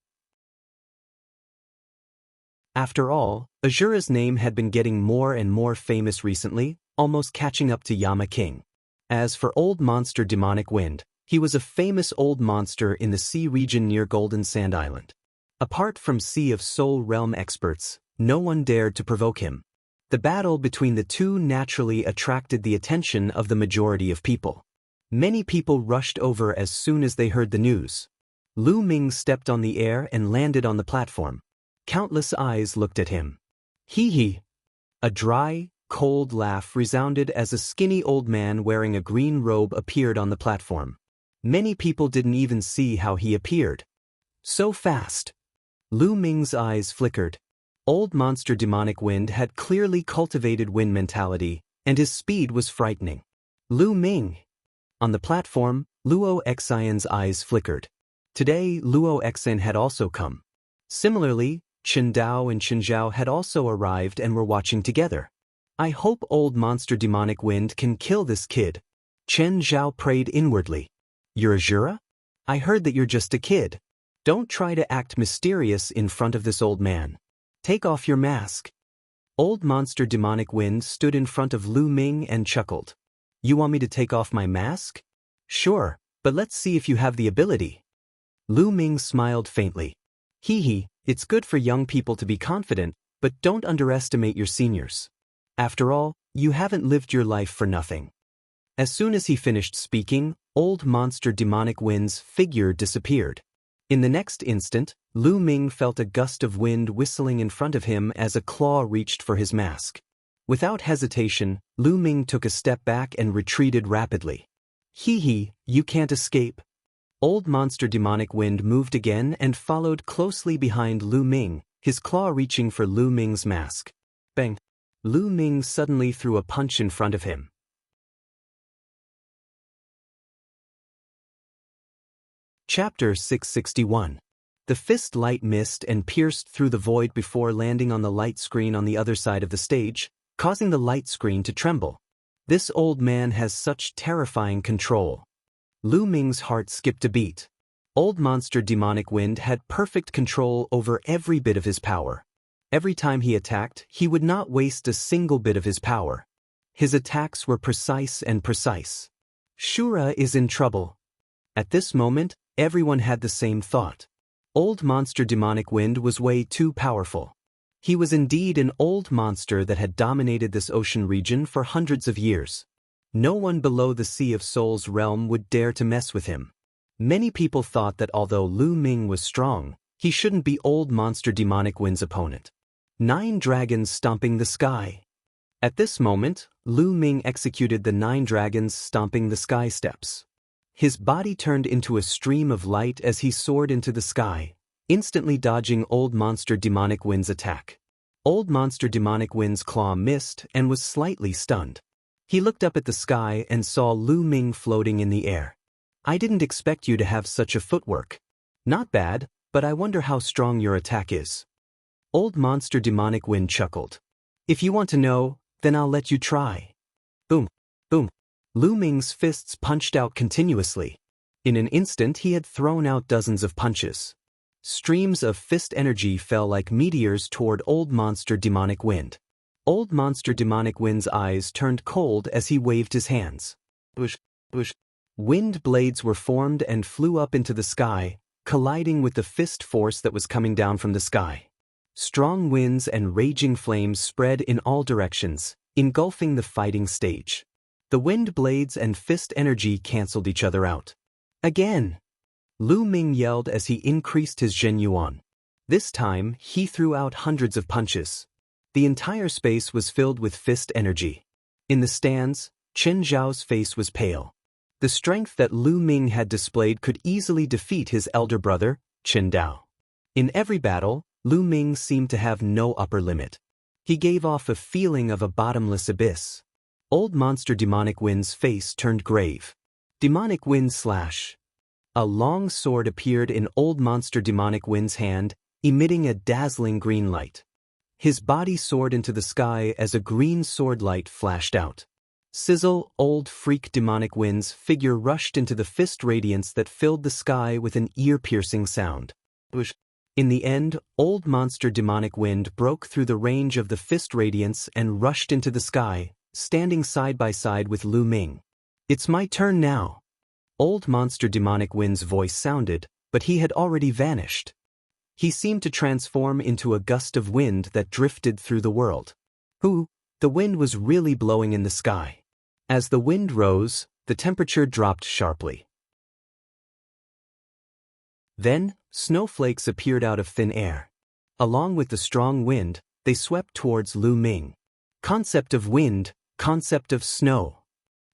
After all, Azura's name had been getting more and more famous recently, almost catching up to Yama King. As for Old Monster Demonic Wind, he was a famous old monster in the sea region near Golden Sand Island. Apart from Sea of Soul realm experts, no one dared to provoke him. The battle between the two naturally attracted the attention of the majority of people. Many people rushed over as soon as they heard the news. Lu Ming stepped on the air and landed on the platform. Countless eyes looked at him. Hee. A dry, cold laugh resounded as a skinny old man wearing a green robe appeared on the platform. Many people didn't even see how he appeared. So fast. Lu Ming's eyes flickered. Old Monster Demonic Wind had clearly cultivated wind mentality, and his speed was frightening. Lu Ming. On the platform, Luo Xian's eyes flickered. Today, Luo Xian had also come. Similarly, Chen Dao and Chen Zhao had also arrived and were watching together. I hope old monster demonic wind can kill this kid. Chen Zhao prayed inwardly. You're a Jura? I heard that you're just a kid. Don't try to act mysterious in front of this old man. Take off your mask. Old monster demonic wind stood in front of Lu Ming and chuckled. You want me to take off my mask? Sure, but let's see if you have the ability. Lu Ming smiled faintly. Hee hee, it's good for young people to be confident, but don't underestimate your seniors. After all, you haven't lived your life for nothing. As soon as he finished speaking, old monster demonic wind's figure disappeared. In the next instant, Lu Ming felt a gust of wind whistling in front of him as a claw reached for his mask. Without hesitation, Lu Ming took a step back and retreated rapidly. Hee hee, you can't escape. Old monster demonic wind moved again and followed closely behind Lu Ming, his claw reaching for Lu Ming's mask. Bang! Lu Ming suddenly threw a punch in front of him. Chapter 661. The fist light missed and pierced through the void before landing on the light screen on the other side of the stage, causing the light screen to tremble. This old man has such terrifying control. Lu Ming's heart skipped a beat. Old monster demonic wind had perfect control over every bit of his power. Every time he attacked, he would not waste a single bit of his power. His attacks were precise and precise. Shura is in trouble. At this moment, everyone had the same thought. Old monster demonic wind was way too powerful. He was indeed an old monster that had dominated this ocean region for hundreds of years. No one below the Sea of Souls realm would dare to mess with him. Many people thought that although Lu Ming was strong, he shouldn't be old monster demonic wind's opponent. 9 dragons stomping the sky. At this moment, Lu Ming executed the 9 dragons stomping the sky steps. His body turned into a stream of light as he soared into the sky, instantly dodging old monster demonic wind's attack. Old monster demonic wind's claw missed and was slightly stunned. He looked up at the sky and saw Lu Ming floating in the air. I didn't expect you to have such a footwork. Not bad, but I wonder how strong your attack is. Old monster demonic wind chuckled. If you want to know, then I'll let you try. Boom, boom. Lu Ming's fists punched out continuously. In an instant he had thrown out dozens of punches. Streams of fist energy fell like meteors toward old monster demonic wind. Old monster demonic wind's eyes turned cold as he waved his hands. Whoosh, whoosh. Wind blades were formed and flew up into the sky, colliding with the fist force that was coming down from the sky. Strong winds and raging flames spread in all directions, engulfing the fighting stage. The wind blades and fist energy canceled each other out. Again! Lu Ming yelled as he increased his Zhen Yuan. This time, he threw out hundreds of punches. The entire space was filled with fist energy. In the stands, Chen Zhao's face was pale. The strength that Lu Ming had displayed could easily defeat his elder brother, Chen Dao. In every battle, Lu Ming seemed to have no upper limit. He gave off a feeling of a bottomless abyss. Old monster demonic wind's face turned grave. Demonic wind slash. A long sword appeared in old monster demonic wind's hand, emitting a dazzling green light. His body soared into the sky as a green sword light flashed out. Sizzle, old freak demonic wind's figure rushed into the fist radiance that filled the sky with an ear-piercing sound. Whoosh. In the end, old monster demonic wind broke through the range of the fist radiance and rushed into the sky, standing side by side with Lu Ming. It's my turn now. Old monster demonic wind's voice sounded, but he had already vanished. He seemed to transform into a gust of wind that drifted through the world. The wind was really blowing in the sky. As the wind rose, the temperature dropped sharply. Then, snowflakes appeared out of thin air. Along with the strong wind, they swept towards Lu Ming. Concept of wind, concept of snow.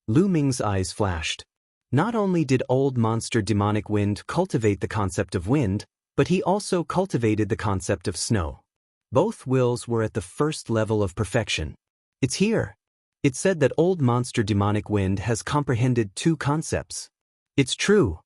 Lu Ming's eyes flashed. Not only did old monster demonic wind cultivate the concept of wind, but he also cultivated the concept of snow. Both wills were at the first level of perfection. It's here. It said that old monster demonic wind has comprehended 2 concepts. It's true.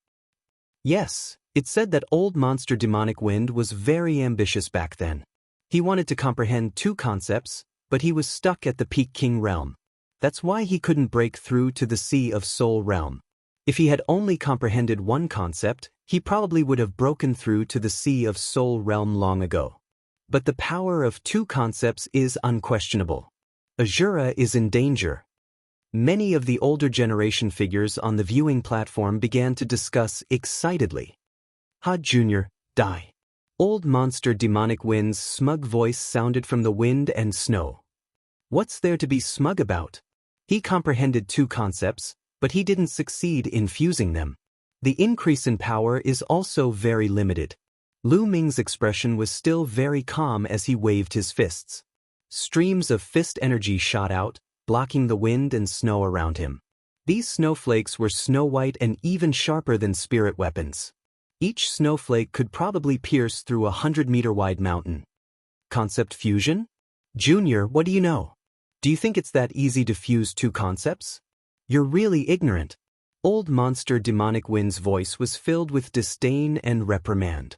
Yes, it said that old monster demonic wind was very ambitious back then. He wanted to comprehend 2 concepts, but he was stuck at the Peak King realm. That's why he couldn't break through to the Sea of Soul realm. If he had only comprehended one concept, he probably would have broken through to the Sea of Soul realm long ago. But the power of two concepts is unquestionable. Azura is in danger. Many of the older generation figures on the viewing platform began to discuss excitedly. Ha Jr., die. Old monster demonic wind's smug voice sounded from the wind and snow. What's there to be smug about? He comprehended two concepts, but he didn't succeed in fusing them. The increase in power is also very limited. Lu Ming's expression was still very calm as he waved his fists. Streams of fist energy shot out, blocking the wind and snow around him. These snowflakes were snow-white and even sharper than spirit weapons. Each snowflake could probably pierce through a 100-meter-wide mountain. Concept fusion? Junior, what do you know? Do you think it's that easy to fuse two concepts? You're really ignorant. Old monster demonic wind's voice was filled with disdain and reprimand.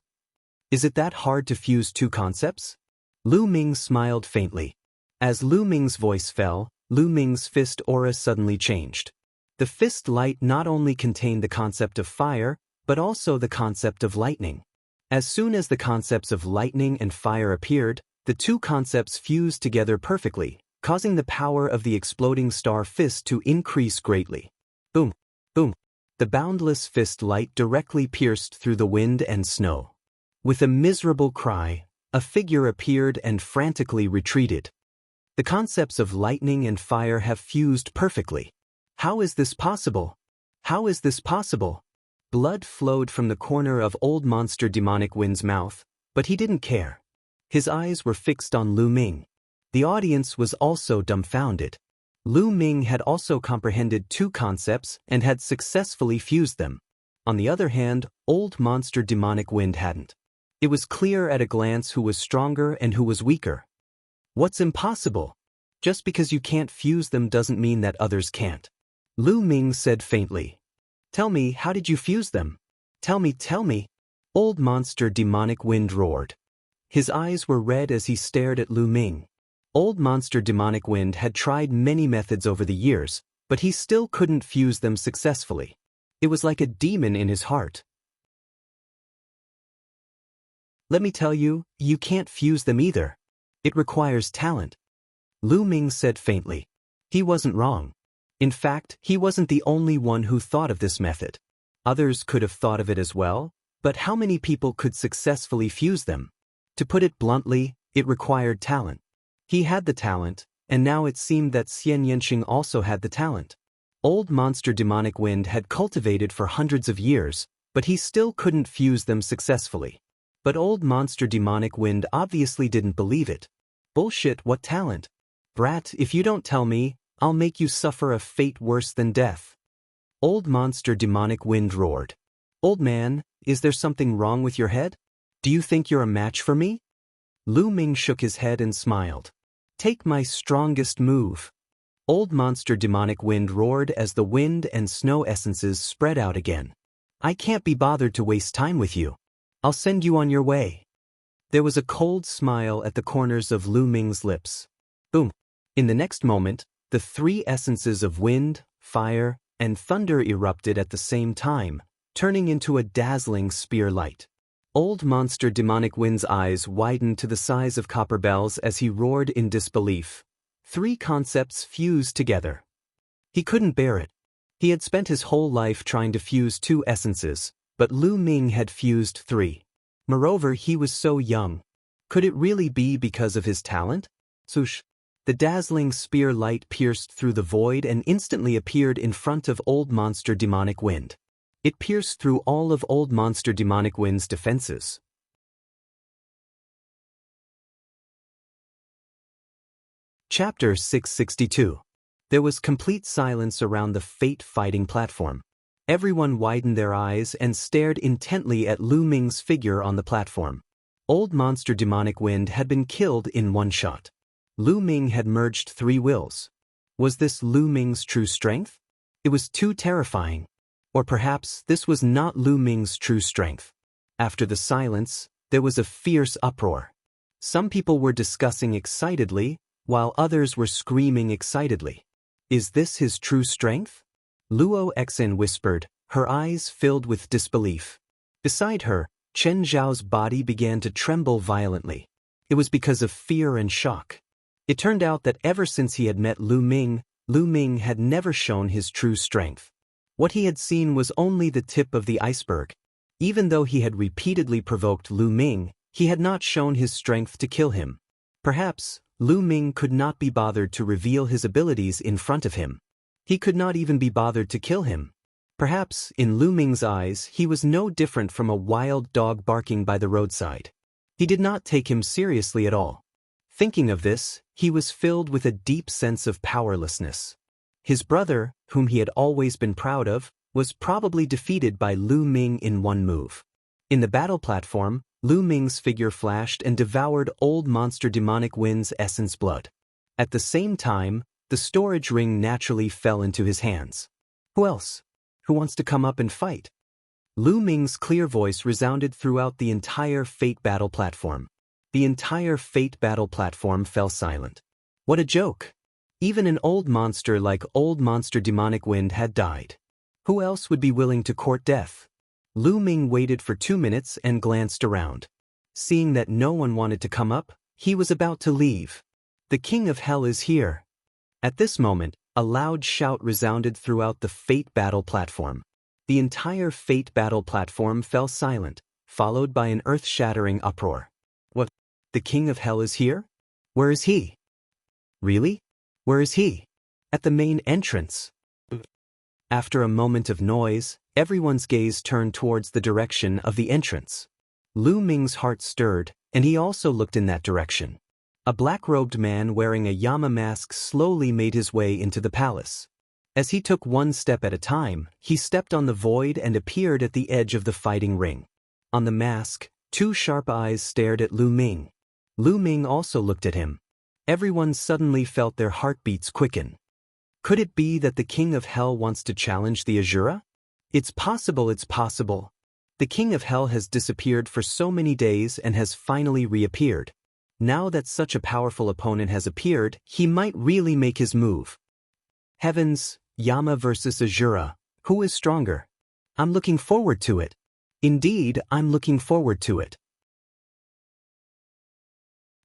Is it that hard to fuse two concepts? Lu Ming smiled faintly. As Lu Ming's voice fell, Lu Ming's fist aura suddenly changed. The fist light not only contained the concept of fire, but also the concept of lightning. As soon as the concepts of lightning and fire appeared, the two concepts fused together perfectly, causing the power of the exploding star fist to increase greatly. Boom, boom. The boundless fist light directly pierced through the wind and snow. With a miserable cry, a figure appeared and frantically retreated. The concepts of lightning and fire have fused perfectly. How is this possible? How is this possible? Blood flowed from the corner of old monster demonic wind's mouth, but he didn't care. His eyes were fixed on Lu Ming. The audience was also dumbfounded. Lu Ming had also comprehended two concepts and had successfully fused them. On the other hand, old monster demonic wind hadn't. It was clear at a glance who was stronger and who was weaker. What's impossible? Just because you can't fuse them doesn't mean that others can't. Lu Ming said faintly. Tell me, how did you fuse them? Tell me. Old monster demonic wind roared. His eyes were red as he stared at Lu Ming. Old monster demonic wind had tried many methods over the years, but he still couldn't fuse them successfully. It was like a demon in his heart. Let me tell you, you can't fuse them either. It requires talent. Lu Ming said faintly. He wasn't wrong. In fact, he wasn't the only one who thought of this method. Others could have thought of it as well, but how many people could successfully fuse them? To put it bluntly, it required talent. He had the talent, and now it seemed that Xian Yanqing also had the talent. Old monster demonic wind had cultivated for hundreds of years, but he still couldn't fuse them successfully. But old monster demonic wind obviously didn't believe it. Bullshit, what talent? Brat, if you don't tell me, I'll make you suffer a fate worse than death. Old monster demonic wind roared. Old man, is there something wrong with your head? Do you think you're a match for me? Lu Ming shook his head and smiled. Take my strongest move. Old monster demonic wind roared as the wind and snow essences spread out again. I can't be bothered to waste time with you. I'll send you on your way. There was a cold smile at the corners of Lu Ming's lips. Boom. In the next moment, the three essences of wind, fire, and thunder erupted at the same time, turning into a dazzling spear light. Old monster demonic wind's eyes widened to the size of copper bells as he roared in disbelief. Three concepts fused together. He couldn't bear it. He had spent his whole life trying to fuse two essences, but Lu Ming had fused three. Moreover, he was so young. Could it really be because of his talent? Swoosh. The dazzling spear light pierced through the void and instantly appeared in front of old monster demonic wind. It pierced through all of old monster demonic wind's defenses. Chapter 662. There was complete silence around the fate-fighting platform. Everyone widened their eyes and stared intently at Lu Ming's figure on the platform. Old monster demonic wind had been killed in one shot. Lu Ming had merged three wills. Was this Lu Ming's true strength? It was too terrifying. Or perhaps this was not Lu Ming's true strength. After the silence, there was a fierce uproar. Some people were discussing excitedly, while others were screaming excitedly. Is this his true strength? Luo Xen whispered, her eyes filled with disbelief. Beside her, Chen Zhao's body began to tremble violently. It was because of fear and shock. It turned out that ever since he had met Lu Ming had never shown his true strength. What he had seen was only the tip of the iceberg. Even though he had repeatedly provoked Lu Ming, he had not shown his strength to kill him. Perhaps, Lu Ming could not be bothered to reveal his abilities in front of him. He could not even be bothered to kill him. Perhaps, in Lu Ming's eyes, he was no different from a wild dog barking by the roadside. He did not take him seriously at all. Thinking of this, he was filled with a deep sense of powerlessness. His brother, whom he had always been proud of, was probably defeated by Lu Ming in one move. In the battle platform, Lu Ming's figure flashed and devoured old monster demonic wind's essence blood. At the same time, the storage ring naturally fell into his hands. Who else? Who wants to come up and fight? Lu Ming's clear voice resounded throughout the entire Fate battle platform. The entire Fate battle platform fell silent. What a joke! Even an old monster like Old Monster Demonic Wind had died. Who else would be willing to court death? Lu Ming waited for 2 minutes and glanced around. Seeing that no one wanted to come up, he was about to leave. The King of Hell is here. At this moment, a loud shout resounded throughout the Fate battle platform. The entire Fate battle platform fell silent, followed by an earth-shattering uproar. What? The King of Hell is here? Where is he? Really? Where is he? At the main entrance. After a moment of noise, everyone's gaze turned towards the direction of the entrance. Lu Ming's heart stirred, and he also looked in that direction. A black-robed man wearing a Yama mask slowly made his way into the palace. As he took one step at a time, he stepped on the void and appeared at the edge of the fighting ring. On the mask, 2 sharp eyes stared at Lu Ming. Lu Ming also looked at him. Everyone suddenly felt their heartbeats quicken. Could it be that the King of Hell wants to challenge the Asura? It's possible, it's possible. The King of Hell has disappeared for so many days and has finally reappeared. Now that such a powerful opponent has appeared, he might really make his move. Heavens, Yama versus Asura, who is stronger? I'm looking forward to it. Indeed, I'm looking forward to it.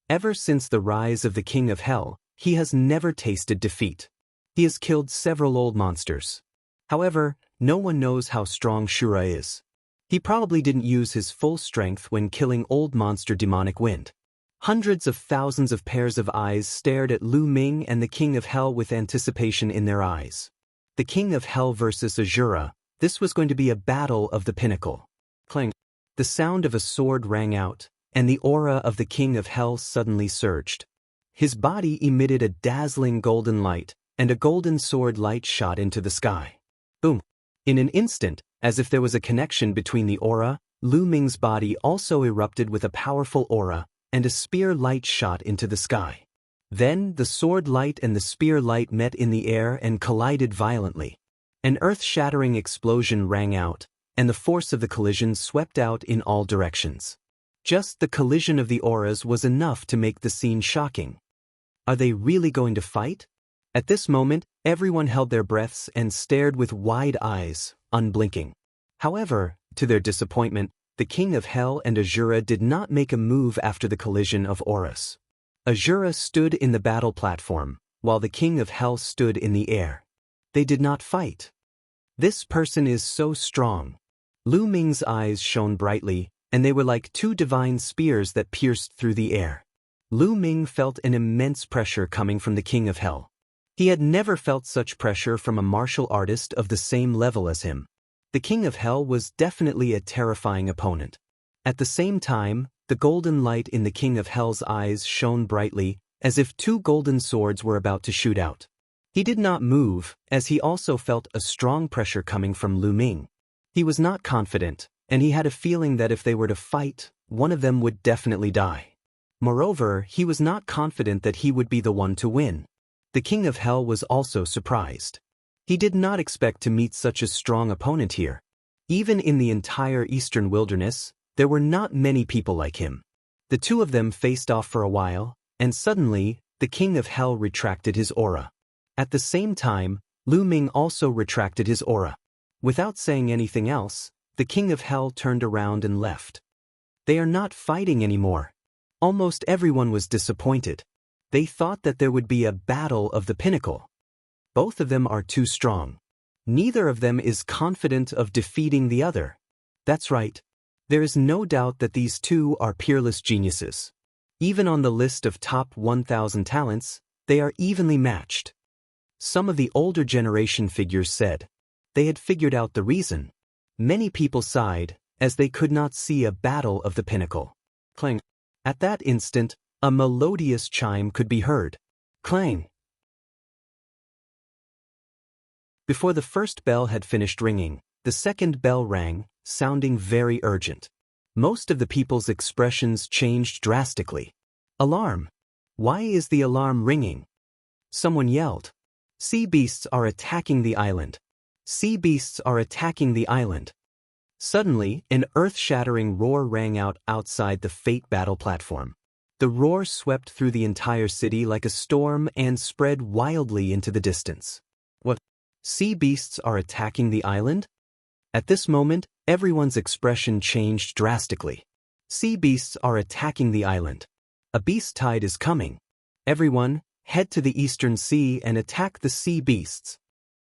Ever since the rise of the King of Hell, he has never tasted defeat. He has killed several old monsters. However, no one knows how strong Shura is. He probably didn't use his full strength when killing Old Monster Demonic Wind. Hundreds of thousands of pairs of eyes stared at Lu Ming and the King of Hell with anticipation in their eyes. The King of Hell versus Asura, this was going to be a battle of the pinnacle. Clang. The sound of a sword rang out, and the aura of the King of Hell suddenly surged. His body emitted a dazzling golden light, and a golden sword light shot into the sky. Boom! In an instant, as if there was a connection between the aura, Lu Ming's body also erupted with a powerful aura, and a spear light shot into the sky. Then the sword light and the spear light met in the air and collided violently. An earth-shattering explosion rang out, and the force of the collision swept out in all directions. Just the collision of the auras was enough to make the scene shocking. Are they really going to fight? At this moment, everyone held their breaths and stared with wide eyes, unblinking. However, to their disappointment, the King of Hell and Asura did not make a move after the collision of auras. Asura stood in the battle platform, while the King of Hell stood in the air. They did not fight. This person is so strong. Lu Ming's eyes shone brightly, and they were like 2 divine spears that pierced through the air. Lu Ming felt an immense pressure coming from the King of Hell. He had never felt such pressure from a martial artist of the same level as him. The King of Hell was definitely a terrifying opponent. At the same time, the golden light in the King of Hell's eyes shone brightly, as if 2 golden swords were about to shoot out. He did not move, as he also felt a strong pressure coming from Lu Ming. He was not confident, and he had a feeling that if they were to fight, one of them would definitely die. Moreover, he was not confident that he would be the one to win. The King of Hell was also surprised. He did not expect to meet such a strong opponent here. Even in the entire Eastern Wilderness, there were not many people like him. The 2 of them faced off for a while, and suddenly, the king of hell retracted his aura. At the same time, Lu Ming also retracted his aura. Without saying anything else, the king of hell turned around and left. They are not fighting anymore. Almost everyone was disappointed. They thought that there would be a battle of the pinnacle. Both of them are too strong. Neither of them is confident of defeating the other. That's right. There is no doubt that these two are peerless geniuses. Even on the list of top 1,000 talents, they are evenly matched. Some of the older generation figures said they had figured out the reason. Many people sighed, as they could not see a battle of the pinnacle. Clang. At that instant, a melodious chime could be heard. Clang. Before the first bell had finished ringing, the second bell rang, sounding very urgent. Most of the people's expressions changed drastically. Alarm! Why is the alarm ringing? Someone yelled. Sea beasts are attacking the island. Sea beasts are attacking the island. Suddenly, an earth-shattering roar rang out outside the Fate battle platform. The roar swept through the entire city like a storm and spread wildly into the distance. What? Sea beasts are attacking the island? At this moment, everyone's expression changed drastically. Sea beasts are attacking the island. A beast tide is coming. Everyone, head to the eastern sea and attack the sea beasts.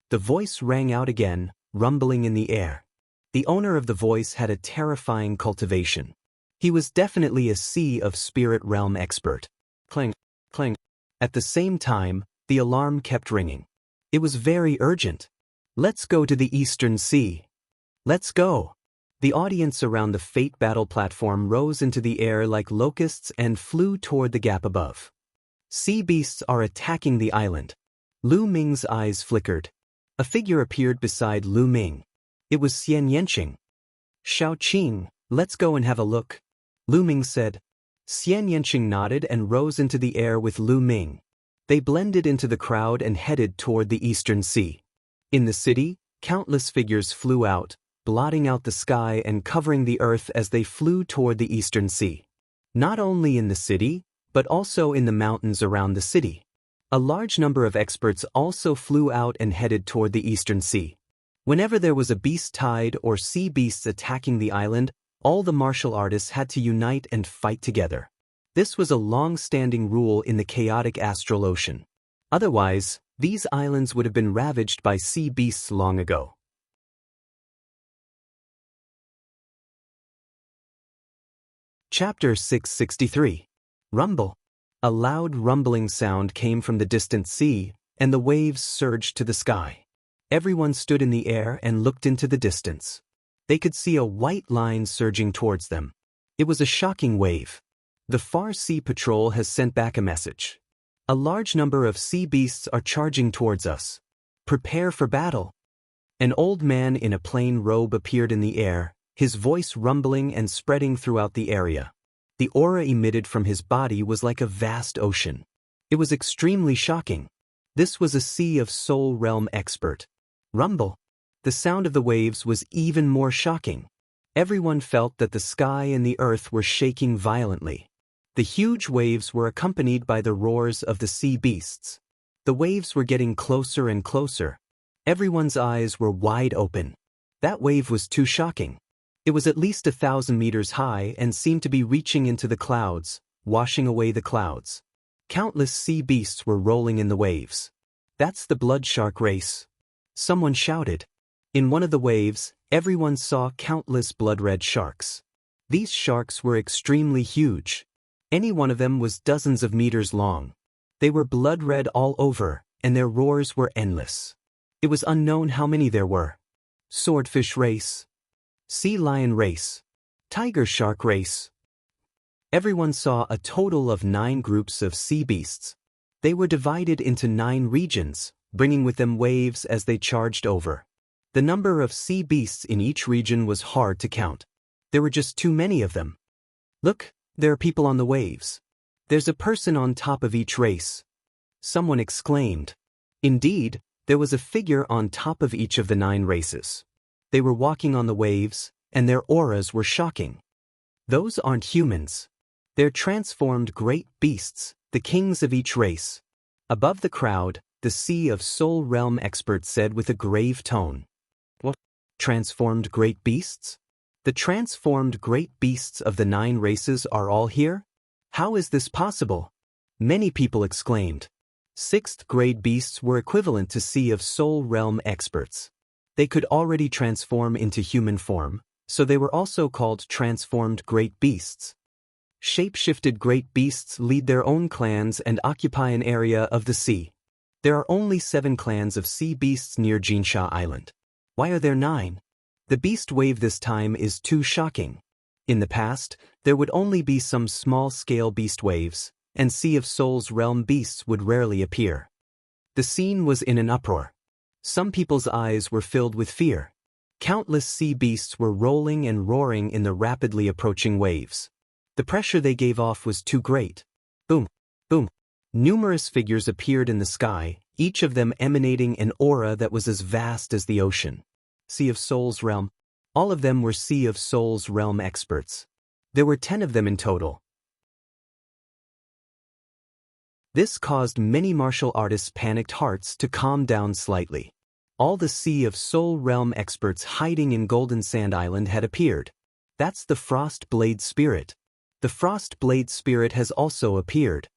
The voice rang out again, rumbling in the air. The owner of the voice had a terrifying cultivation. He was definitely a Sea of Spirit Realm expert. Clang, clang. At the same time, the alarm kept ringing. It was very urgent. Let's go to the Eastern Sea. Let's go. The audience around the Fate battle platform rose into the air like locusts and flew toward the gap above. Sea beasts are attacking the island. Lu Ming's eyes flickered. A figure appeared beside Lu Ming. It was Xian Yanqing. Shao Qing, let's go and have a look. Lu Ming said. Xian Yanqing nodded and rose into the air with Lu Ming. They blended into the crowd and headed toward the Eastern Sea. In the city, countless figures flew out, blotting out the sky and covering the earth as they flew toward the Eastern Sea. Not only in the city, but also in the mountains around the city. A large number of experts also flew out and headed toward the Eastern Sea. Whenever there was a beast tide or sea beasts attacking the island, all the martial artists had to unite and fight together. This was a long-standing rule in the chaotic astral ocean. Otherwise, these islands would have been ravaged by sea beasts long ago. Chapter 663. Rumble. A loud rumbling sound came from the distant sea, and the waves surged to the sky. Everyone stood in the air and looked into the distance. They could see a white line surging towards them. It was a shocking wave. The Far Sea Patrol has sent back a message. A large number of sea beasts are charging towards us. Prepare for battle. An old man in a plain robe appeared in the air, his voice rumbling and spreading throughout the area. The aura emitted from his body was like a vast ocean. It was extremely shocking. This was a Sea of Soul Realm expert. Rumble. The sound of the waves was even more shocking. Everyone felt that the sky and the earth were shaking violently. The huge waves were accompanied by the roars of the sea beasts. The waves were getting closer and closer. Everyone's eyes were wide open. That wave was too shocking. It was at least 1,000 meters high and seemed to be reaching into the clouds, washing away the clouds. Countless sea beasts were rolling in the waves. That's the blood shark race. Someone shouted. In one of the waves, everyone saw countless blood-red sharks. These sharks were extremely huge. Any one of them was dozens of meters long. They were blood-red all over, and their roars were endless. It was unknown how many there were. Swordfish race. Sea lion race. Tiger shark race. Everyone saw a total of 9 groups of sea beasts. They were divided into 9 regions, bringing with them waves as they charged over. The number of sea beasts in each region was hard to count. There were just too many of them. Look, there are people on the waves. There's a person on top of each race. Someone exclaimed. Indeed, there was a figure on top of each of the 9 races. They were walking on the waves, and their auras were shocking. Those aren't humans. They're transformed great beasts, the kings of each race. Above the crowd, the Sea of Soul Realm expert said with a grave tone. What? Transformed great beasts? The transformed great beasts of the 9 races are all here? How is this possible? Many people exclaimed. 6th grade beasts were equivalent to Sea of Soul Realm experts. They could already transform into human form, so they were also called transformed great beasts. Shape-shifted great beasts lead their own clans and occupy an area of the sea. There are only 7 clans of sea beasts near Jinsha Island. Why are there 9? The beast wave this time is too shocking. In the past, there would only be some small-scale beast waves, and Sea of Souls realm beasts would rarely appear. The scene was in an uproar. Some people's eyes were filled with fear. Countless sea beasts were rolling and roaring in the rapidly approaching waves. The pressure they gave off was too great. Boom, boom. Numerous figures appeared in the sky, each of them emanating an aura that was as vast as the ocean. Sea of Souls realm. All of them were Sea of Souls realm experts. There were 10 of them in total. This caused many martial artists' panicked hearts to calm down slightly. All the Sea of Soul realm experts hiding in Golden Sand Island had appeared. That's the Frost Blade Spirit. The Frost Blade Spirit has also appeared.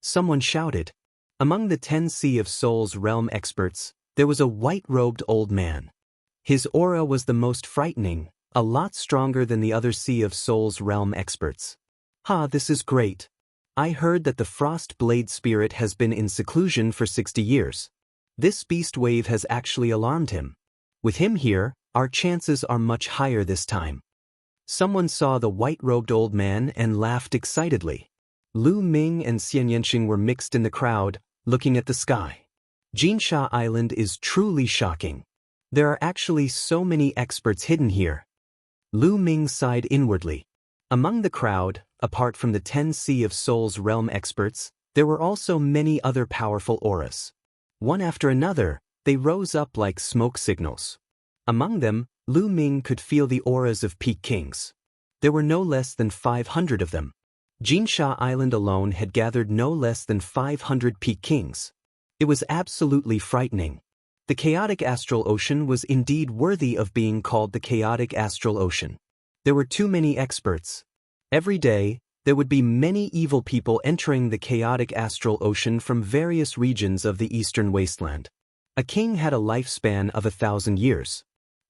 Someone shouted. Among the 10 Sea of Souls realm experts, there was a white-robed old man. His aura was the most frightening, a lot stronger than the other Sea of Souls realm experts. This is great. I heard that the Frost Blade Spirit has been in seclusion for 60 years. This beast wave has actually alarmed him. With him here, our chances are much higher this time. Someone saw the white-robed old man and laughed excitedly. Lu Ming and Xian Yanqing were mixed in the crowd, looking at the sky. Jinsha Island is truly shocking. There are actually so many experts hidden here. Lu Ming sighed inwardly. Among the crowd, apart from the 10 Sea of Souls realm experts, there were also many other powerful auras. One after another, they rose up like smoke signals. Among them, Lu Ming could feel the auras of peak kings. There were no less than 500 of them. Jinsha Island alone had gathered no less than 500 peak kings. It was absolutely frightening. The chaotic astral ocean was indeed worthy of being called the chaotic astral ocean. There were too many experts. Every day, there would be many evil people entering the chaotic astral ocean from various regions of the eastern wasteland. A king had a lifespan of 1,000 years.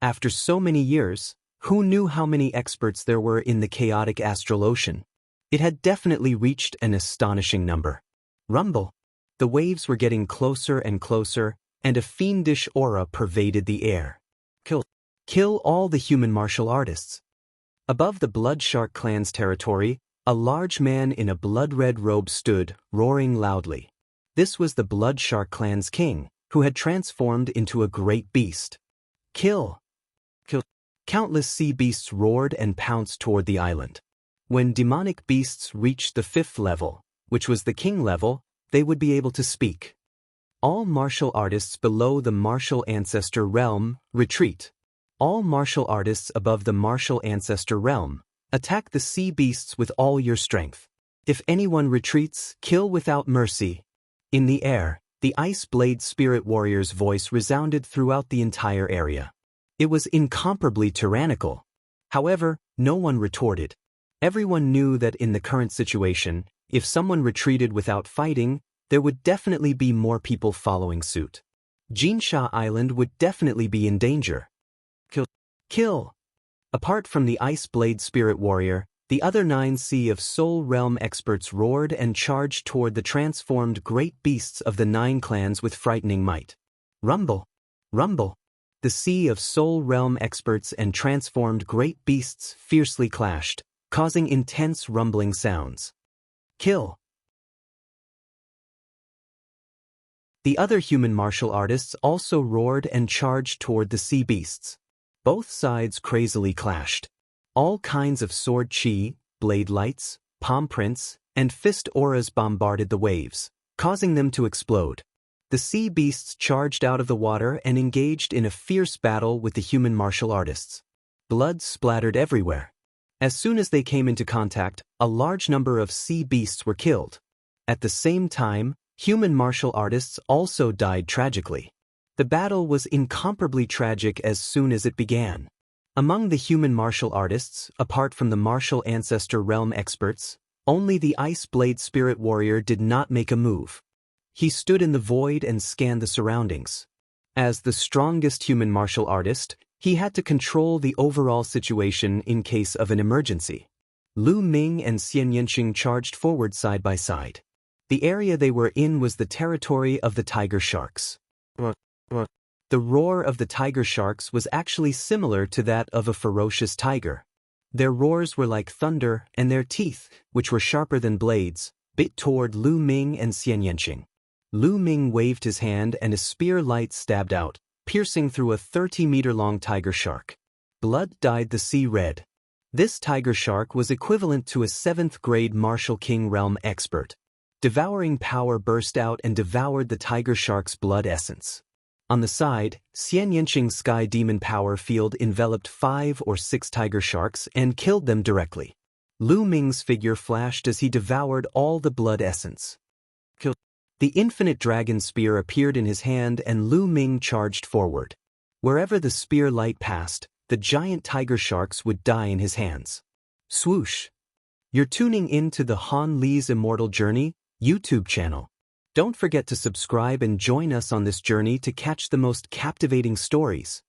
After so many years, who knew how many experts there were in the chaotic astral ocean? It had definitely reached an astonishing number. Rumble. The waves were getting closer and closer, and a fiendish aura pervaded the air. Kill all the human martial artists. Above the Blood Shark clan's territory, a large man in a blood-red robe stood, roaring loudly. This was the Blood Shark clan's king, who had transformed into a great beast. Kill! Countless sea beasts roared and pounced toward the island. When demonic beasts reached the 5th level, which was the king level, they would be able to speak. All martial artists below the martial ancestor realm, retreat. All martial artists above the martial ancestor realm, attack the sea beasts with all your strength. If anyone retreats, kill without mercy. In the air, the Ice Blade Spirit Warrior's voice resounded throughout the entire area. It was incomparably tyrannical. However, no one retorted. Everyone knew that in the current situation, if someone retreated without fighting, there would definitely be more people following suit. Jinsha Island would definitely be in danger. Kill! Apart from the Ice Blade Spirit Warrior, the other 9 Sea of Soul Realm experts roared and charged toward the transformed great beasts of the 9 clans with frightening might. Rumble! Rumble! The Sea of Soul Realm experts and transformed great beasts fiercely clashed, causing intense rumbling sounds. Kill! The other human martial artists also roared and charged toward the sea beasts. Both sides crazily clashed. All kinds of sword chi, blade lights, palm prints, and fist auras bombarded the waves, causing them to explode. The sea beasts charged out of the water and engaged in a fierce battle with the human martial artists. Blood splattered everywhere. As soon as they came into contact, a large number of sea beasts were killed. At the same time, human martial artists also died tragically. The battle was incomparably tragic as soon as it began. Among the human martial artists, apart from the martial ancestor realm experts, only the Ice Blade Spirit Warrior did not make a move. He stood in the void and scanned the surroundings. As the strongest human martial artist, he had to control the overall situation in case of an emergency. Lu Ming and Xian Yanqing charged forward side by side. The area they were in was the territory of the tiger sharks. The roar of the tiger sharks was actually similar to that of a ferocious tiger. Their roars were like thunder, and their teeth, which were sharper than blades, bit toward Lu Ming and Xian Yanqing. Lu Ming waved his hand and a spear light stabbed out, piercing through a 30-meter-long tiger shark. Blood dyed the sea red. This tiger shark was equivalent to a 7th-grade Martial King realm expert. Devouring power burst out and devoured the tiger shark's blood essence. On the side, Xian Yanqing's Sky Demon power field enveloped 5 or 6 tiger sharks and killed them directly. Lu Ming's figure flashed as he devoured all the blood essence. The infinite dragon spear appeared in his hand and Lu Ming charged forward. Wherever the spear light passed, the giant tiger sharks would die in his hands. Swoosh! You're tuning in to the Han Li's Immortal Journey YouTube channel. Don't forget to subscribe and join us on this journey to catch the most captivating stories.